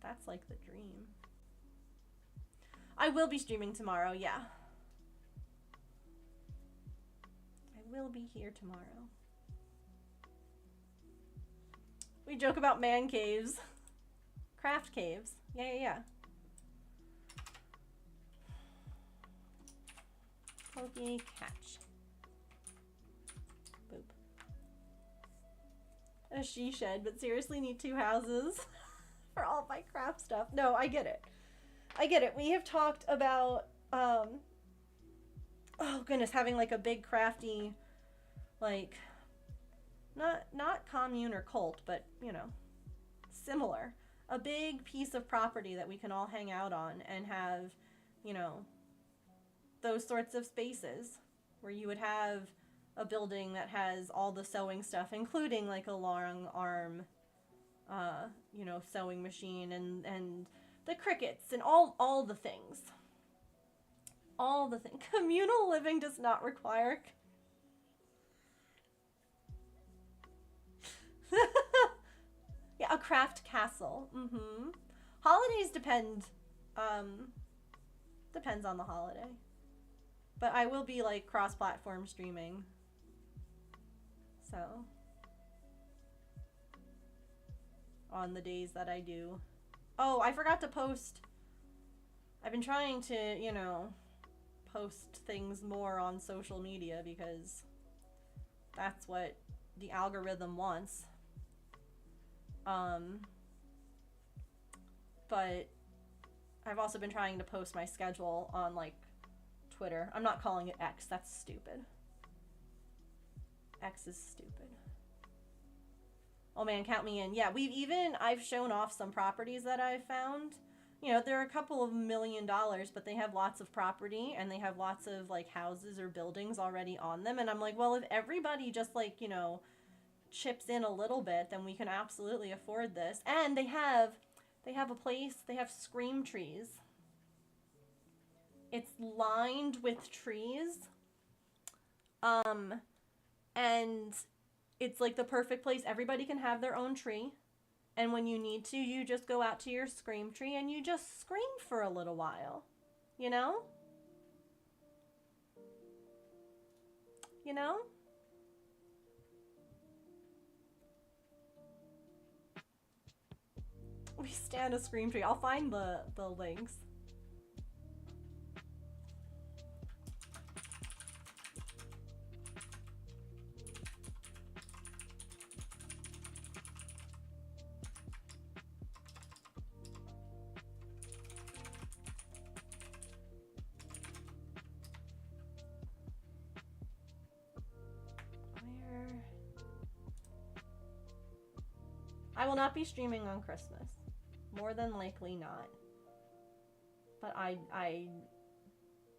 that's like the dream. I will be streaming tomorrow, yeah. I will be here tomorrow. We joke about man caves. Craft caves. Yeah. Pokey catch. Boop. A she shed, but seriously need 2 houses for all my craft stuff. No, I get it. I get it. We have talked about, oh goodness, having like a big crafty, like, not commune or cult, but, you know, similar. A big piece of property that we can all hang out on and have, you know, those sorts of spaces where you would have a building that has all the sewing stuff, including like a long arm, you know, sewing machine and the crickets and all the things. All the things. Communal living does not require... Yeah, a craft castle. Holidays depend. Depends on the holiday. But I will be like cross-platform streaming. So on the days that I do. Oh, I forgot to post. I've been trying to, you know, post things more on social media because that's what the algorithm wants. But I've also been trying to post my schedule on like Twitter. I'm not calling it X. That's stupid. X is stupid. Oh man, count me in. Yeah, I've shown off some properties that I've found. You know, they're a couple of $1 million, but they have lots of property and they have lots of like houses or buildings already on them. And I'm like, well, if everybody just like, you know, chips in a little bit, then we can absolutely afford this. And they have a place, they have scream trees. It's lined with trees. And it's like the perfect place. Everybody can have their own tree. And when you need to, you just go out to your scream tree and you just scream for a little while. You know? You know? We stand a scream tree. I'll find the links. I will not be streaming on Christmas. More than likely not. But I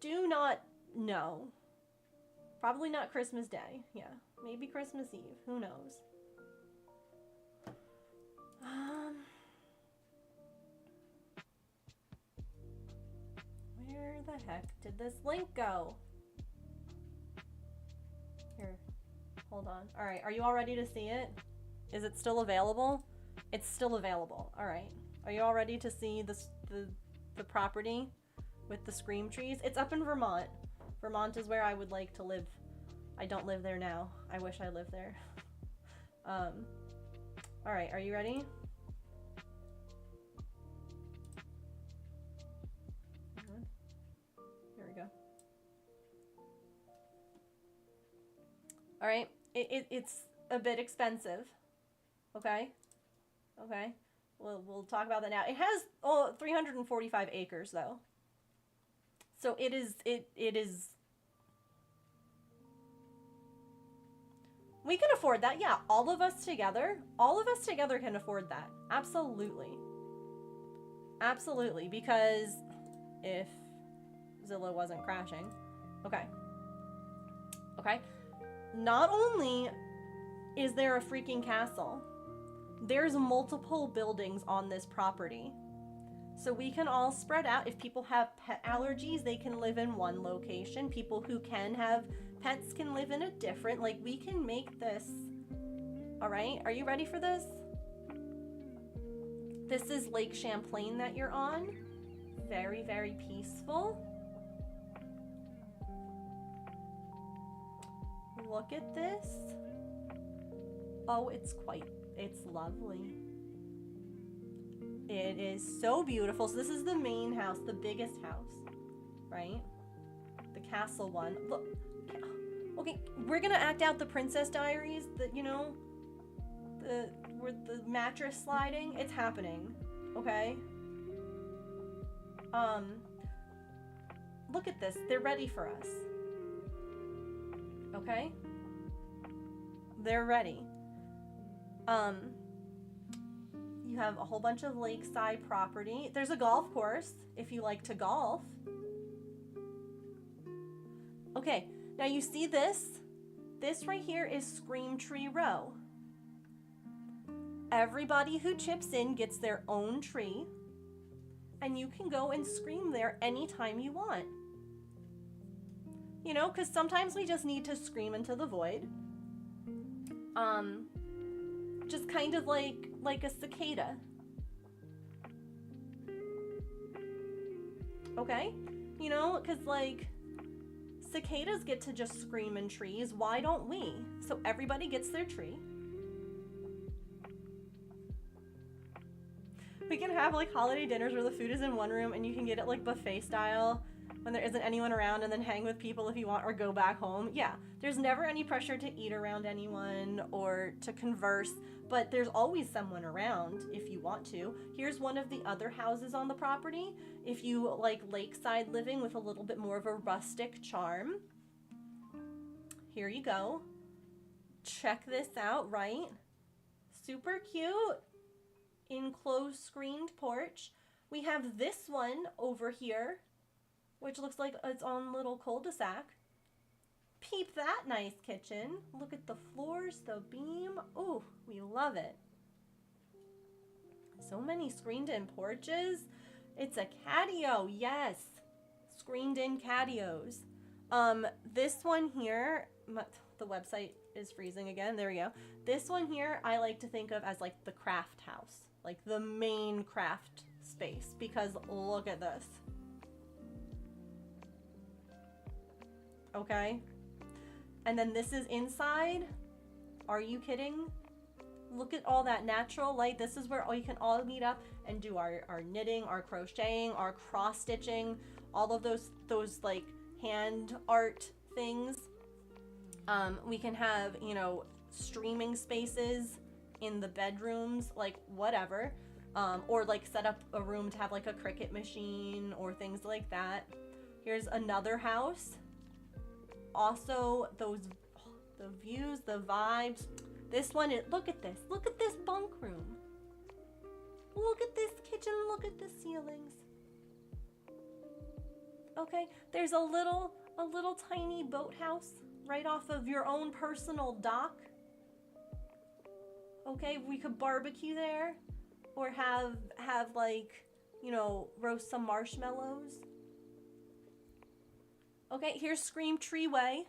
do not know. Probably not Christmas Day. Yeah. Maybe Christmas Eve. Who knows? Where the heck did this link go? Here. Hold on. Alright, are you all ready to see it? Is it still available? It's still available. Alright. Are you all ready to see the property with the scream trees? It's up in Vermont. Vermont is where I would like to live. I don't live there now. I wish I lived there. Alright, are you ready? Here we go. Alright, it's a bit expensive. Okay? Okay. We'll talk about that now. It has 345 acres though. So it is we can afford that. Yeah, all of us together can afford that. Absolutely. Absolutely, because if Zillow wasn't crashing. Okay. Okay. Not only is there a freaking castle, there's multiple buildings on this property. So we can all spread out. If people have pet allergies, they can live in one location. People who can have pets can live in a different. Like, we can make this. All right, are you ready for this? This is Lake Champlain that you're on. Very, very peaceful. Look at this. Oh, it's lovely. It is so beautiful. So this is the main house, the biggest house, right? The castle one. Look. Okay, we're gonna act out the Princess Diaries, that, you know, where the mattress sliding. It's happening, okay? Look at this. They're ready for us. Okay? They're ready. You have a whole bunch of lakeside property. There's a golf course if you like to golf. Okay, now you see this? This right here is Scream Tree Row. Everybody who chips in gets their own tree, and you can go and scream there anytime you want. You know, because sometimes we just need to scream into the void. Just kind of like a cicada. Okay? You know, because like cicadas get to just scream in trees. Why don't we? So everybody gets their tree. We can have like holiday dinners where the food is in one room and you can get it like buffet style when there isn't anyone around, and then hang with people if you want, or go back home. Yeah, there's never any pressure to eat around anyone or to converse, but there's always someone around if you want to. Here's one of the other houses on the property. If you like lakeside living with a little bit more of a rustic charm, here you go. Check this out, right? Super cute. Enclosed screened porch. We have this one over here, which looks like its own little cul-de-sac. Peep that nice kitchen. Look at the floors, the beam. Ooh, we love it. So many screened in porches. It's a catio, yes. Screened in catios. This one here, the website is freezing again. There we go. This one here, I like to think of as like the craft house, like the main craft space, because look at this. Okay, and then this is inside. Are you kidding? Look at all that natural light. This is where we can all meet up and do our knitting, our crocheting, our cross stitching, all of those like hand art things. We can have, you know, streaming spaces in the bedrooms, like whatever, or like set up a room to have like a Cricut machine or things like that. Here's another house. Also, the views, the vibes. This one is, look at this bunk room. Look at this kitchen, look at the ceilings. Okay, there's a little tiny boathouse right off of your own personal dock. Okay, we could barbecue there, or have like, you know, roast some marshmallows. Okay, here's Scream Tree Way.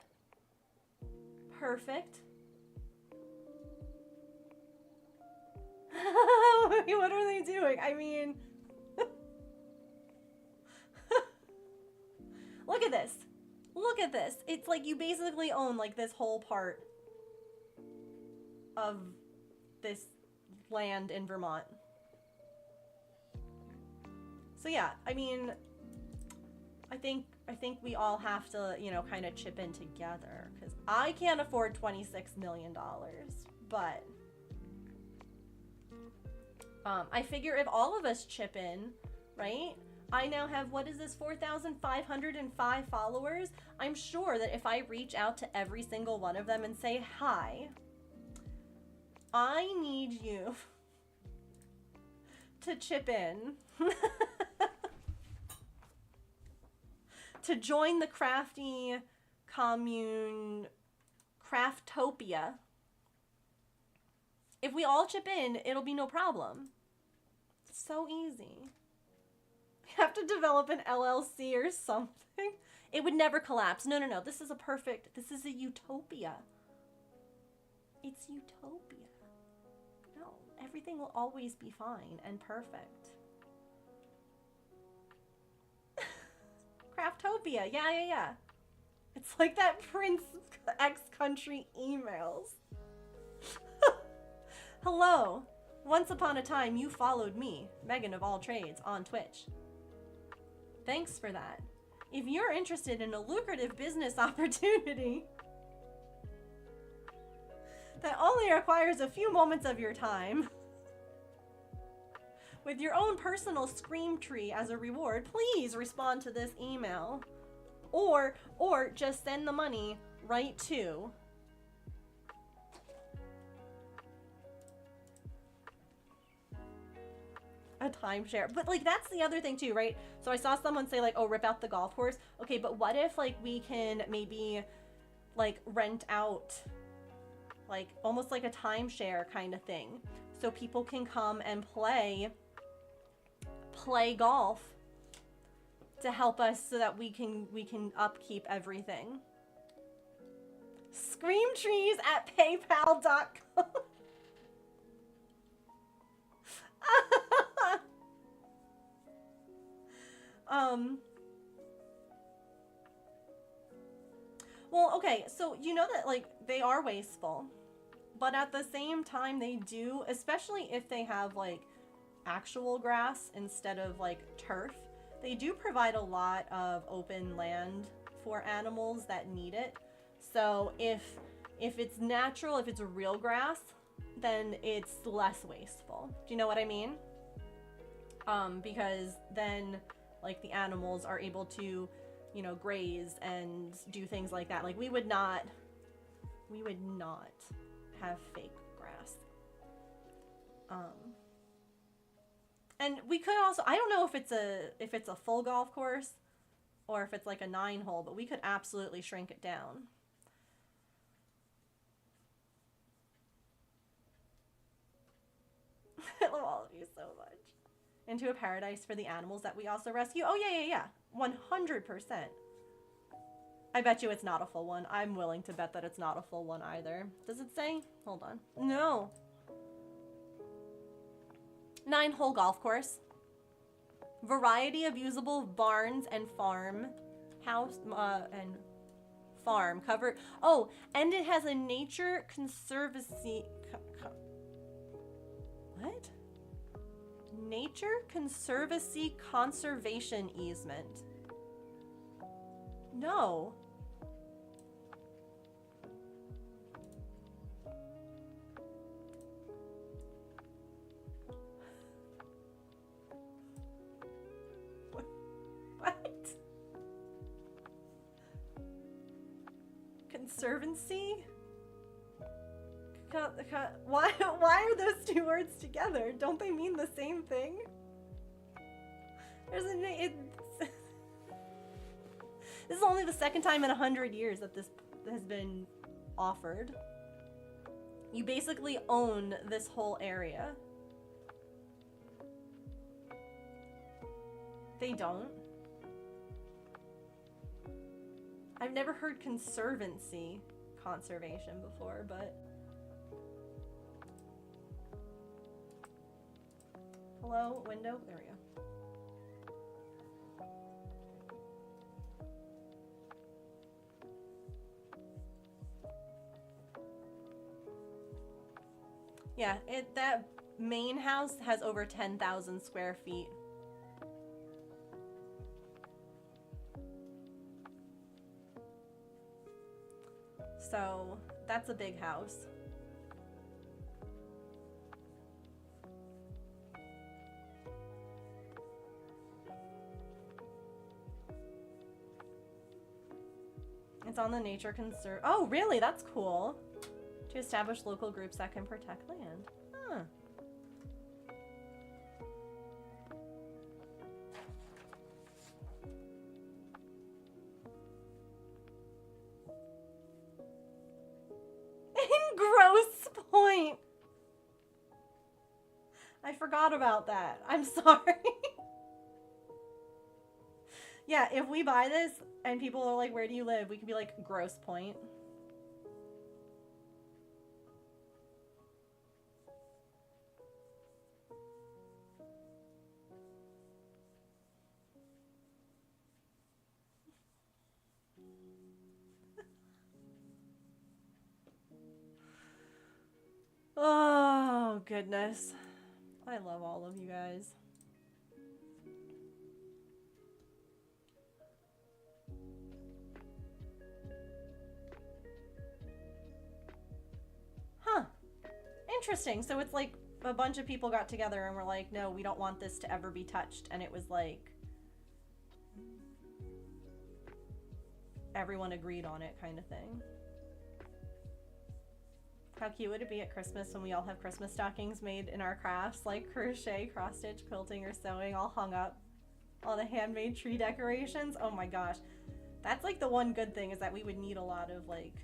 Perfect. What are they doing? I mean, look at this. Look at this. It's like you basically own like this whole part of this land in Vermont. So yeah, I mean, I think we all have to, you know, kind of chip in together, because I can't afford $26 million, but I figure if all of us chip in, right? I now have, what is this, 4,505 followers? I'm sure that if I reach out to every single one of them and say, hi, I need you to chip in to join the crafty commune, Craftopia. If we all chip in, it'll be no problem. It's so easy. We have to develop an LLC or something. It would never collapse. No, no, no. This is a perfect, this is a utopia. It's utopia. No, everything will always be fine and perfect. Craftopia. Yeah, yeah, yeah. It's like that Prince X Country emails. Hello. Once upon a time, you followed me, Megan of All Trades, on Twitch. Thanks for that. If you're interested in a lucrative business opportunity that only requires a few moments of your time, with your own personal scream tree as a reward, please respond to this email. Or just send the money right to a timeshare. But like, that's the other thing too, right? So I saw someone say like, oh, rip out the golf course. Okay, but what if like we can maybe like rent out like almost like a timeshare kind of thing, so people can come and play golf to help us so that we can upkeep everything. Screamtrees at paypal.com. Well, okay, so you know that like they are wasteful, but at the same time they do, especially if they have like actual grass instead of like turf, they do provide a lot of open land for animals that need it. So if it's natural, if it's real grass, then it's less wasteful. Do you know what I mean? Because then like the animals are able to, you know, graze and do things like that. Like we would not have fake grass. And we could also, I don't know if it's a full golf course or if it's like a 9-hole, but we could absolutely shrink it down. I love all of you so much. Into a paradise for the animals that we also rescue. Oh yeah, yeah, yeah. 100%. I bet you it's not a full one. I'm willing to bet that it's not a full one either. Does it say? Hold on. No. 9-hole golf course. Variety of usable barns and farm house and farm covered. Oh, and it has a nature conservancy. What? Nature Conservancy conservation easement. No. What? Conservancy? Why are those two words together? Don't they mean the same thing? There's this is only the second time in 100 years that this has been offered. You basically own this whole area. They don't. I've never heard conservancy conservation before, but hello, window? There we go. Yeah, that main house has over 10,000 square feet. So, that's a big house. It's on the nature conserve. Oh, really? That's cool. To establish local groups that can protect land. Huh. In Grosse Point. I forgot about that. I'm sorry. Yeah, if we buy this and people are like, where do you live? We could be like, Grosse Point. Oh, goodness. I love all of you guys. Huh. Interesting. So it's like a bunch of people got together and were like, no, we don't want this to ever be touched. And it was like, everyone agreed on it kind of thing. How cute would it be at Christmas when we all have Christmas stockings made in our crafts, like crochet, cross-stitch, quilting, or sewing, all hung up? All the handmade tree decorations? Oh my gosh. That's like the one good thing, is that we would need a lot of like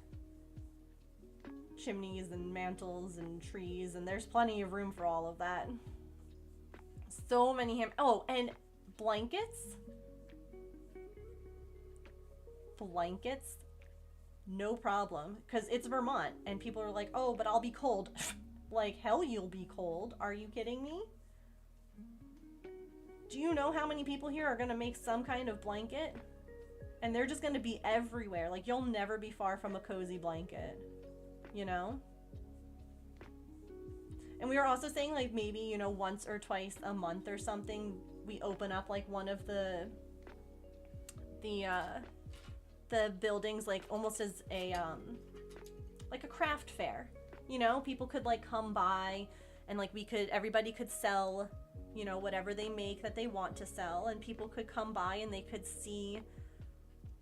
chimneys and mantles and trees, and there's plenty of room for all of that. So many oh, and blankets? Blankets? No problem, because it's Vermont, and people are like, oh, but I'll be cold. Like, hell, you'll be cold. Are you kidding me? Do you know how many people here are going to make some kind of blanket? And they're just going to be everywhere. Like, you'll never be far from a cozy blanket, you know? And we were also saying, like, maybe, you know, once or twice a month or something, we open up, like, one of the buildings, like, almost as a, like a craft fair, you know? People could, like, come by and, like, everybody could sell, you know, whatever they make that they want to sell, and people could come by and they could see,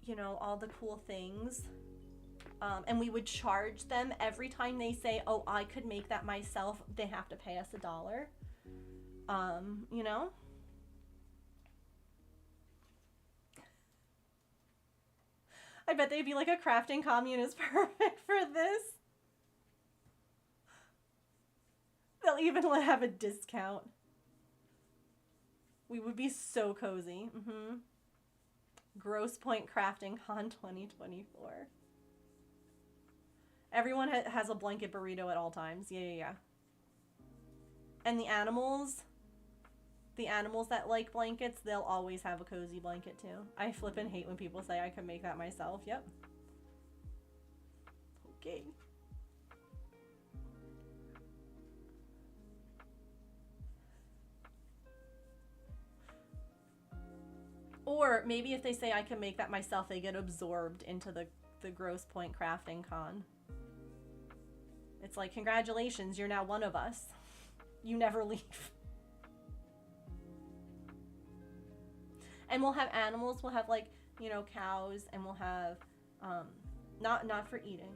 you know, all the cool things. And we would charge them every time they say, oh, I could make that myself. They have to pay us $1. You know? I bet they'd be like, a crafting commune is perfect for this. They'll even have a discount. We would be so cozy. Grosse Point Crafting Con 2024. Everyone has a blanket burrito at all times. Yeah. And the animals that like blankets, they'll always have a cozy blanket too. I flippin' hate when people say I can make that myself. Yep. Okay. Or maybe if they say I can make that myself, they get absorbed into the Grosse Point Crafting Con. It's like, congratulations, you're now one of us. You never leave. And we'll have animals. We'll have, like, you know, cows, and we'll have, not for eating,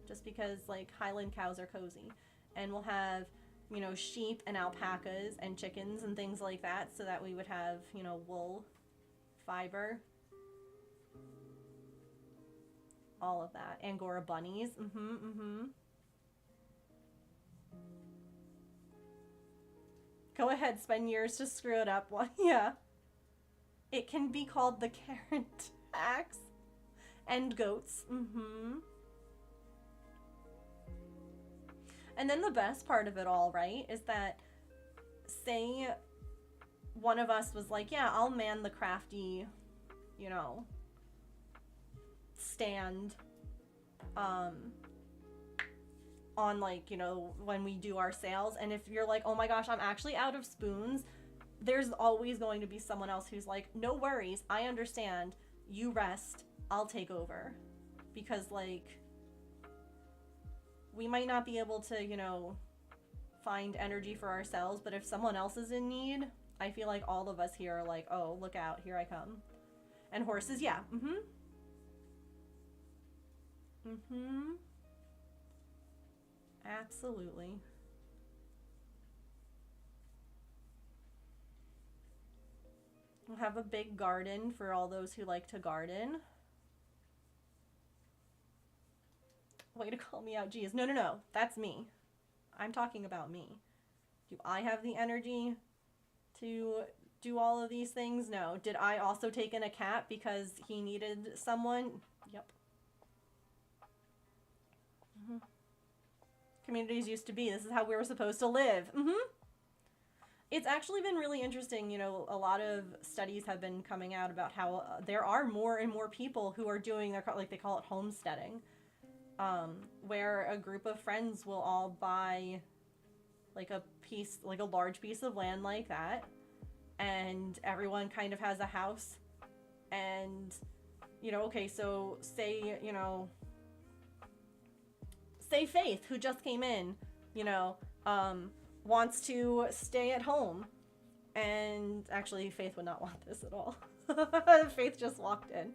just because, like, Highland cows are cozy. And we'll have, you know, sheep and alpacas and chickens and things like that, so that we would have, you know, wool, fiber, all of that. Angora bunnies. Go ahead, spend years to screw it up. Well, yeah. It can be called the Karen tax. And goats. And then the best part of it all, right, is that, say one of us was like, yeah, I'll man the crafty, you know, stand, on, like, you know, when we do our sales. And if you're like, oh my gosh, I'm actually out of spoons, there's always going to be someone else who's like, no worries, I understand, you rest, I'll take over. Because, like, we might not be able to, you know, find energy for ourselves, but if someone else is in need, I feel like all of us here are like, oh, look out, here I come. And horses, yeah, Mm-hmm. Absolutely. We'll have a big garden for all those who like to garden. Way to call me out, geez. No, no, no. That's me. I'm talking about me. Do I have the energy to do all of these things? No. Did I also take in a cat because he needed someone? Yep. Mm-hmm. Communities used to be. This is how we were supposed to live. Mm-hmm. It's actually been really interesting. You know, a lot of studies have been coming out about how there are more and more people who are doing their, like they call it homesteading, where a group of friends will all buy like a piece, like a large piece of land like that, and everyone kind of has a house. And, you know, okay, so say, you know, say Faith, who just came in, you know, wants to stay at home. And actually, Faith would not want this at all. Faith just walked in.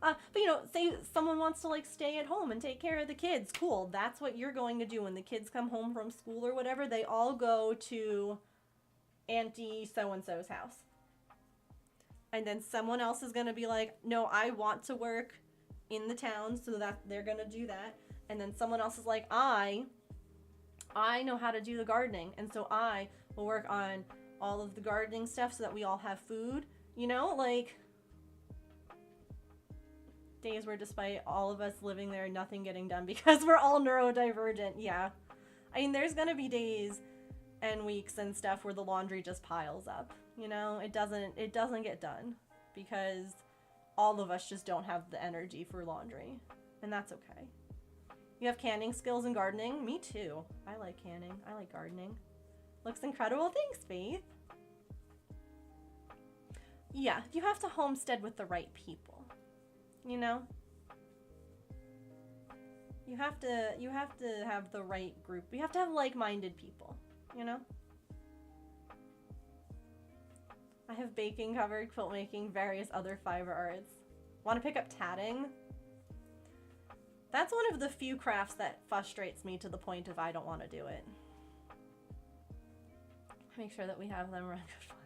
But, you know, say someone wants to, like, stay at home and take care of the kids. Cool. That's what you're going to do when the kids come home from school or whatever. They all go to Auntie so-and-so's house. And then someone else is going to be like, no, I want to work in the town, so that they're going to do that. And then someone else is like, I know how to do the gardening, and so I will work on all of the gardening stuff so that we all have food. You know, like, days where despite all of us living there, nothing getting done because we're all neurodivergent. Yeah. I mean, there's gonna be days and weeks and stuff where the laundry just piles up. You know, it doesn't get done because all of us just don't have the energy for laundry, and that's okay. You have canning skills and gardening? Me too. I like canning. I like gardening. Looks incredible. Thanks, Faith. Yeah, you have to homestead with the right people. You know? You have to have the right group. You have to have like-minded people, you know? I have baking covered, quilt making, various other fiber arts. Want to pick up tatting? That's one of the few crafts that frustrates me to the point of I don't want to do it. Make sure that we have them around good fun.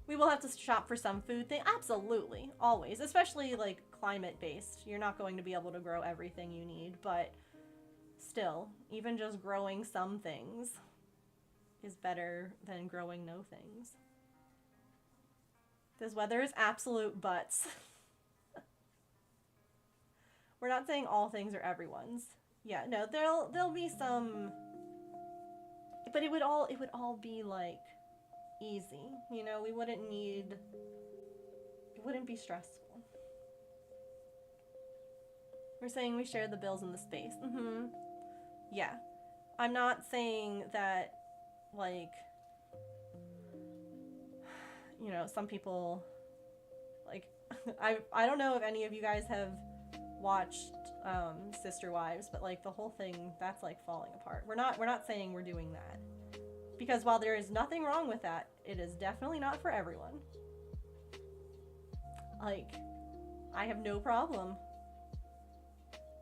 We will have to shop for some food thing. Absolutely. Always. Especially like climate based. You're not going to be able to grow everything you need, but still, even just growing some things is better than growing no things. This weather is absolute butts. We're not saying all things are everyone's. Yeah, no, there'll be some, but it would all be like easy, you know. It wouldn't be stressful. We're saying we share the bills and the space. Mm-hmm. Yeah. I'm not saying that, like, you know, some people, like, I don't know if any of you guys have watched Sister Wives, but like the whole thing, that's like falling apart. We're not saying we're doing that, because while there is nothing wrong with that, it is definitely not for everyone. Like, I have no problem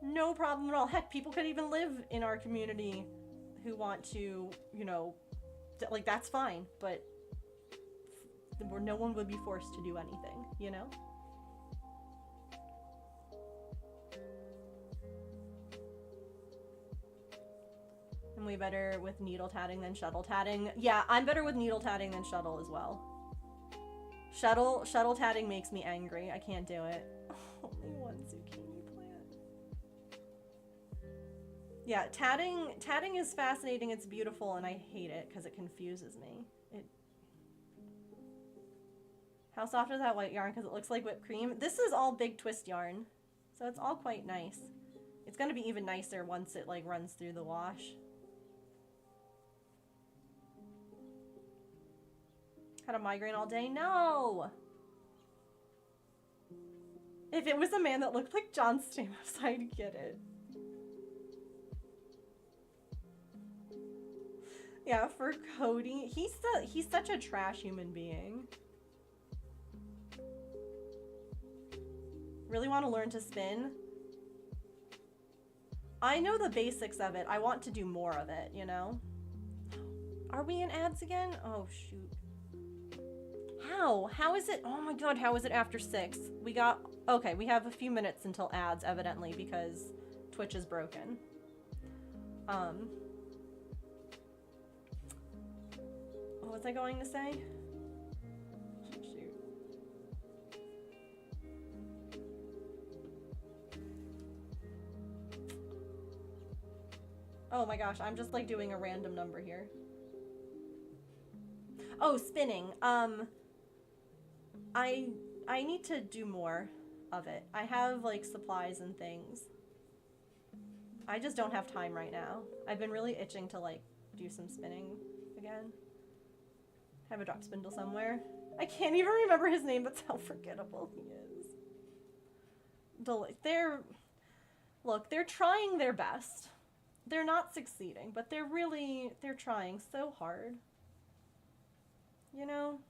at all. Heck, people could even live in our community who want to, you know, like, that's fine, but where no one would be forced to do anything, you know? I'm way better with needle tatting than shuttle tatting. Yeah, I'm better with needle tatting than shuttle as well. Shuttle tatting makes me angry. I can't do it. Only one zucchini plant. Yeah, tatting is fascinating. It's beautiful, and I hate it because it confuses me. How soft is that white yarn? Because it looks like whipped cream. This is all big twist yarn, so it's all quite nice. It's gonna be even nicer once it like runs through the wash. Had a migraine all day? No! If it was a man that looked like John Stamos, I'd get it. Yeah, for Cody, he's such a trash human being. Really want to learn to spin? I know the basics of it. I want to do more of it, you know? Are we in ads again? Oh, shoot. How? How is it? Oh my god, how is it after 6? We got... Okay, we have a few minutes until ads, evidently, because Twitch is broken. What was I going to say? Shoot. Oh my gosh, I'm just like doing a random number here. Oh, spinning. I need to do more of it. I have like supplies and things. I just don't have time right now. I've been really itching to like do some spinning again. Have a drop spindle somewhere. I can't even remember his name. That's how forgettable he is. Look, they're trying their best. They're not succeeding, but they're trying so hard. You know?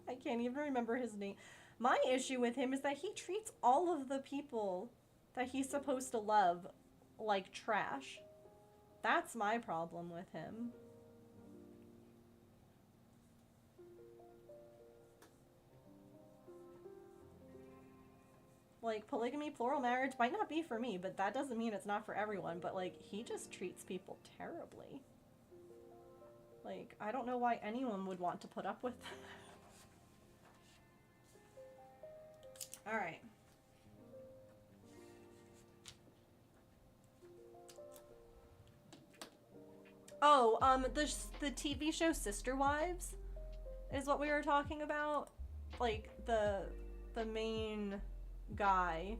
I can't even remember his name. My issue with him is that he treats all of the people that he's supposed to love like trash. That's my problem with him. Like, polygamy, plural marriage might not be for me, but that doesn't mean it's not for everyone. But, like, he just treats people terribly. Like, I don't know why anyone would want to put up with that. Alright. Oh, the TV show Sister Wives is what we were talking about. Like, the main guy,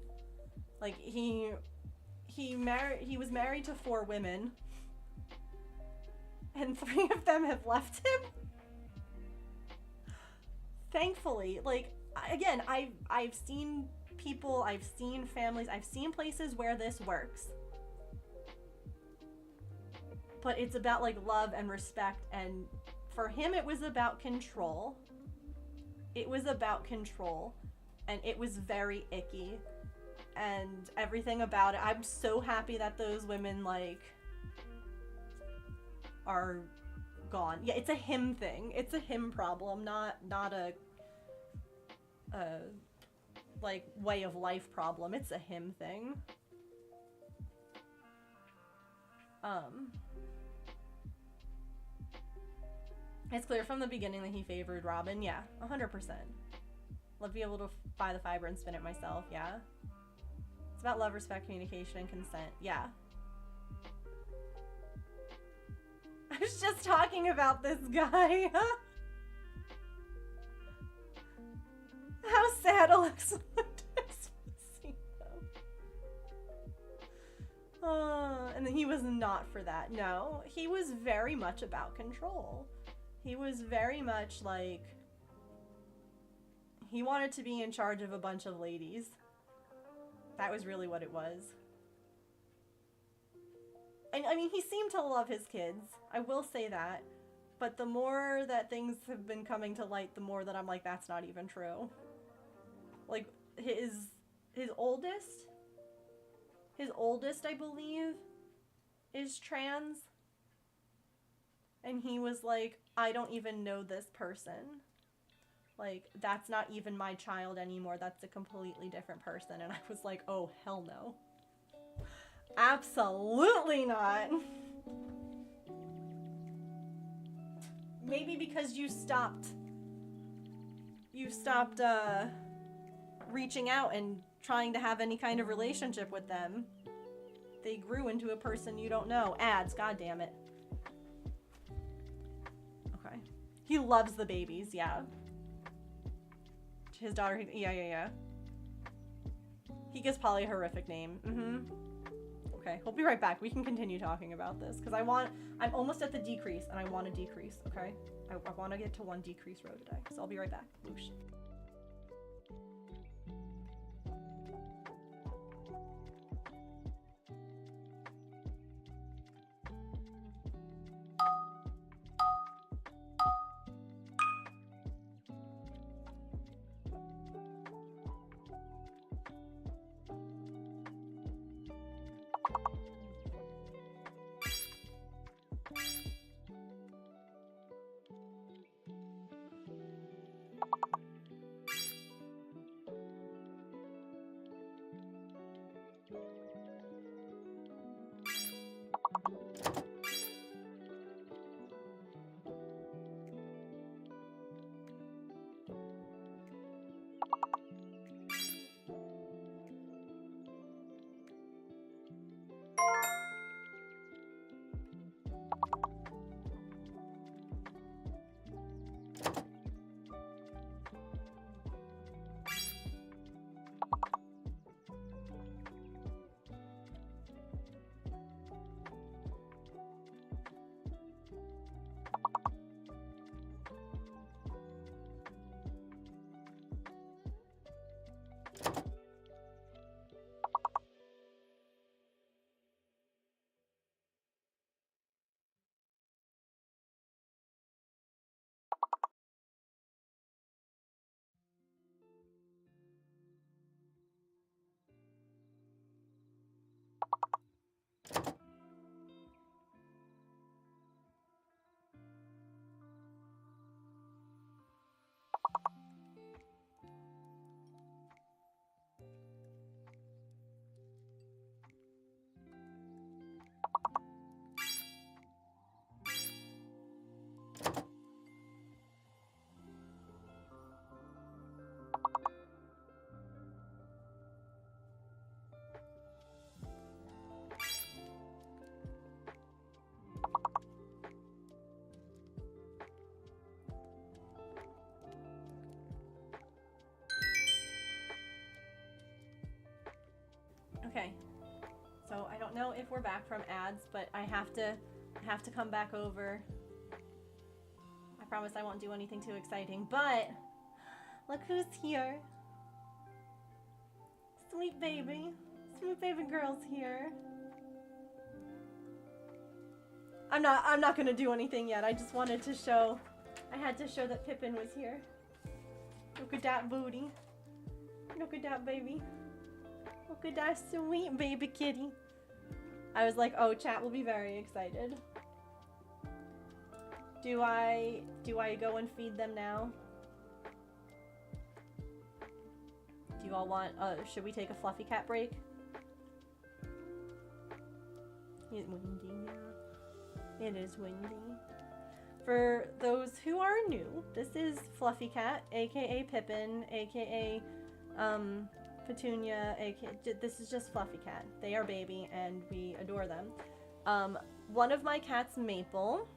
like, he was married to 4 women, and 3 of them have left him. Thankfully, like, again, I've seen people, I've seen families, I've seen places where this works. But it's about, like, love and respect, and for him it was about control. It was about control, and it was very icky, and everything about it. I'm so happy that those women, like, are gone. Yeah, it's a him thing. It's a him problem, not a like, way of life problem. It's a him thing. It's clear from the beginning that he favored Robin. Yeah, 100%. Love to be able to buy the fiber and spin it myself. Yeah. It's about love, respect, communication, and consent. Yeah. I was just talking about this guy. How sad Alexa and then he was not for that. No, he was very much about control. He was very much like, he wanted to be in charge of a bunch of ladies. That was really what it was. And I mean, he seemed to love his kids. I will say that. But the more that things have been coming to light, the more that I'm like, that's not even true. Like, his oldest, I believe, is trans. And he was like, I don't even know this person. Like, that's not even my child anymore. That's a completely different person. And I was like, oh, hell no. Absolutely not. Maybe because you stopped reaching out and trying to have any kind of relationship with them. They grew into a person you don't know. Ads, goddammit. Okay. He loves the babies, yeah. His daughter, yeah. He gives Polly a horrific name. Okay, we'll be right back. We can continue talking about this, because I'm almost at the decrease, and I want to decrease, okay? I want to get to 1 decrease row today, so I'll be right back. Whoosh. Okay. So I don't know if we're back from ads, but I have to come back over. I promise I won't do anything too exciting, but look who's here. Sweet baby. Sweet baby girl's here. I'm not gonna do anything yet. I just wanted to show, I had to show that Pippin was here. Look at that booty. Look at that baby. Look at that sweet baby kitty. I was like, oh, chat will be very excited. Do I go and feed them now? Do you all want, should we take a fluffy cat break? It's windy, yeah. It is windy. For those who are new, this is Fluffy Cat, aka Pippin, aka Petunia, aka, this is just Fluffy Cat. They are baby and we adore them. One of my cats, Maple,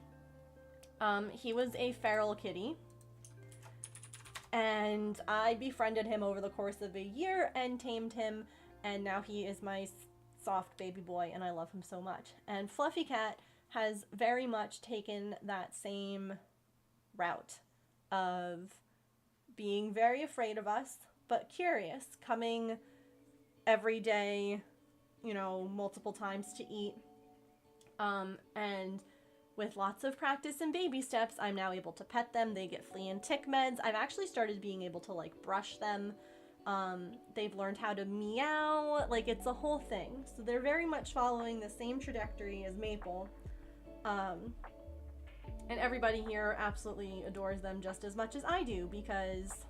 he was a feral kitty. And I befriended him over the course of a year and tamed him, and now he is my soft baby boy and I love him so much. And Fluffy Cat has very much taken that same route of being very afraid of us, but curious, coming every day, you know, multiple times to eat. And with lots of practice and baby steps, I'm now able to pet them. They get flea and tick meds. I've actually started being able to like brush them. They've learned how to meow, like it's a whole thing. So they're very much following the same trajectory as Maple. And everybody here absolutely adores them just as much as I do because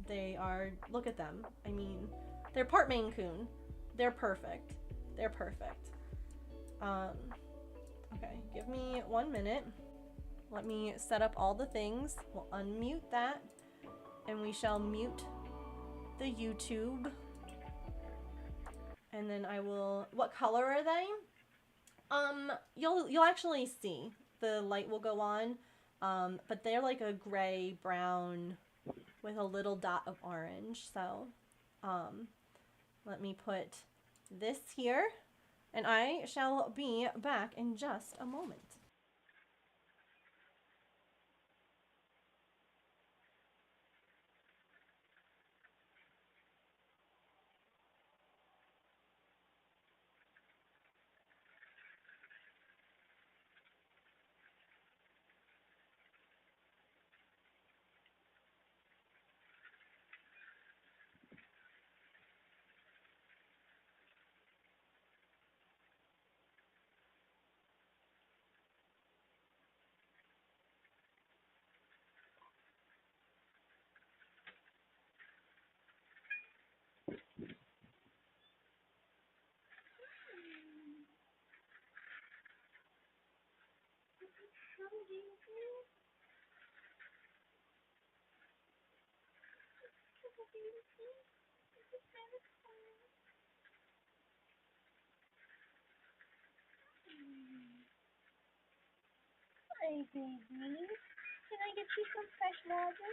they are, look at them. I mean, they're part Maine Coon. They're perfect. They're perfect. Okay, give me 1 minute. Let me set up all the things. We'll unmute that and we shall mute the YouTube. And then I will, what color are they? You'll actually see. The light will go on. But they're like a gray brown with a little dot of orange. So, let me put this here. And I shall be back in just a moment. Hi, baby. Can I get you some fresh water?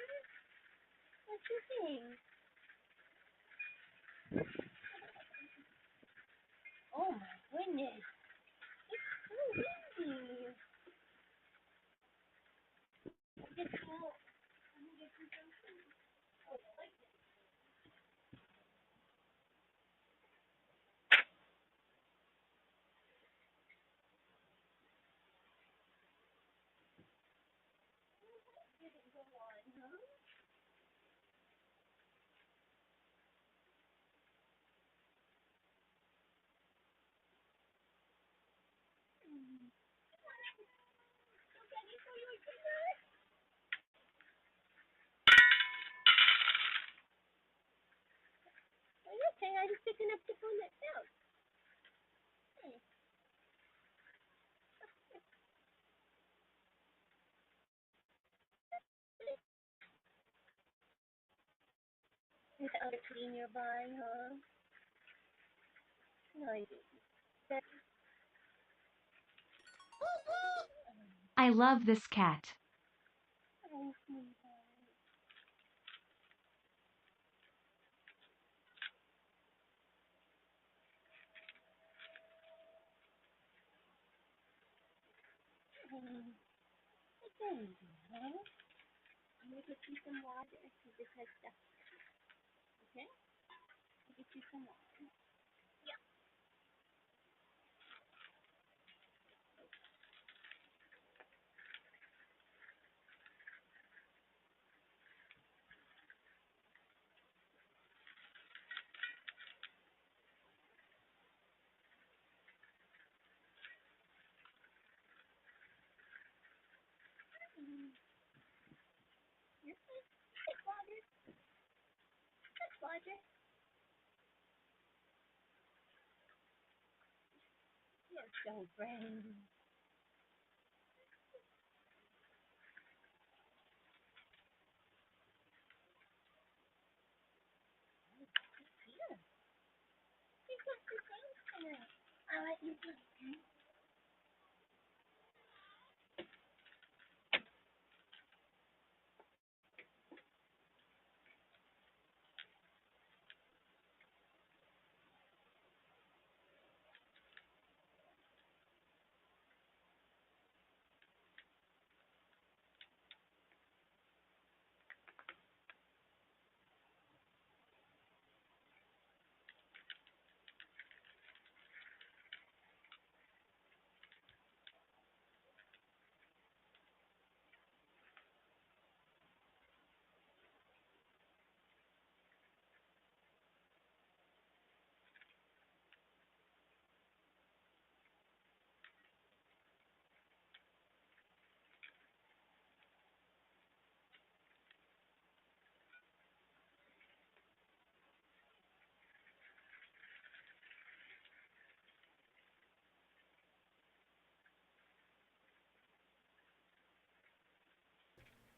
What you think? Oh my goodness. It's so windy. Get you, let me get you some food. Oh, you like it? Didn't go on, huh? So can you show your dinner? Okay, I'm just picking up the phone myself. Hey. Without a tree nearby, huh? No, I didn't. That's I love this cat. oh, sweetheart. There you go. I'm gonna get you some water. You just had stuff. Okay? I'll get you some water. You're good. Take water. Take water. You're so brave. Here. You put your things in it. I'll let you put them.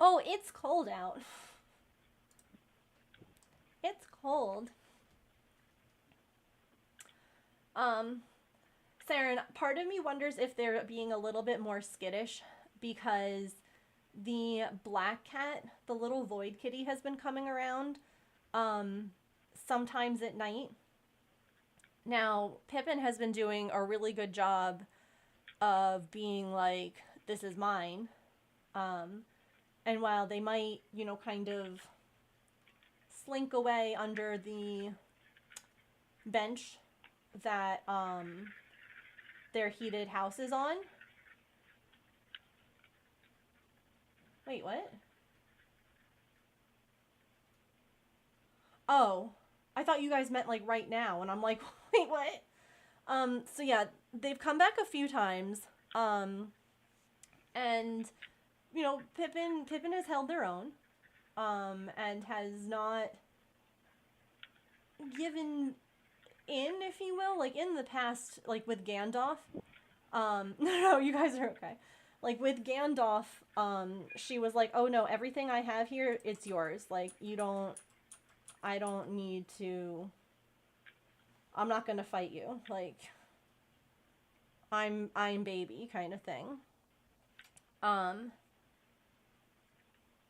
Oh, it's cold out. It's cold. Saren, part of me wonders if they're being a little bit more skittish because the black cat, the little void kitty, has been coming around sometimes at night. Now, Pippin has been doing a really good job of being like, this is mine. And while they might, you know, kind of slink away under the bench that their heated house is on. Wait, what? Oh, I thought you guys meant like right now, and I'm like, wait, what? So yeah, they've come back a few times, and you know, Pippin has held their own, and has not given in, if you will. Like in the past, like with Gandalf, no, you guys are okay. Like with Gandalf, she was like, oh no, everything I have here, it's yours. Like I don't need to, I'm not gonna fight you. Like, I'm baby kind of thing.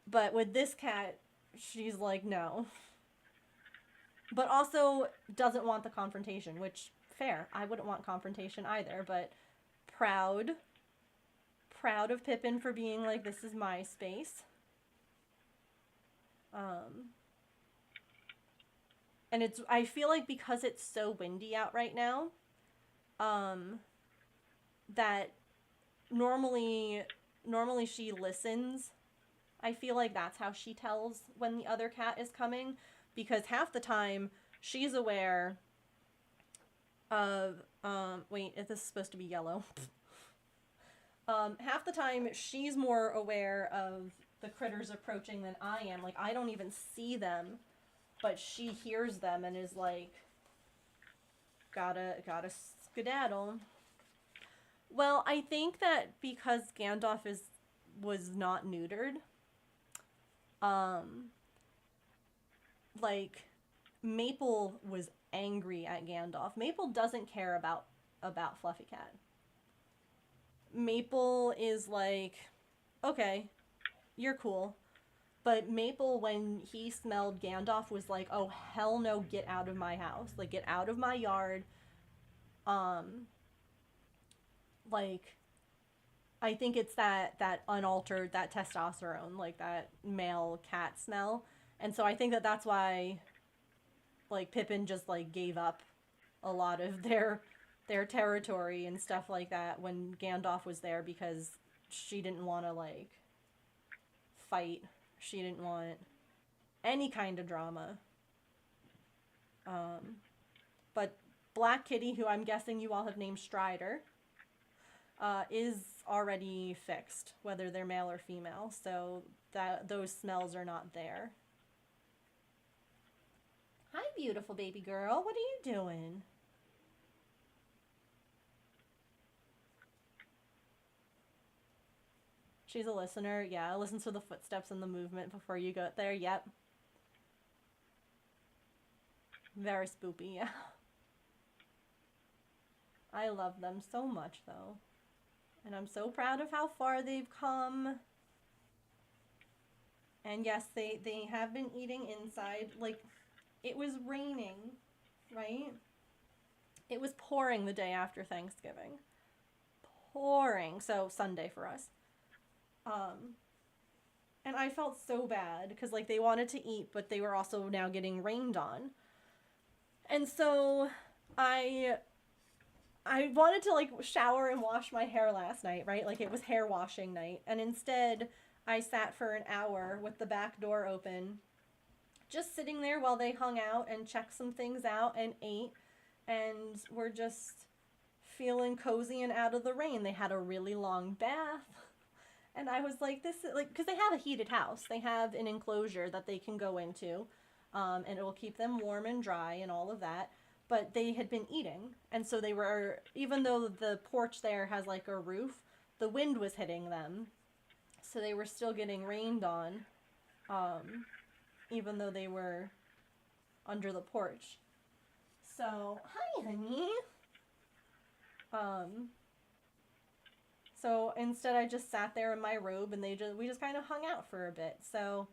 But with this cat, she's like, no. But also doesn't want the confrontation, which, fair. I wouldn't want confrontation either, but proud of Pippin for being like, this is my space. And it's, I feel like because it's so windy out right now, that normally she listens. I feel like that's how she tells when the other cat is coming, because half the time she's aware of, wait, this is supposed to be yellow. Half the time she's more aware of the critters approaching than I am. Like, I don't even see them, but she hears them and is like, gotta skedaddle. Well, I think that because Gandalf was not neutered, like, Maple was angry at Gandalf. Maple doesn't care about Fluffy Cat. Maple is like, okay, you're cool. But Maple, when he smelled Gandalf, was like, oh, hell no, get out of my house. Like, get out of my yard. Like, I think it's that unaltered, that testosterone, like that male cat smell. And so I think that that's why, like, Pippin just, like, gave up a lot of their territory and stuff like that when Gandalf was there, because she didn't want to, like, fight. She didn't want any kind of drama. But Black Kitty, who I'm guessing you all have named Strider, is already fixed, whether they're male or female, so that those smells are not there. Hi, beautiful baby girl. What are you doing? She's a listener. Yeah, listens to the footsteps and the movement before you go there. Yep. Very spoopy, yeah. I love them so much, though. And I'm so proud of how far they've come. And yes, they have been eating inside. Like, it was raining, right? It was pouring the day after Thanksgiving. Pouring. So, Sunday for us. And I felt so bad because, like, they wanted to eat, but they were also now getting rained on. And so I wanted to, like, shower and wash my hair last night, right? Like, it was hair washing night. And instead, I sat for an hour with the back door open, just sitting there while they hung out and checked some things out and ate. And were just feeling cozy and out of the rain. They had a really long bath. And I was like, this is, like, because they have a heated house. They have an enclosure that they can go into. And it will keep them warm and dry and all of that. But they had been eating. And so they were, even though the porch there has like a roof, the wind was hitting them. So they were still getting rained on. Even though they were under the porch. So, hi, honey. So instead I just sat there in my robe and we just kind of hung out for a bit. So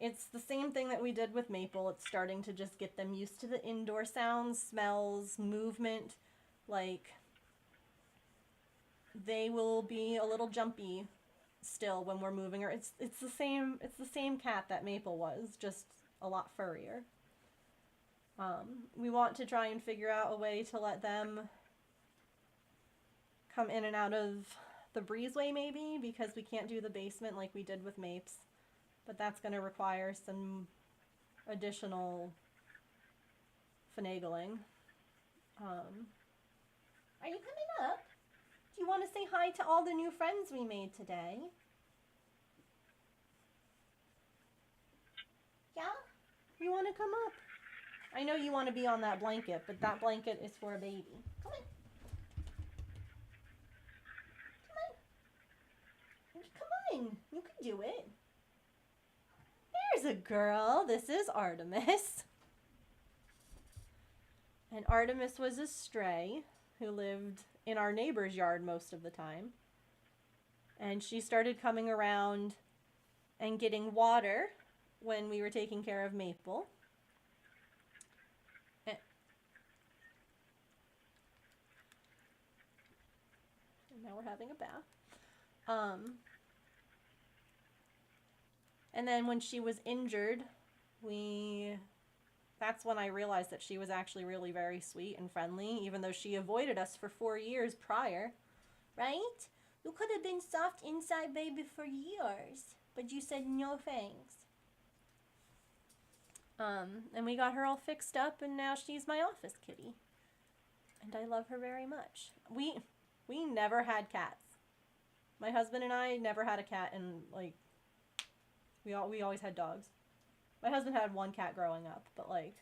it's the same thing that we did with Maple. It's starting to just get them used to the indoor sounds, smells, movement. Like, they will be a little jumpy still when we're moving her. It's the same cat that Maple was, just a lot furrier. We want to try and figure out a way to let them come in and out of the breezeway maybe, because we can't do the basement like we did with Mapes. But that's going to require some additional finagling. Are you coming up? Do you want to say hi to all the new friends we made today? Yeah? You want to come up? I know you want to be on that blanket, but that blanket is for a baby. Come on. Come on. You can do it. There's a girl. This is Artemis. And Artemis was a stray who lived in our neighbor's yard most of the time. And she started coming around and getting water when we were taking care of Maple. And now we're having a bath. And then when she was injured, that's when I realized that she was actually really very sweet and friendly, even though she avoided us for 4 years prior. Right? You could have been soft inside baby for years, but you said no thanks. And we got her all fixed up, and now she's my office kitty. And I love her very much. We never had cats. My husband and I never had a cat, and, like, we always had dogs. My husband had one cat growing up, but, like,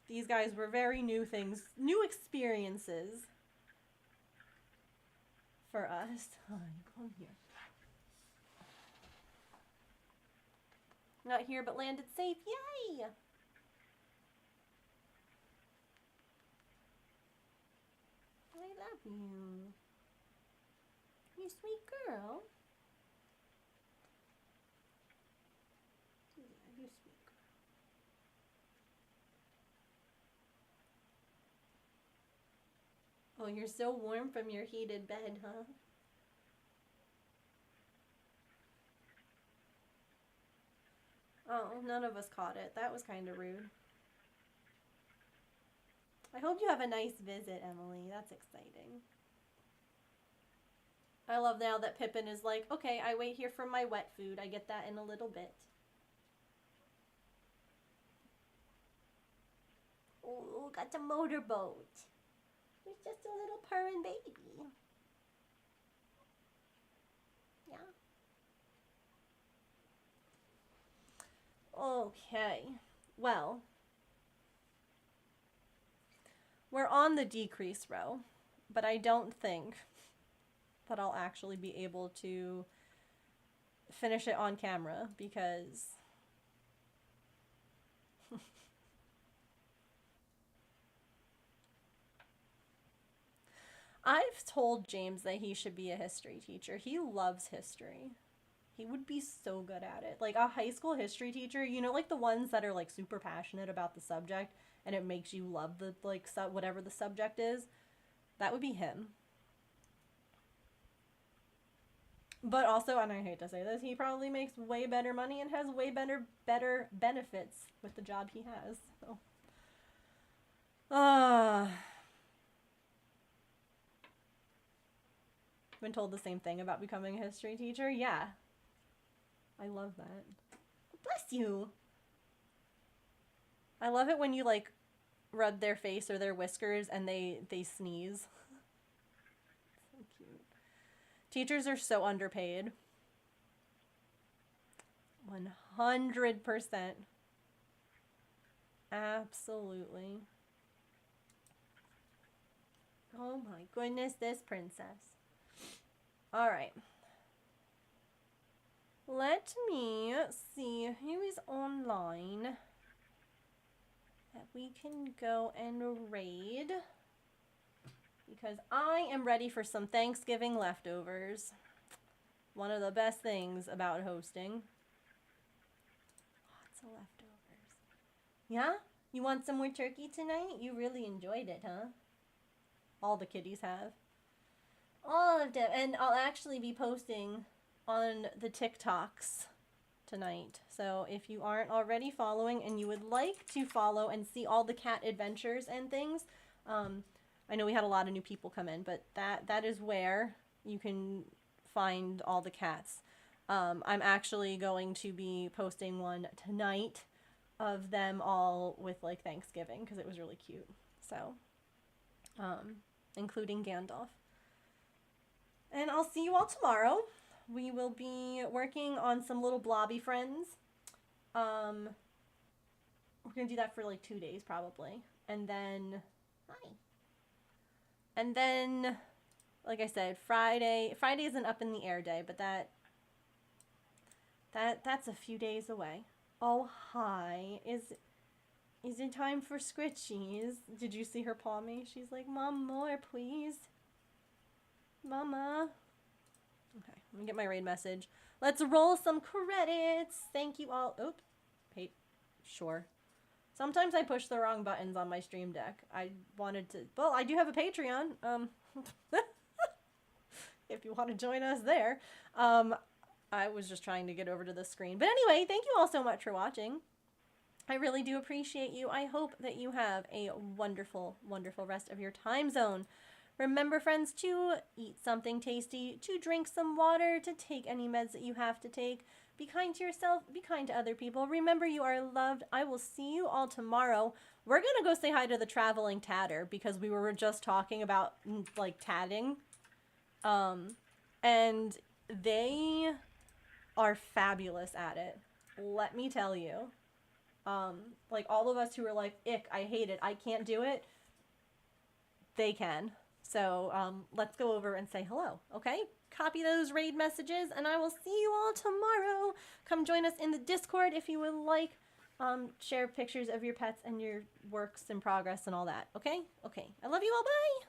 these guys were very new things, new experiences for us. Hi, come here. Not here, but landed safe. Yay! I love you. You sweet girl. Yeah, you sweet girl. Oh, you're so warm from your heated bed, huh? Oh, none of us caught it. That was kind of rude. I hope you have a nice visit, Emily. That's exciting. I love now that Pippin is like, okay, I wait here for my wet food. I get that in a little bit. Oh, got the motorboat. He's just a little purring baby. Yeah. Okay. Well, we're on the decrease row, but I don't think that I'll actually be able to finish it on camera because I've told James that he should be a history teacher. He loves history. He would be so good at it. Like a high school history teacher, you know, like the ones that are like super passionate about the subject and it makes you love the like whatever the subject is. That would be him. But also, and I hate to say this, he probably makes way better money and has way better benefits with the job he has. So. Been told the same thing about becoming a history teacher? Yeah. I love that. Bless you. I love it when you like rub their face or their whiskers and they sneeze. So cute. Teachers are so underpaid. 100%. Absolutely. Oh my goodness, this princess. All right. Let me see who is online that we can go and raid. Because I am ready for some Thanksgiving leftovers. One of the best things about hosting. Lots of leftovers. Yeah? You want some more turkey tonight? You really enjoyed it, huh? All the kitties have. All of them. And I'll actually be posting on the TikToks tonight. So if you aren't already following and you would like to follow and see all the cat adventures and things, I know we had a lot of new people come in, but that is where you can find all the cats. I'm actually going to be posting one tonight of them all with like Thanksgiving because it was really cute. So, including Gandalf. And I'll see you all tomorrow. We will be working on some little blobby friends. We're going to do that for like 2 days probably. And then, hi. And then, like I said, Friday is an up in the air day, but that's a few days away. Oh, hi. Is it time for scritchies? Did you see her paw me? She's like, Mom, more, please. Mama. Okay, let me get my raid message. Let's roll some credits. Thank you all. Oop. Hey, sure. Sometimes I push the wrong buttons on my stream deck. I wanted to... Well, I do have a Patreon. If you want to join us there. I was just trying to get over to the screen. But anyway, thank you all so much for watching. I really do appreciate you. I hope that you have a wonderful, wonderful rest of your time zone. Remember, friends, to eat something tasty, to drink some water, to take any meds that you have to take. Be kind to yourself. Be kind to other people. Remember, you are loved. I will see you all tomorrow. We're going to go say hi to the traveling tatter because we were just talking about, like, tatting. And they are fabulous at it. Let me tell you. Like, all of us who are like, ick, I hate it, I can't do it. They can. So, let's go over and say hello, okay? Copy those raid messages, and I will see you all tomorrow. Come join us in the Discord if you would like. Share pictures of your pets and your works in progress and all that, okay? Okay. I love you all. Bye!